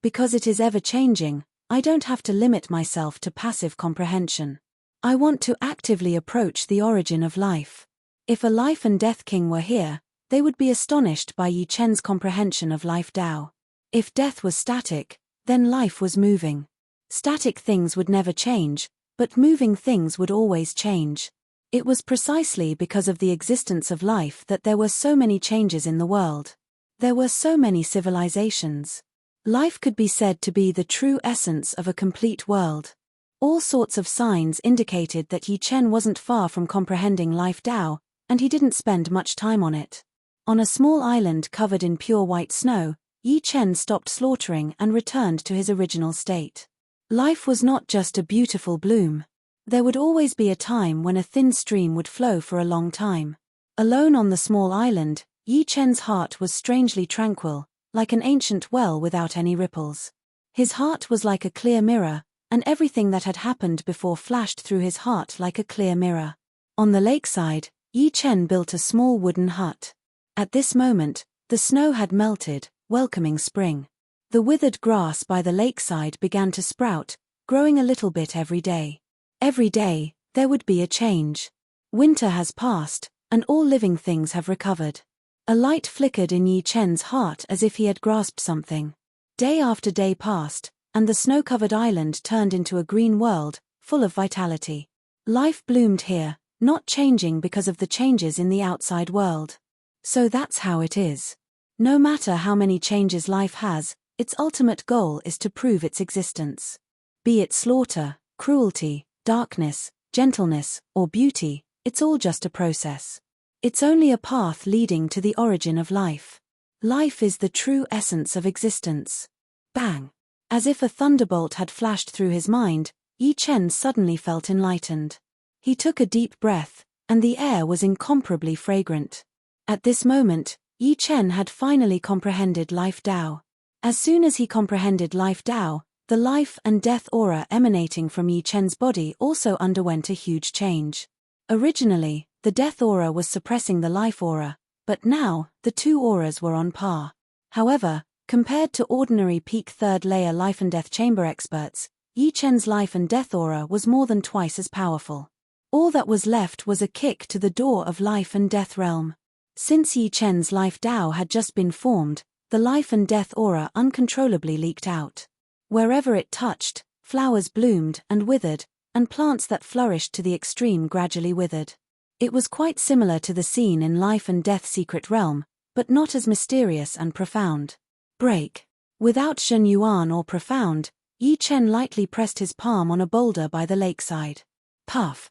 A: Because it is ever-changing, I don't have to limit myself to passive comprehension. I want to actively approach the origin of life. If a life and death king were here, they would be astonished by Yi Chen's comprehension of life Tao. If death was static, then life was moving. Static things would never change, but moving things would always change. It was precisely because of the existence of life that there were so many changes in the world. There were so many civilizations. Life could be said to be the true essence of a complete world. All sorts of signs indicated that Yi Chen wasn't far from comprehending life Tao, and he didn't spend much time on it. On a small island covered in pure white snow, Yi Chen stopped slaughtering and returned to his original state. Life was not just a beautiful bloom. There would always be a time when a thin stream would flow for a long time. Alone on the small island, Yi Chen's heart was strangely tranquil, like an ancient well without any ripples. His heart was like a clear mirror, and everything that had happened before flashed through his heart like a clear mirror. On the lakeside, Yi Chen built a small wooden hut. At this moment, the snow had melted, welcoming spring. The withered grass by the lakeside began to sprout, growing a little bit every day. Every day, there would be a change. Winter has passed, and all living things have recovered. A light flickered in Yi Chen's heart as if he had grasped something. Day after day passed, and the snow-covered island turned into a green world, full of vitality. Life bloomed here, not changing because of the changes in the outside world. So that's how it is. No matter how many changes life has, its ultimate goal is to prove its existence. Be it slaughter, cruelty, darkness, gentleness, or beauty, it's all just a process. It's only a path leading to the origin of life. Life is the true essence of existence. Bang! As if a thunderbolt had flashed through his mind, Yi Chen suddenly felt enlightened. He took a deep breath, and the air was incomparably fragrant. At this moment, Yi Chen had finally comprehended life Tao. As soon as he comprehended life Tao, the life and death aura emanating from Yi Chen's body also underwent a huge change. Originally, the death aura was suppressing the life aura, but now, the two auras were on par. However, compared to ordinary peak third-layer life and death chamber experts, Yi Chen's life and death aura was more than twice as powerful. All that was left was a kick to the door of life and death realm. Since Yi Chen's life Tao had just been formed, the life and death aura uncontrollably leaked out. Wherever it touched, flowers bloomed and withered, and plants that flourished to the extreme gradually withered. It was quite similar to the scene in Life and Death Secret Realm, but not as mysterious and profound. Break. Without shenyuan or profound, Yi Chen lightly pressed his palm on a boulder by the lakeside. Puff.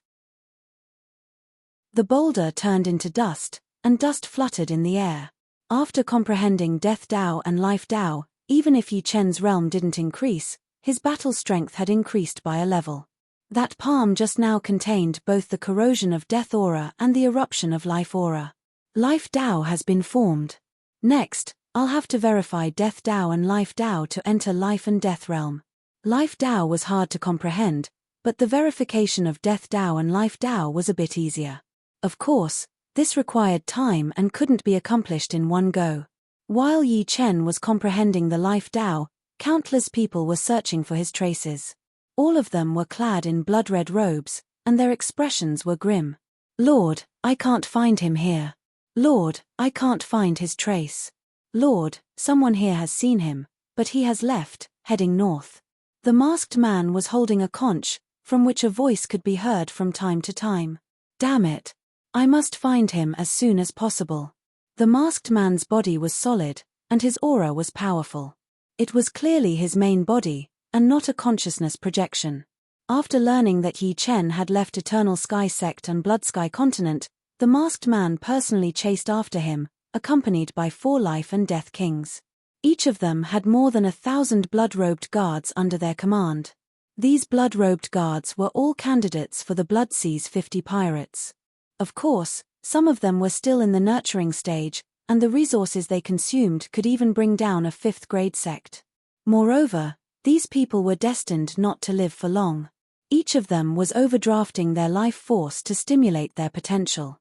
A: The boulder turned into dust, and dust fluttered in the air. After comprehending Death Tao and Life Tao, even if Yi Chen's realm didn't increase, his battle strength had increased by a level. That palm just now contained both the corrosion of Death Aura and the eruption of Life Aura. Life Tao has been formed. Next, I'll have to verify Death Tao and Life Tao to enter Life and Death Realm. Life Tao was hard to comprehend, but the verification of Death Tao and Life Tao was a bit easier. Of course, this required time and couldn't be accomplished in one go. While Yi Chen was comprehending the Life Tao, countless people were searching for his traces. All of them were clad in blood-red robes, and their expressions were grim. Lord, I can't find him here. Lord, I can't find his trace. Lord, someone here has seen him, but he has left, heading north. The masked man was holding a conch, from which a voice could be heard from time to time. Damn it! I must find him as soon as possible. The masked man's body was solid, and his aura was powerful. It was clearly his main body, and not a consciousness projection. After learning that Yi Chen had left Eternal Sky Sect and Blood Sky Continent, the masked man personally chased after him, accompanied by 4 Life and Death Kings. Each of them had more than 1,000 blood-robed guards under their command. These blood-robed guards were all candidates for the Bloodsea's 50 pirates. Of course, some of them were still in the nurturing stage, and the resources they consumed could even bring down a 5th-grade sect. Moreover, these people were destined not to live for long. Each of them was overdrafting their life force to stimulate their potential.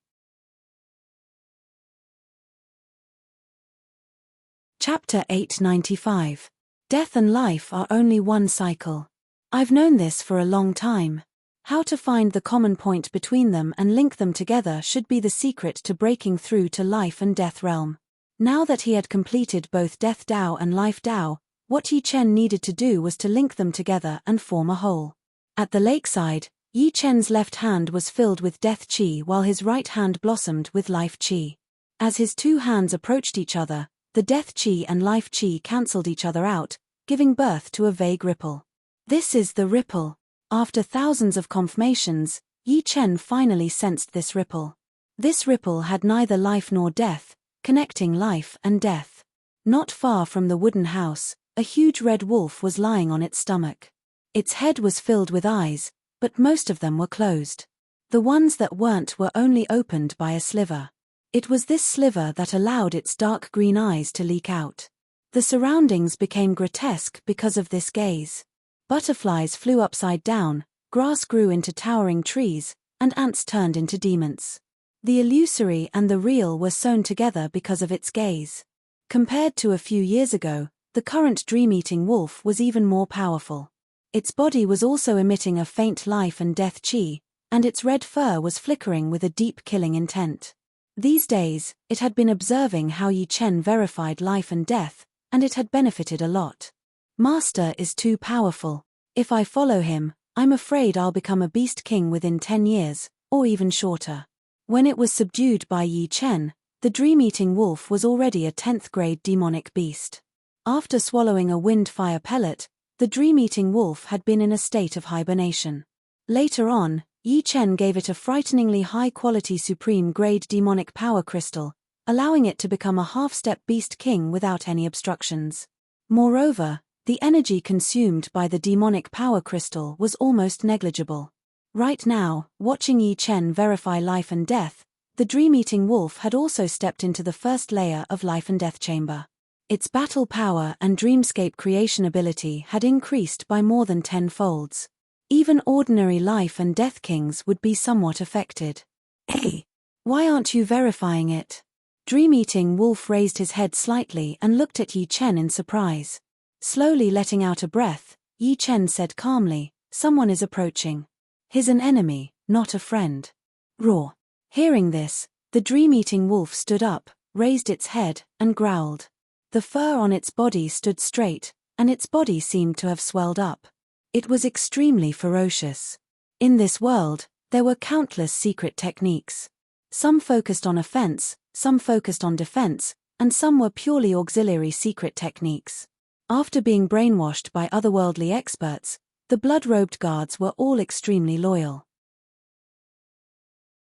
A: Chapter 895. Death and life are only one cycle. I've known this for a long time. How to find the common point between them and link them together should be the secret to breaking through to life and death realm. Now that he had completed both Death Dao and Life Dao, what Yi Chen needed to do was to link them together and form a whole. At the lakeside, Yi Chen's left hand was filled with Death Qi while his right hand blossomed with Life Qi. As his two hands approached each other, the Death Qi and Life Qi cancelled each other out, giving birth to a vague ripple. This is the ripple. After thousands of confirmations, Yi Chen finally sensed this ripple. This ripple had neither life nor death, connecting life and death. Not far from the wooden house, a huge red wolf was lying on its stomach. Its head was filled with eyes, but most of them were closed. The ones that weren't were only opened by a sliver. It was this sliver that allowed its dark green eyes to leak out. The surroundings became grotesque because of this gaze. Butterflies flew upside down, grass grew into towering trees, and ants turned into demons. The illusory and the real were sewn together because of its gaze. Compared to a few years ago, the current dream-eating wolf was even more powerful. Its body was also emitting a faint life and death qi, and its red fur was flickering with a deep killing intent. These days, it had been observing how Yi Chen verified life and death, and it had benefited a lot. Master is too powerful. If I follow him, I'm afraid I'll become a beast king within 10 years, or even shorter. When it was subdued by Yi Chen, the dream-eating wolf was already a 10th-grade demonic beast. After swallowing a wind-fire pellet, the dream-eating wolf had been in a state of hibernation. Later on, Yi Chen gave it a frighteningly high-quality supreme-grade demonic power crystal, allowing it to become a half-step beast king without any obstructions. Moreover, the energy consumed by the demonic power crystal was almost negligible. Right now, watching Yi Chen verify life and death, the dream-eating wolf had also stepped into the first layer of life and death chamber. Its battle power and dreamscape creation ability had increased by more than 10 folds. Even ordinary life and death kings would be somewhat affected. Hey, why aren't you verifying it? Dream-eating wolf raised his head slightly and looked at Yi Chen in surprise. Slowly letting out a breath, Yi Chen said calmly, "Someone is approaching. He's an enemy, not a friend." Roar. Hearing this, the dream-eating wolf stood up, raised its head, and growled. The fur on its body stood straight, and its body seemed to have swelled up. It was extremely ferocious. In this world, there were countless secret techniques. Some focused on offense, some focused on defense, and some were purely auxiliary secret techniques. After being brainwashed by otherworldly experts, the blood-robed guards were all extremely loyal.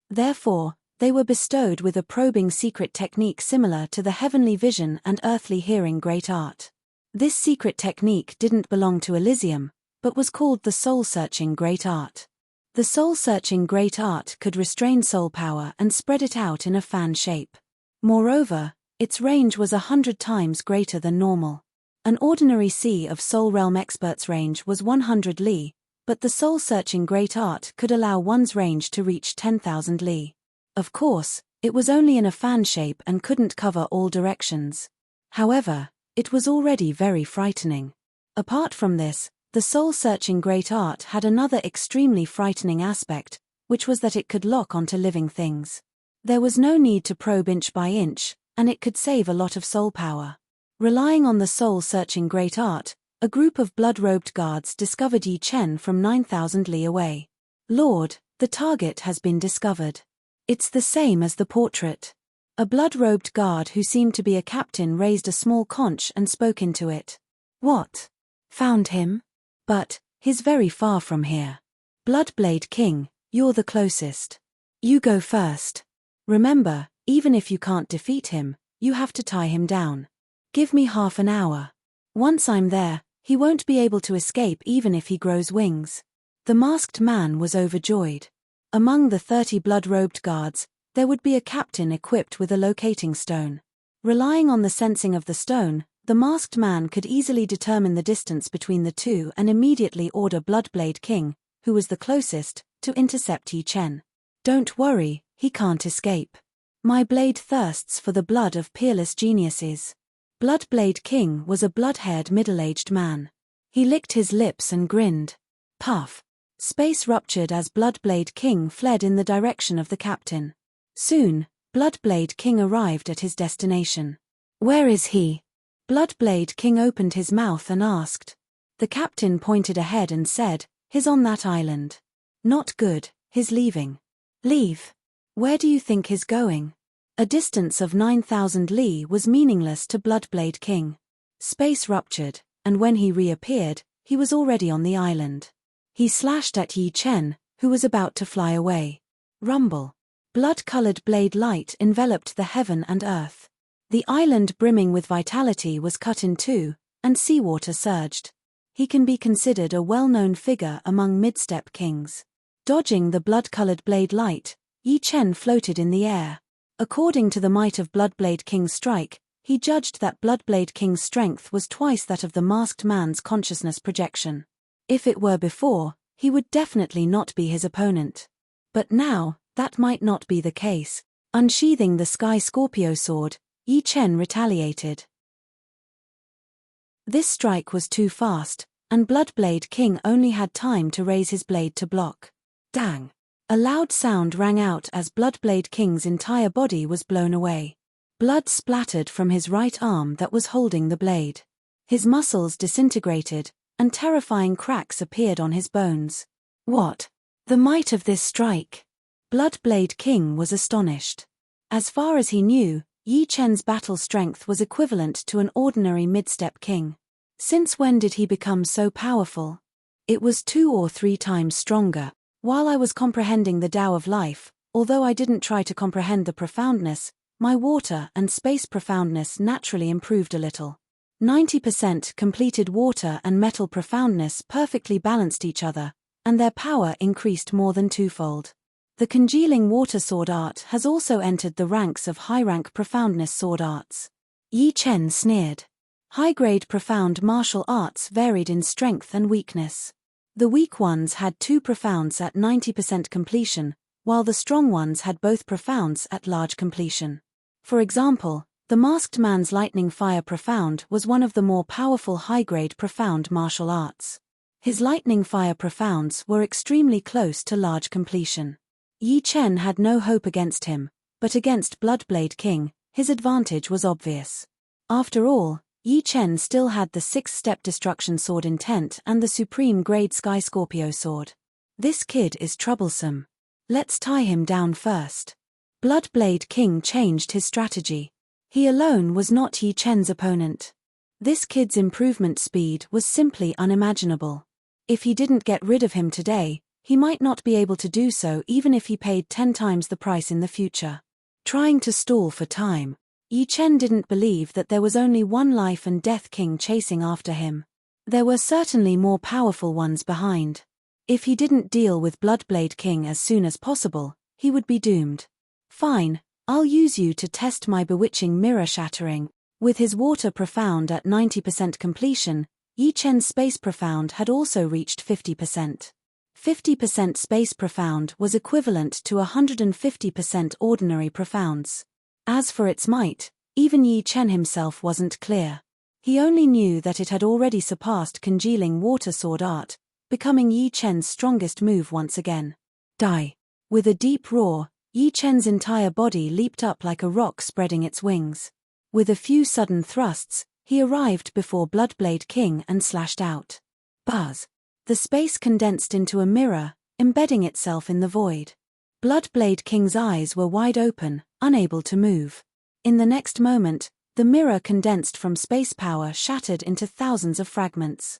A: Therefore, they were bestowed with a probing secret technique similar to the heavenly vision and earthly hearing great art. This secret technique didn't belong to Elysium, but was called the soul-searching great art. The soul-searching great art could restrain soul power and spread it out in a fan shape. Moreover, its range was 100 times greater than normal. An ordinary Sea of Soul Realm expert's range was 100 li, but the soul-searching great art could allow one's range to reach 10,000 li. Of course, it was only in a fan shape and couldn't cover all directions. However, it was already very frightening. Apart from this, the soul-searching great art had another extremely frightening aspect, which was that it could lock onto living things. There was no need to probe inch by inch, and it could save a lot of soul power. Relying on the soul-searching great art, a group of blood-robed guards discovered Yi Chen from 9,000 li away. "Lord, the target has been discovered. It's the same as the portrait." A blood-robed guard who seemed to be a captain raised a small conch and spoke into it. "What? Found him? But, he's very far from here. Bloodblade King, you're the closest. You go first. Remember, even if you can't defeat him, you have to tie him down. Give me half an hour. Once I'm there, he won't be able to escape even if he grows wings. The masked man was overjoyed. Among the 30 blood-robed guards, there would be a captain equipped with a locating stone. Relying on the sensing of the stone, the masked man could easily determine the distance between the two and immediately order Bloodblade King, who was the closest, to intercept Yi Chen. Don't worry, he can't escape. My blade thirsts for the blood of peerless geniuses. Bloodblade King was a blood-haired middle-aged man. He licked his lips and grinned. Puff. Space ruptured as Bloodblade King fled in the direction of the captain. Soon, Bloodblade King arrived at his destination. Where is he? Bloodblade King opened his mouth and asked. The captain pointed ahead and said, he's on that island. Not good, he's leaving. Leave? Where do you think he's going? A distance of 9,000 li was meaningless to Bloodblade King. Space ruptured, and when he reappeared, he was already on the island. He slashed at Yi Chen, who was about to fly away. Rumble. Blood-colored blade light enveloped the heaven and earth. The island brimming with vitality was cut in two, and seawater surged. He can be considered a well-known figure among mid-step kings. Dodging the blood-colored blade light, Yi Chen floated in the air. According to the might of Bloodblade King's strike, he judged that Bloodblade King's strength was twice that of the masked man's consciousness projection. If it were before, he would definitely not be his opponent. But now, that might not be the case. Unsheathing the Sky Scorpio sword, Yi Chen retaliated. This strike was too fast, and Bloodblade King only had time to raise his blade to block. Dang! A loud sound rang out as Bloodblade King's entire body was blown away. Blood splattered from his right arm that was holding the blade. His muscles disintegrated, and terrifying cracks appeared on his bones. What? The might of this strike! Bloodblade King was astonished. As far as he knew, Yi Chen's battle strength was equivalent to an ordinary mid-step king. Since when did he become so powerful? It was 2 or 3 times stronger. While I was comprehending the Tao of life, although I didn't try to comprehend the profoundness, my water and space profoundness naturally improved a little. 90% completed water and metal profoundness perfectly balanced each other, and their power increased more than twofold. The congealing water sword art has also entered the ranks of high-rank profoundness sword arts. Yi Chen sneered. High-grade profound martial arts varied in strength and weakness. The weak ones had 2 profounds at 90% completion, while the strong ones had both profounds at large completion. For example, the masked man's lightning fire profound was one of the more powerful high-grade profound martial arts. His lightning fire profounds were extremely close to large completion. Yi Chen had no hope against him, but against Bloodblade King, his advantage was obvious. After all, Yi Chen still had the 6-step destruction sword intent and the supreme grade Sky Scorpio sword. This kid is troublesome. Let's tie him down first. Bloodblade King changed his strategy. He alone was not Yi Chen's opponent. This kid's improvement speed was simply unimaginable. If he didn't get rid of him today, he might not be able to do so even if he paid 10 times the price in the future. Trying to stall for time, Yi Chen didn't believe that there was only one life and death king chasing after him. There were certainly more powerful ones behind. If he didn't deal with Bloodblade King as soon as possible, he would be doomed. Fine, I'll use you to test my bewitching mirror shattering. With his water profound at 90% completion, Yi Chen's space profound had also reached 50%. 50% space profound was equivalent to 150% ordinary profounds. As for its might, even Yi Chen himself wasn't clear. He only knew that it had already surpassed congealing water sword art, becoming Yi Chen's strongest move once again. Die. With a deep roar, Yi Chen's entire body leaped up like a rock spreading its wings. With a few sudden thrusts, he arrived before Bloodblade King and slashed out. Buzz. The space condensed into a mirror, embedding itself in the void. Bloodblade King's eyes were wide open, unable to move. In the next moment, the mirror condensed from space power shattered into thousands of fragments.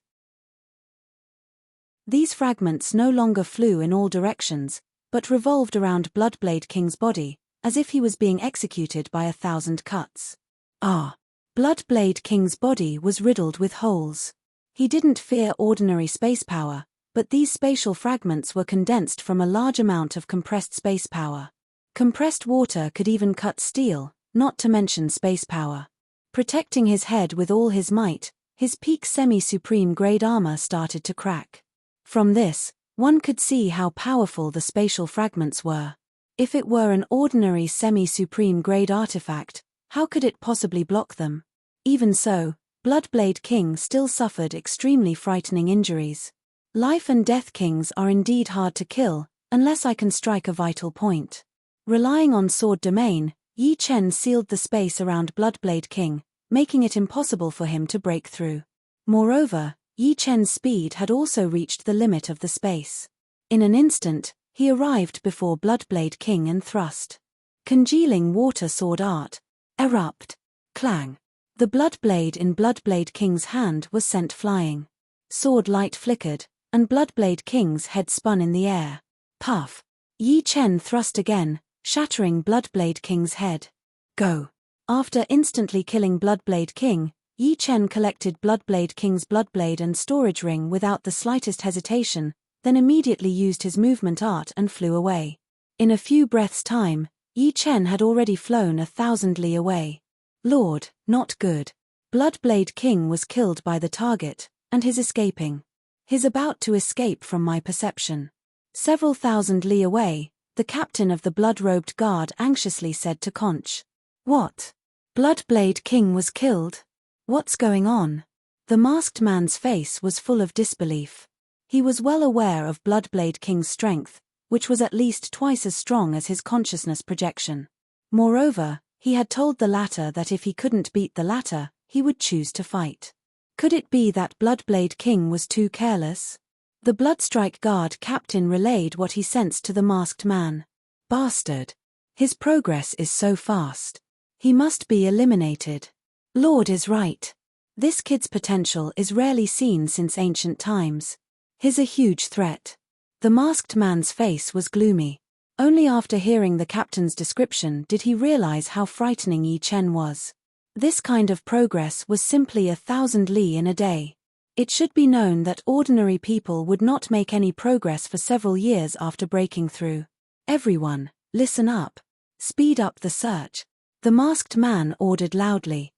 A: These fragments no longer flew in all directions, but revolved around Bloodblade King's body, as if he was being executed by 1,000 cuts. Ah! Bloodblade King's body was riddled with holes. He didn't fear ordinary space power, but these spatial fragments were condensed from a large amount of compressed space power. Compressed water could even cut steel, not to mention space power. Protecting his head with all his might, his peak semi-supreme grade armor started to crack. From this, one could see how powerful the spatial fragments were. If it were an ordinary semi-supreme grade artifact, how could it possibly block them? Even so, Bloodblade King still suffered extremely frightening injuries. Life and Death Kings are indeed hard to kill, unless I can strike a vital point. Relying on sword domain, Yi Chen sealed the space around Bloodblade King, making it impossible for him to break through. Moreover, Yi Chen's speed had also reached the limit of the space. In an instant, he arrived before Bloodblade King and thrust. Congealing water sword art. Erupt. Clang. The bloodblade in Bloodblade King's hand was sent flying. Sword light flickered, and Bloodblade King's head spun in the air. Puff. Yi Chen thrust again, shattering Bloodblade King's head. Go. After instantly killing Bloodblade King, Yi Chen collected Bloodblade King's bloodblade and storage ring without the slightest hesitation, then immediately used his movement art and flew away. In a few breaths' time, Yi Chen had already flown 1,000 li away. Lord, not good. Bloodblade King was killed by the target, and his escaping. His about to escape from my perception. Several thousand li away, the captain of the blood-robed guard anxiously said to Conch. What? Bloodblade King was killed? What's going on? The masked man's face was full of disbelief. He was well aware of Bloodblade King's strength, which was at least twice as strong as his consciousness projection. Moreover, he had told the latter that if he couldn't beat the latter, he would choose to fight. Could it be that Bloodblade King was too careless? The Bloodstrike Guard captain relayed what he sensed to the masked man. Bastard. His progress is so fast. He must be eliminated. Lord is right. This kid's potential is rarely seen since ancient times. He's a huge threat. The masked man's face was gloomy. Only after hearing the captain's description did he realize how frightening Yi Chen was. This kind of progress was simply 1,000 li in a day. It should be known that ordinary people would not make any progress for several years after breaking through. Everyone, listen up. Speed up the search. The masked man ordered loudly.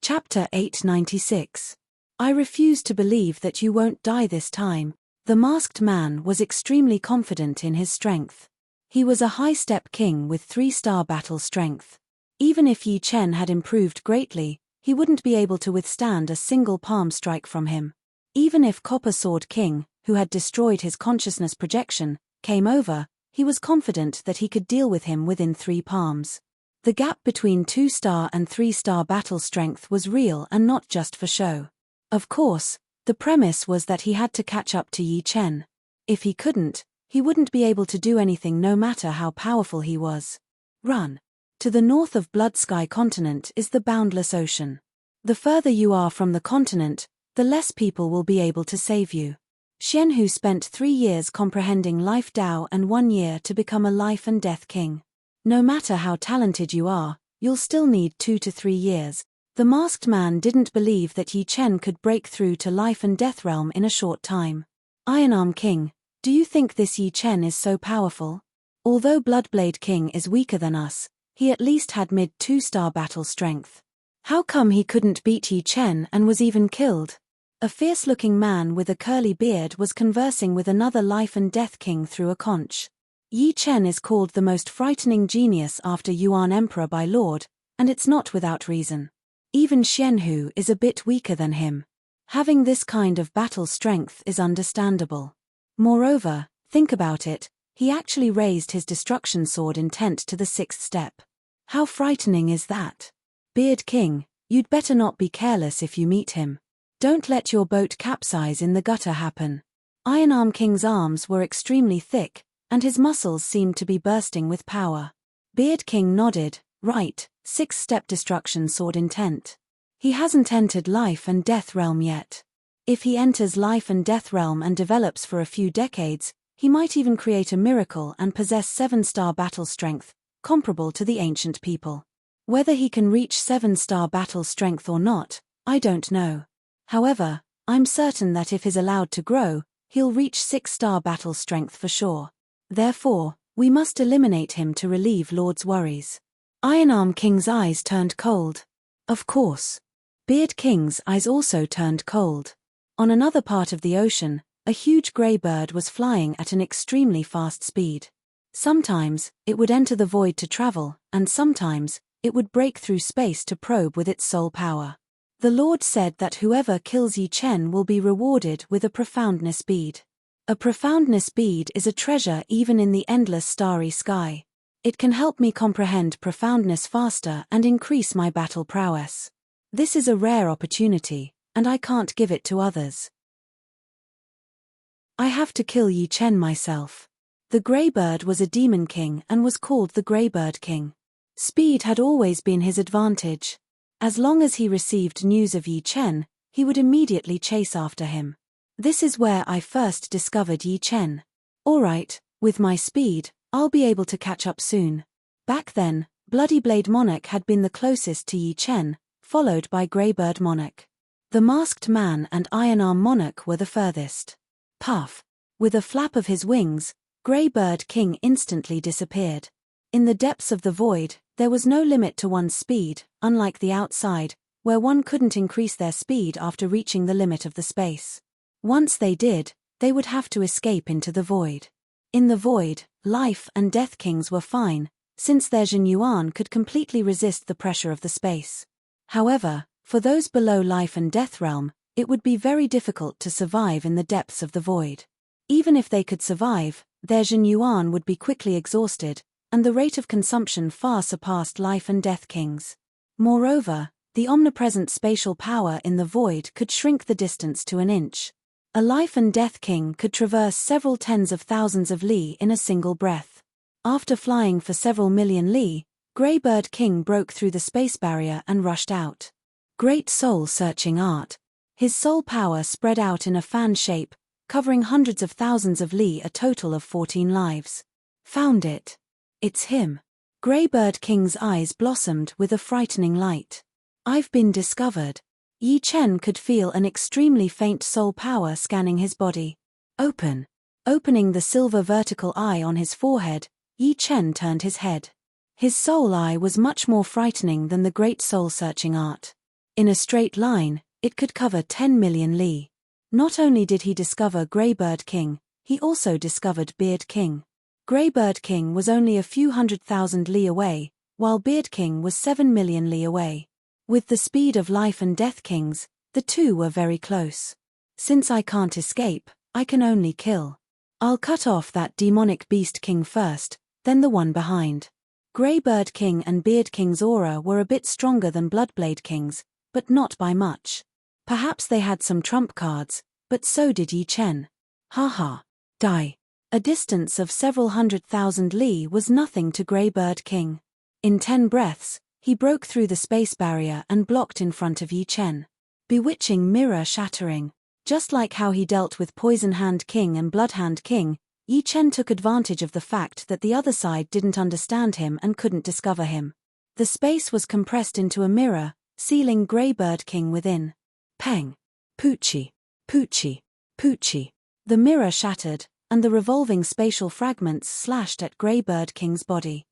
A: Chapter 896. I refuse to believe that you won't die this time. The masked man was extremely confident in his strength. He was a high-step king with 3-star battle strength. Even if Yi Chen had improved greatly, he wouldn't be able to withstand a single palm strike from him. Even if Copper Sword King, who had destroyed his consciousness projection, came over, he was confident that he could deal with him within 3 palms. The gap between 2-star and 3-star battle strength was real and not just for show. Of course, the premise was that he had to catch up to Yi Chen. If he couldn't, he wouldn't be able to do anything no matter how powerful he was. Run. To the north of Blood Sky Continent is the boundless ocean. The further you are from the continent, the less people will be able to save you. Xianhu spent 3 years comprehending Life Dao and 1 year to become a Life and Death King. No matter how talented you are, you'll still need 2 to 3 years. The masked man didn't believe that Yi Chen could break through to Life and Death realm in a short time. Ironarm King, do you think this Yi Chen is so powerful? Although Bloodblade King is weaker than us, he at least had mid-2-star battle strength. How come he couldn't beat Yi Chen and was even killed? A fierce-looking man with a curly beard was conversing with another Life and Death King through a conch. Yi Chen is called the most frightening genius after Yuan Emperor by Lord, and it's not without reason. Even Xianhu is a bit weaker than him. Having this kind of battle strength is understandable. Moreover, think about it, he actually raised his destruction sword intent to the 6th step. How frightening is that? Beard King, you'd better not be careless if you meet him. Don't let your boat capsize in the gutter happen. Ironarm King's arms were extremely thick, and his muscles seemed to be bursting with power. Beard King nodded. Right, 6th-step destruction sword intent. He hasn't entered Life and Death realm yet. If he enters Life and Death realm and develops for a few decades, he might even create a miracle and possess 7-star battle strength, comparable to the ancient people. Whether he can reach 7-star battle strength or not, I don't know. However, I'm certain that if he's allowed to grow, he'll reach 6-star battle strength for sure. Therefore, we must eliminate him to relieve Lord's worries. Ironarm King's eyes turned cold. Of course. Beard King's eyes also turned cold. On another part of the ocean, a huge grey bird was flying at an extremely fast speed. Sometimes, it would enter the void to travel, and sometimes, it would break through space to probe with its soul power. The Lord said that whoever kills Yi Chen will be rewarded with a profoundness bead. A profoundness bead is a treasure even in the endless starry sky. It can help me comprehend profoundness faster and increase my battle prowess. This is a rare opportunity, and I can't give it to others. I have to kill Yi Chen myself. The Grey Bird was a demon king and was called the Grey Bird King. Speed had always been his advantage. As long as he received news of Yi Chen, he would immediately chase after him. This is where I first discovered Yi Chen. Alright, with my speed, I'll be able to catch up soon. Back then, Bloody Blade Monarch had been the closest to Yi Chen, followed by Greybird Monarch. The Masked Man and Ironarm Monarch were the furthest. Puff! With a flap of his wings, Greybird King instantly disappeared. In the depths of the void, there was no limit to one's speed, unlike the outside, where one couldn't increase their speed after reaching the limit of the space. Once they did, they would have to escape into the void. In the void, life and death kings were fine, since their Jin Yuan could completely resist the pressure of the space. However, for those below life and death realm, it would be very difficult to survive in the depths of the void. Even if they could survive, their Jin Yuan would be quickly exhausted, and the rate of consumption far surpassed life and death kings. Moreover, the omnipresent spatial power in the void could shrink the distance to an inch. A life and death king could traverse several tens of thousands of li in a single breath. After flying for several million li, Greybird King broke through the space barrier and rushed out. Great soul-searching art. His soul power spread out in a fan shape, covering hundreds of thousands of li, a total of 14 lives. Found it. It's him. Greybird King's eyes blossomed with a frightening light. I've been discovered. Yi Chen could feel an extremely faint soul power scanning his body. Open. Opening the silver vertical eye on his forehead, Yi Chen turned his head. His soul eye was much more frightening than the great soul-searching art. In a straight line, it could cover 10 million li. Not only did he discover Greybird King, he also discovered Beard King. Greybird King was only a few 100,000 li away, while Beard King was 7 million li away. With the speed of life and death kings, the two were very close. Since I can't escape, I can only kill. I'll cut off that demonic beast king first, then the one behind. Greybird King and Beard King's aura were a bit stronger than Bloodblade King's, but not by much. Perhaps they had some trump cards, but so did Yi Chen. Haha. Die. A distance of several 100,000 li was nothing to Greybird King. In 10 breaths, he broke through the space barrier and blocked in front of Yi Chen. Bewitching mirror shattering. Just like how he dealt with Poison Hand King and Blood Hand King, Yi Chen took advantage of the fact that the other side didn't understand him and couldn't discover him. The space was compressed into a mirror, sealing Greybird King within. Peng. Poochie. Poochie. Poochie. The mirror shattered, and the revolving spatial fragments slashed at Greybird King's body.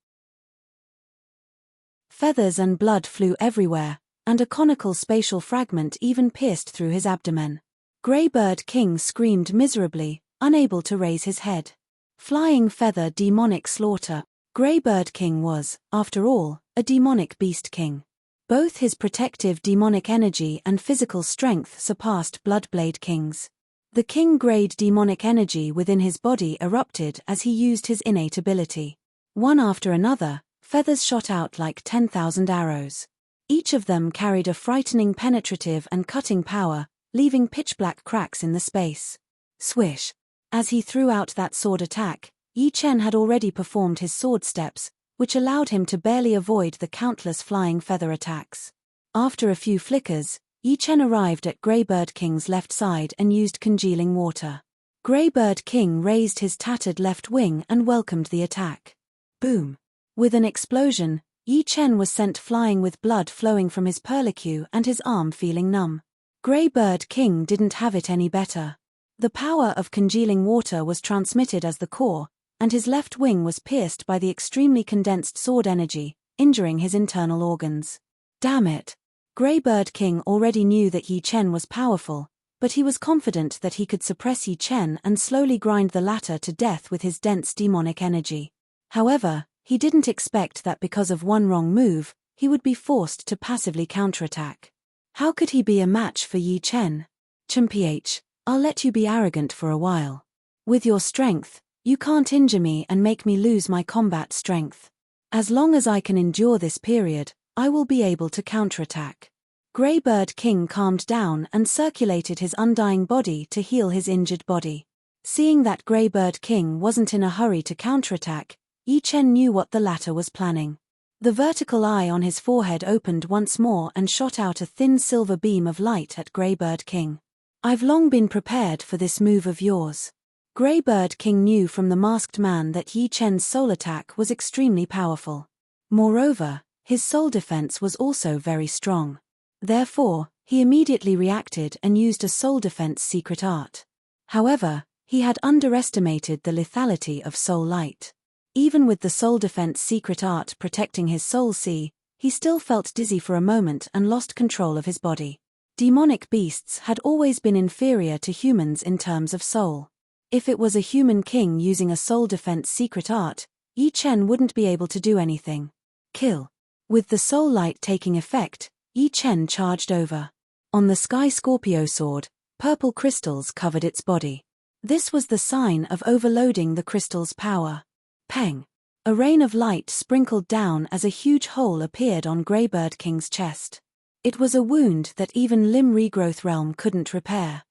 A: Feathers and blood flew everywhere, and a conical spatial fragment even pierced through his abdomen. Greybird King screamed miserably, unable to raise his head. Flying feather demonic slaughter. Greybird King was, after all, a demonic beast king. Both his protective demonic energy and physical strength surpassed Bloodblade King's. The king-grade demonic energy within his body erupted as he used his innate ability. One after another, feathers shot out like 10,000 arrows. Each of them carried a frightening penetrative and cutting power, leaving pitch-black cracks in the space. Swish. As he threw out that sword attack, Yi Chen had already performed his sword steps, which allowed him to barely avoid the countless flying feather attacks. After a few flickers, Yi Chen arrived at Greybird King's left side and used congealing water. Greybird King raised his tattered left wing and welcomed the attack. Boom. With an explosion, Yi Chen was sent flying with blood flowing from his perlicue and his arm feeling numb. Grey Bird King didn't have it any better. The power of congealing water was transmitted as the core, and his left wing was pierced by the extremely condensed sword energy, injuring his internal organs. Damn it! Grey Bird King already knew that Yi Chen was powerful, but he was confident that he could suppress Yi Chen and slowly grind the latter to death with his dense demonic energy. However, he didn't expect that because of one wrong move, he would be forced to passively counterattack. How could he be a match for Yi Chen? Chimph, I'll let you be arrogant for a while. With your strength, you can't injure me and make me lose my combat strength. As long as I can endure this period, I will be able to counterattack. Grey Bird King calmed down and circulated his undying body to heal his injured body. Seeing that Grey Bird King wasn't in a hurry to counterattack, Yi Chen knew what the latter was planning. The vertical eye on his forehead opened once more and shot out a thin silver beam of light at Grey Bird King. I've long been prepared for this move of yours. Grey Bird King knew from the masked man that Yi Chen's soul attack was extremely powerful. Moreover, his soul defense was also very strong. Therefore, he immediately reacted and used a soul defense secret art. However, he had underestimated the lethality of soul light. Even with the soul defense secret art protecting his soul sea, he still felt dizzy for a moment and lost control of his body. Demonic beasts had always been inferior to humans in terms of soul. If it was a human king using a soul defense secret art, Yi Chen wouldn't be able to do anything. Kill. With the soul light taking effect, Yi Chen charged over. On the Sky Scorpio sword, purple crystals covered its body. This was the sign of overloading the crystal's power. Peng. A rain of light sprinkled down as a huge hole appeared on Grey Bird King's chest. It was a wound that even limb regrowth realm couldn't repair.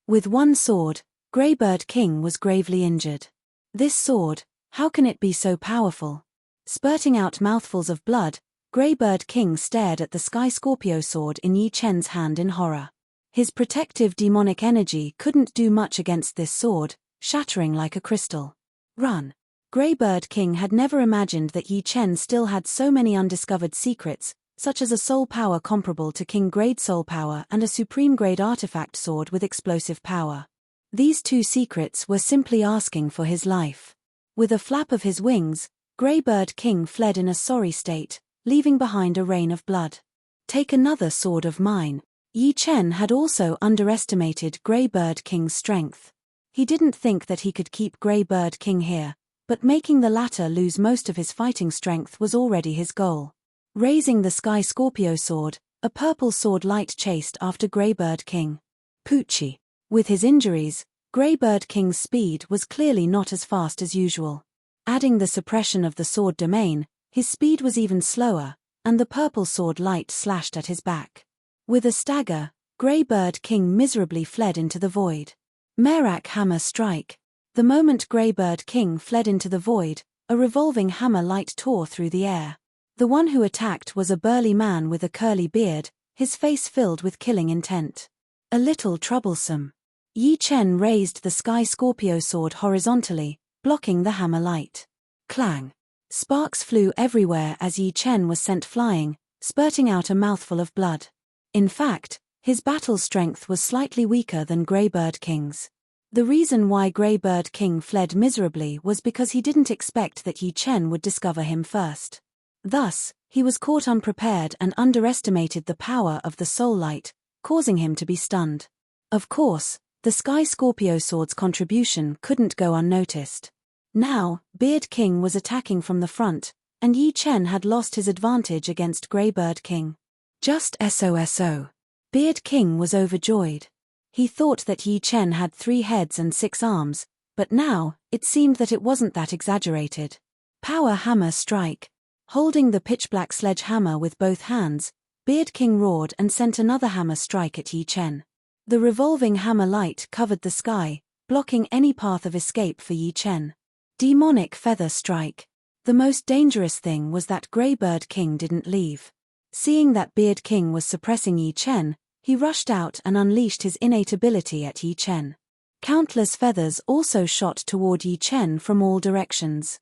A: With one sword, Grey Bird King was gravely injured. This sword, how can it be so powerful? Spurting out mouthfuls of blood, Grey Bird King stared at the Sky Scorpio sword in Yi Chen's hand in horror. His protective demonic energy couldn't do much against this sword, shattering like a crystal. Run. Grey Bird King had never imagined that Yi Chen still had so many undiscovered secrets, such as a soul power comparable to king-grade soul power and a supreme-grade artifact sword with explosive power. These two secrets were simply asking for his life. With a flap of his wings, Grey Bird King fled in a sorry state, leaving behind a rain of blood. Take another sword of mine. Yi Chen had also underestimated Grey Bird King's strength. He didn't think that he could keep Grey Bird King here, but making the latter lose most of his fighting strength was already his goal. Raising the Sky Scorpio sword, a purple sword light chased after Grey Bird King. Poochie. With his injuries, Grey Bird King's speed was clearly not as fast as usual. Adding the suppression of the sword domain, his speed was even slower, and the purple sword light slashed at his back. With a stagger, Grey Bird King miserably fled into the void. Merak hammer strike. The moment Grey Bird King fled into the void, a revolving hammer light tore through the air. The one who attacked was a burly man with a curly beard, his face filled with killing intent. A little troublesome. Yi Chen raised the Sky Scorpio sword horizontally, blocking the hammer light. Clang. Sparks flew everywhere as Yi Chen was sent flying, spurting out a mouthful of blood. In fact, his battle strength was slightly weaker than Grey Bird King's. The reason why Grey Bird King fled miserably was because he didn't expect that Yi Chen would discover him first. Thus, he was caught unprepared and underestimated the power of the soul light, causing him to be stunned. Of course, the Sky Scorpio sword's contribution couldn't go unnoticed. Now, Beard King was attacking from the front, and Yi Chen had lost his advantage against Grey Bird King. Just SOSO. Beard King was overjoyed. He thought that Yi Chen had 3 heads and 6 arms, but now, it seemed that it wasn't that exaggerated. Power hammer strike. Holding the pitch-black sledgehammer with both hands, Beard King roared and sent another hammer strike at Yi Chen. The revolving hammer light covered the sky, blocking any path of escape for Yi Chen. Demonic feather strike. The most dangerous thing was that Grey Bird King didn't leave. Seeing that Beard King was suppressing Yi Chen, he rushed out and unleashed his innate ability at Yi Chen. Countless feathers also shot toward Yi Chen from all directions.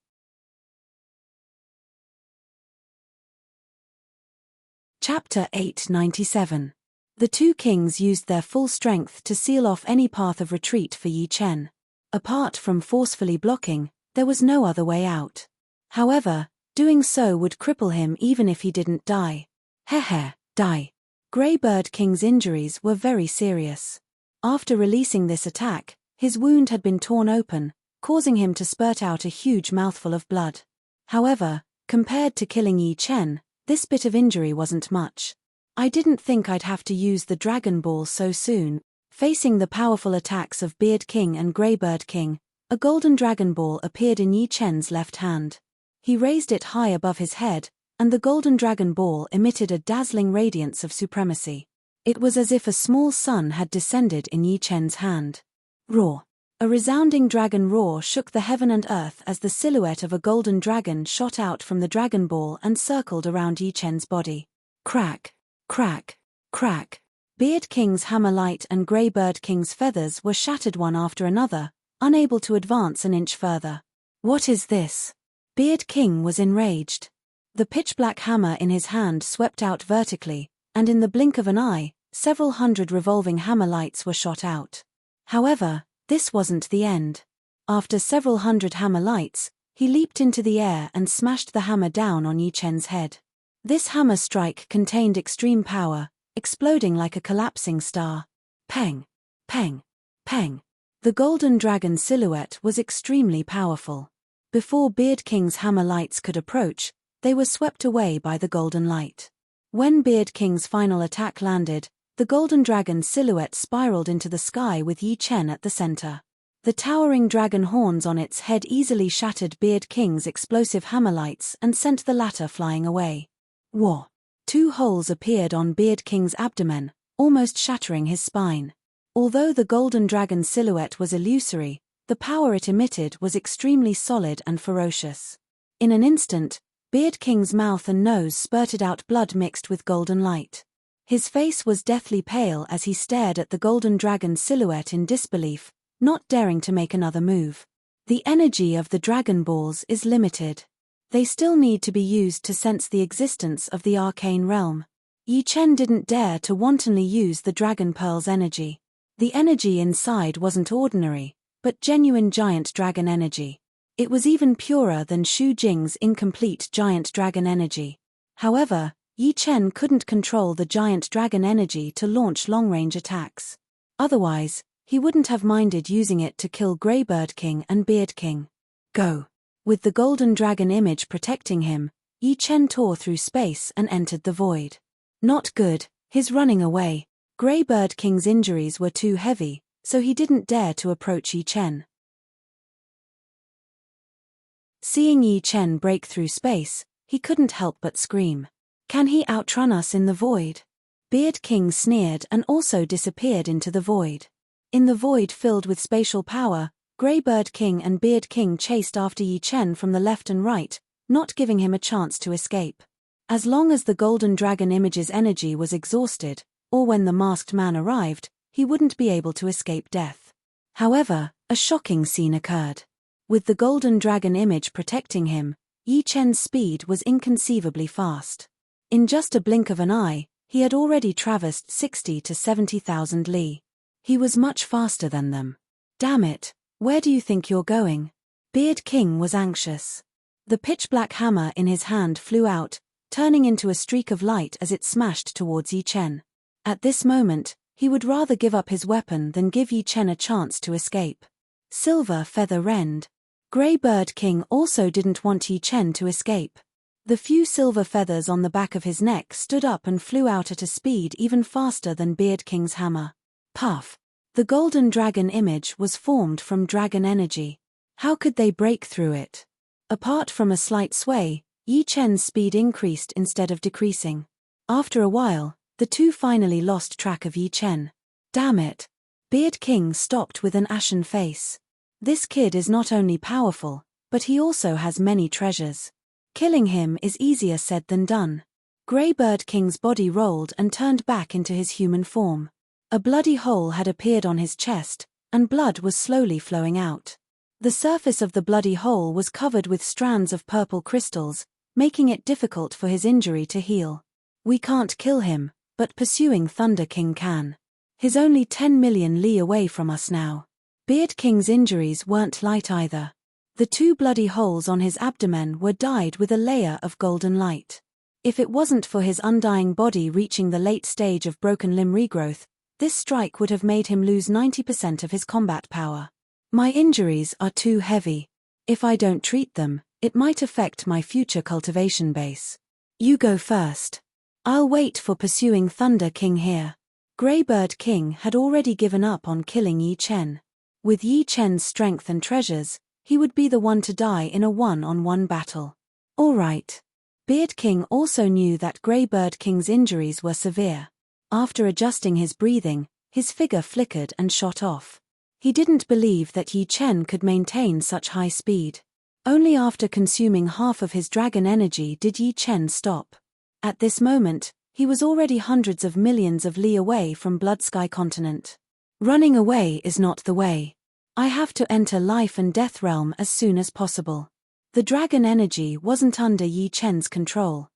A: Chapter 897. The two kings used their full strength to seal off any path of retreat for Yi Chen. Apart from forcefully blocking, there was no other way out. However, doing so would cripple him even if he didn't die. Die. Grey Bird King's injuries were very serious. After releasing this attack, his wound had been torn open, causing him to spurt out a huge mouthful of blood. However, compared to killing Yi Chen, this bit of injury wasn't much. I didn't think I'd have to use the Dragon Ball so soon. Facing the powerful attacks of Beard King and Grey Bird King, a golden Dragon Ball appeared in Yi Chen's left hand. He raised it high above his head, and the golden Dragon Ball emitted a dazzling radiance of supremacy. It was as if a small sun had descended in Yi Chen's hand. Roar! A resounding dragon roar shook the heaven and earth as the silhouette of a golden dragon shot out from the Dragon Ball and circled around Yi Chen's body. Crack! Crack! Crack! Beard King's hammer light and Grey Bird King's feathers were shattered one after another, unable to advance an inch further. What is this? Beard King was enraged. The pitch-black hammer in his hand swept out vertically, and in the blink of an eye, several hundred revolving hammer lights were shot out. However, this wasn't the end. After several hundred hammer lights, he leaped into the air and smashed the hammer down on Yi Chen's head. This hammer strike contained extreme power, exploding like a collapsing star. Peng! Peng! Peng! The golden dragon silhouette was extremely powerful. Before Beard King's hammer lights could approach, they were swept away by the golden light. When Beard King's final attack landed, the golden dragon silhouette spiraled into the sky with Yi Chen at the center. The towering dragon horns on its head easily shattered Beard King's explosive hammer lights and sent the latter flying away. War! 2 holes appeared on Beard King's abdomen, almost shattering his spine. Although the golden dragon silhouette was illusory, the power it emitted was extremely solid and ferocious. In an instant, Beard King's mouth and nose spurted out blood mixed with golden light. His face was deathly pale as he stared at the golden dragon silhouette in disbelief, not daring to make another move. The energy of the Dragon Balls is limited. They still need to be used to sense the existence of the arcane realm. Yi Chen didn't dare to wantonly use the Dragon Pearl's energy. The energy inside wasn't ordinary, but genuine giant dragon energy. It was even purer than Shu Jing's incomplete giant dragon energy. However, Yi Chen couldn't control the giant dragon energy to launch long-range attacks. Otherwise, he wouldn't have minded using it to kill Grey Bird King and Beard King. Go! With the golden dragon image protecting him, Yi Chen tore through space and entered the void. Not good, his running away. Grey Bird King's injuries were too heavy, so he didn't dare to approach Yi Chen. Seeing Yi Chen break through space, he couldn't help but scream. Can he outrun us in the void? Beard King sneered and also disappeared into the void. In the void filled with spatial power, Grey Bird King and Beard King chased after Yi Chen from the left and right, not giving him a chance to escape. As long as the golden dragon image's energy was exhausted, or when the masked man arrived, he wouldn't be able to escape death. However, a shocking scene occurred. With the golden dragon image protecting him, Yi Chen's speed was inconceivably fast. In just a blink of an eye, he had already traversed 60 to 70,000 li. He was much faster than them. Damn it, where do you think you're going? Beard King was anxious. The pitch-black hammer in his hand flew out, turning into a streak of light as it smashed towards Yi Chen. At this moment, he would rather give up his weapon than give Yi Chen a chance to escape. Silver feather rend. Grey Bird King also didn't want Yi Chen to escape. The few silver feathers on the back of his neck stood up and flew out at a speed even faster than Beard King's hammer. Puff! The golden dragon image was formed from dragon energy. How could they break through it? Apart from a slight sway, Yi Chen's speed increased instead of decreasing. After a while, the two finally lost track of Yi Chen. Damn it! Beard King stopped with an ashen face. This kid is not only powerful, but he also has many treasures. Killing him is easier said than done. Grey Bird King's body rolled and turned back into his human form. A bloody hole had appeared on his chest, and blood was slowly flowing out. The surface of the bloody hole was covered with strands of purple crystals, making it difficult for his injury to heal. We can't kill him, but pursuing Thunder King can. He's only 10 million li away from us now. Beard King's injuries weren't light either. The 2 bloody holes on his abdomen were dyed with a layer of golden light. If it wasn't for his undying body reaching the late stage of broken limb regrowth, this strike would have made him lose 90% of his combat power. My injuries are too heavy. If I don't treat them, it might affect my future cultivation base. You go first. I'll wait for pursuing Thunder King here. Greybird King had already given up on killing Yi Chen. With Yi Chen's strength and treasures, he would be the one to die in a one-on-one battle. All right. Beard King also knew that Greybird King's injuries were severe. After adjusting his breathing, his figure flickered and shot off. He didn't believe that Yi Chen could maintain such high speed. Only after consuming half of his dragon energy did Yi Chen stop. At this moment, he was already hundreds of millions of li away from Blood Sky Continent. Running away is not the way. I have to enter life and death realm as soon as possible. The dragon energy wasn't under Yi Chen's control.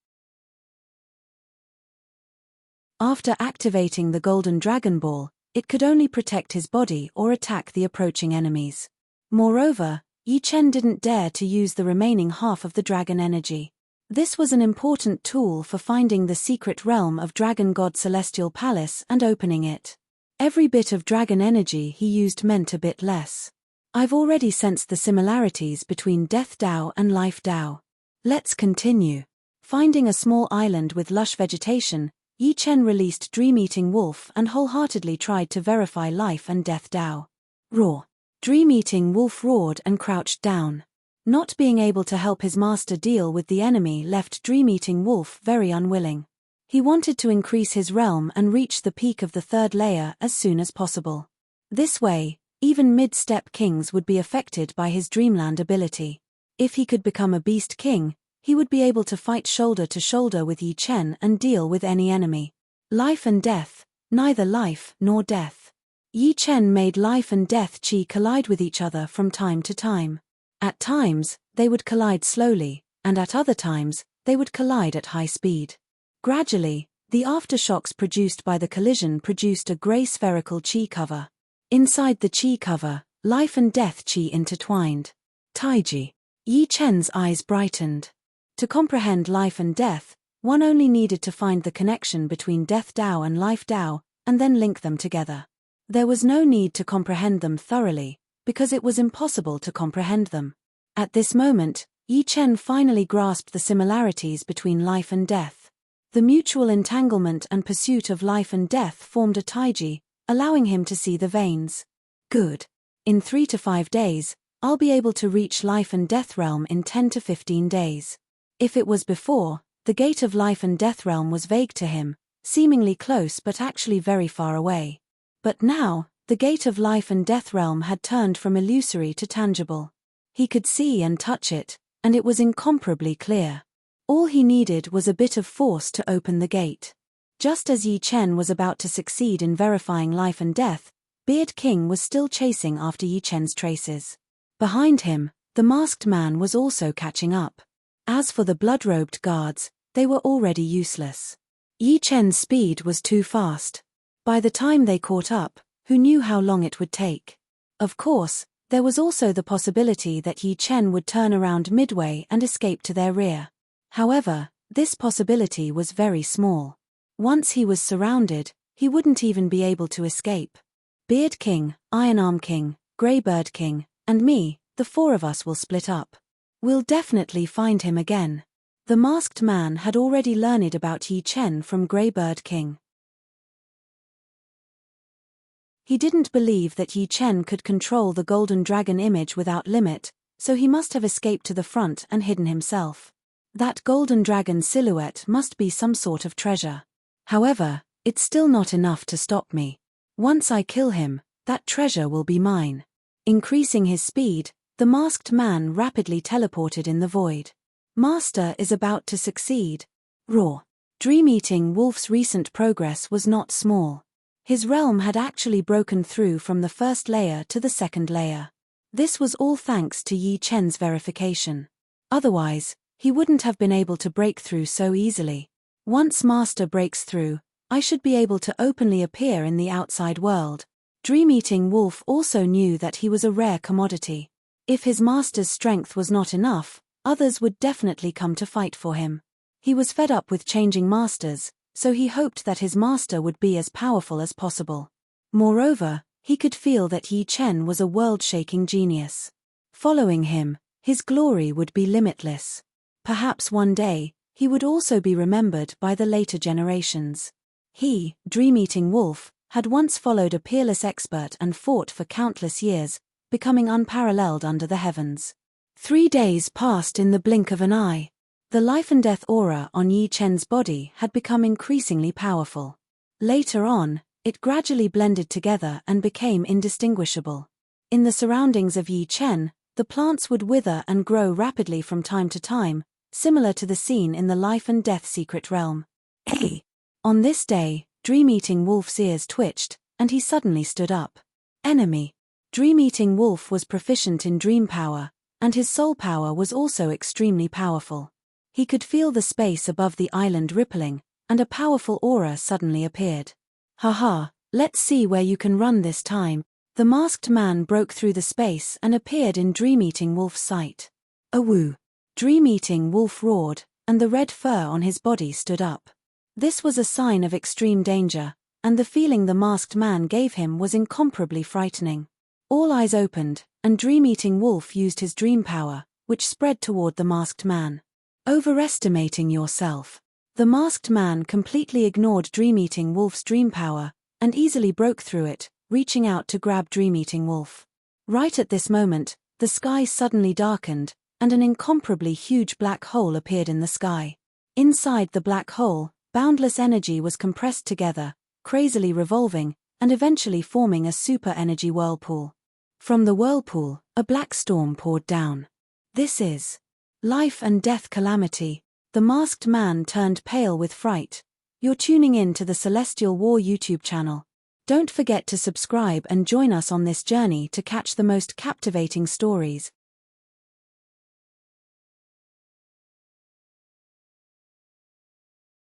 A: After activating the Golden Dragon Ball, it could only protect his body or attack the approaching enemies. Moreover, Yi Chen didn't dare to use the remaining half of the dragon energy. This was an important tool for finding the secret realm of Dragon God Celestial Palace and opening it. Every bit of dragon energy he used meant a bit less. I've already sensed the similarities between Death Dao and Life Dao. Let's continue. Finding a small island with lush vegetation, Yi Chen released Dream-Eating Wolf and wholeheartedly tried to verify Life and Death Dao. Roar. Dream-Eating Wolf roared and crouched down. Not being able to help his master deal with the enemy left Dream-Eating Wolf very unwilling. He wanted to increase his realm and reach the peak of the 3rd layer as soon as possible. This way, even mid-step kings would be affected by his Dreamland ability. If he could become a Beast King, he would be able to fight shoulder to shoulder with Yi Chen and deal with any enemy. Life and death, neither life nor death. Yi Chen made life and death chi collide with each other from time to time. At times, they would collide slowly, and at other times, they would collide at high speed. Gradually, the aftershocks produced by the collision produced a grey spherical chi cover. Inside the chi cover, life and death chi intertwined. Taiji. Yi Chen's eyes brightened. To comprehend life and death, one only needed to find the connection between Death Dao and Life Dao, and then link them together. There was no need to comprehend them thoroughly, because it was impossible to comprehend them. At this moment, Yi Chen finally grasped the similarities between life and death. The mutual entanglement and pursuit of life and death formed a taiji, allowing him to see the veins. Good. In 3 to 5 days, I'll be able to reach life and death realm in 10 to 15 days. If it was before, the gate of life and death realm was vague to him, seemingly close but actually very far away. But now, the gate of life and death realm had turned from illusory to tangible. He could see and touch it, and it was incomparably clear. All he needed was a bit of force to open the gate. Just as Yi Chen was about to succeed in verifying life and death, Beard King was still chasing after Yi Chen's traces. Behind him, the masked man was also catching up. As for the blood-robed guards, they were already useless. Yi Chen's speed was too fast. By the time they caught up, who knew how long it would take? Of course, there was also the possibility that Yi Chen would turn around midway and escape to their rear. However, this possibility was very small. Once he was surrounded, he wouldn't even be able to escape. Beard King, Ironarm King, Greybird King, and me, the 4 of us will split up. We'll definitely find him again. The masked man had already learned about Yi Chen from Greybird King. He didn't believe that Yi Chen could control the golden dragon image without limit, so he must have escaped to the front and hidden himself. That golden dragon silhouette must be some sort of treasure. However, it's still not enough to stop me. Once I kill him, that treasure will be mine. Increasing his speed, the masked man rapidly teleported in the void. Master is about to succeed. Roar. Dream-Eating Wolf's recent progress was not small. His realm had actually broken through from the first layer to the second layer. This was all thanks to Yi Chen's verification. Otherwise, he wouldn't have been able to break through so easily. Once Master breaks through, I should be able to openly appear in the outside world. Dream-eating wolf also knew that he was a rare commodity. If his master's strength was not enough, others would definitely come to fight for him. He was fed up with changing masters, so he hoped that his master would be as powerful as possible. Moreover, he could feel that Yi Chen was a world-shaking genius. Following him, his glory would be limitless. Perhaps one day, he would also be remembered by the later generations. He, Dream-eating wolf, had once followed a peerless expert and fought for countless years, becoming unparalleled under the heavens. 3 days passed in the blink of an eye. The life and death aura on Yi Chen's body had become increasingly powerful. Later on, it gradually blended together and became indistinguishable. In the surroundings of Yi Chen, the plants would wither and grow rapidly from time to time, similar to the scene in the life and death secret realm. On this day, Dream-eating wolf's ears twitched, and he suddenly stood up. Enemy. Dream-eating wolf was proficient in dream power, and his soul power was also extremely powerful. He could feel the space above the island rippling, and a powerful aura suddenly appeared. Haha, let's see where you can run this time. The masked man broke through the space and appeared in Dream-eating wolf's sight. Awoo! Dream-eating wolf roared, and the red fur on his body stood up. This was a sign of extreme danger, and the feeling the masked man gave him was incomparably frightening. All eyes opened, and Dream-eating wolf used his dream power, which spread toward the masked man. Overestimating yourself. The masked man completely ignored Dream-eating wolf's dream power, and easily broke through it, reaching out to grab Dream-eating wolf. Right at this moment, the sky suddenly darkened, and an incomparably huge black hole appeared in the sky. Inside the black hole, boundless energy was compressed together, crazily revolving, and eventually forming a super energy whirlpool. From the whirlpool, a black storm poured down. This is life and death calamity. The masked man turned pale with fright. You're tuning in to the Celestial War YouTube channel. Don't forget to subscribe and join us on this journey to catch the most captivating stories.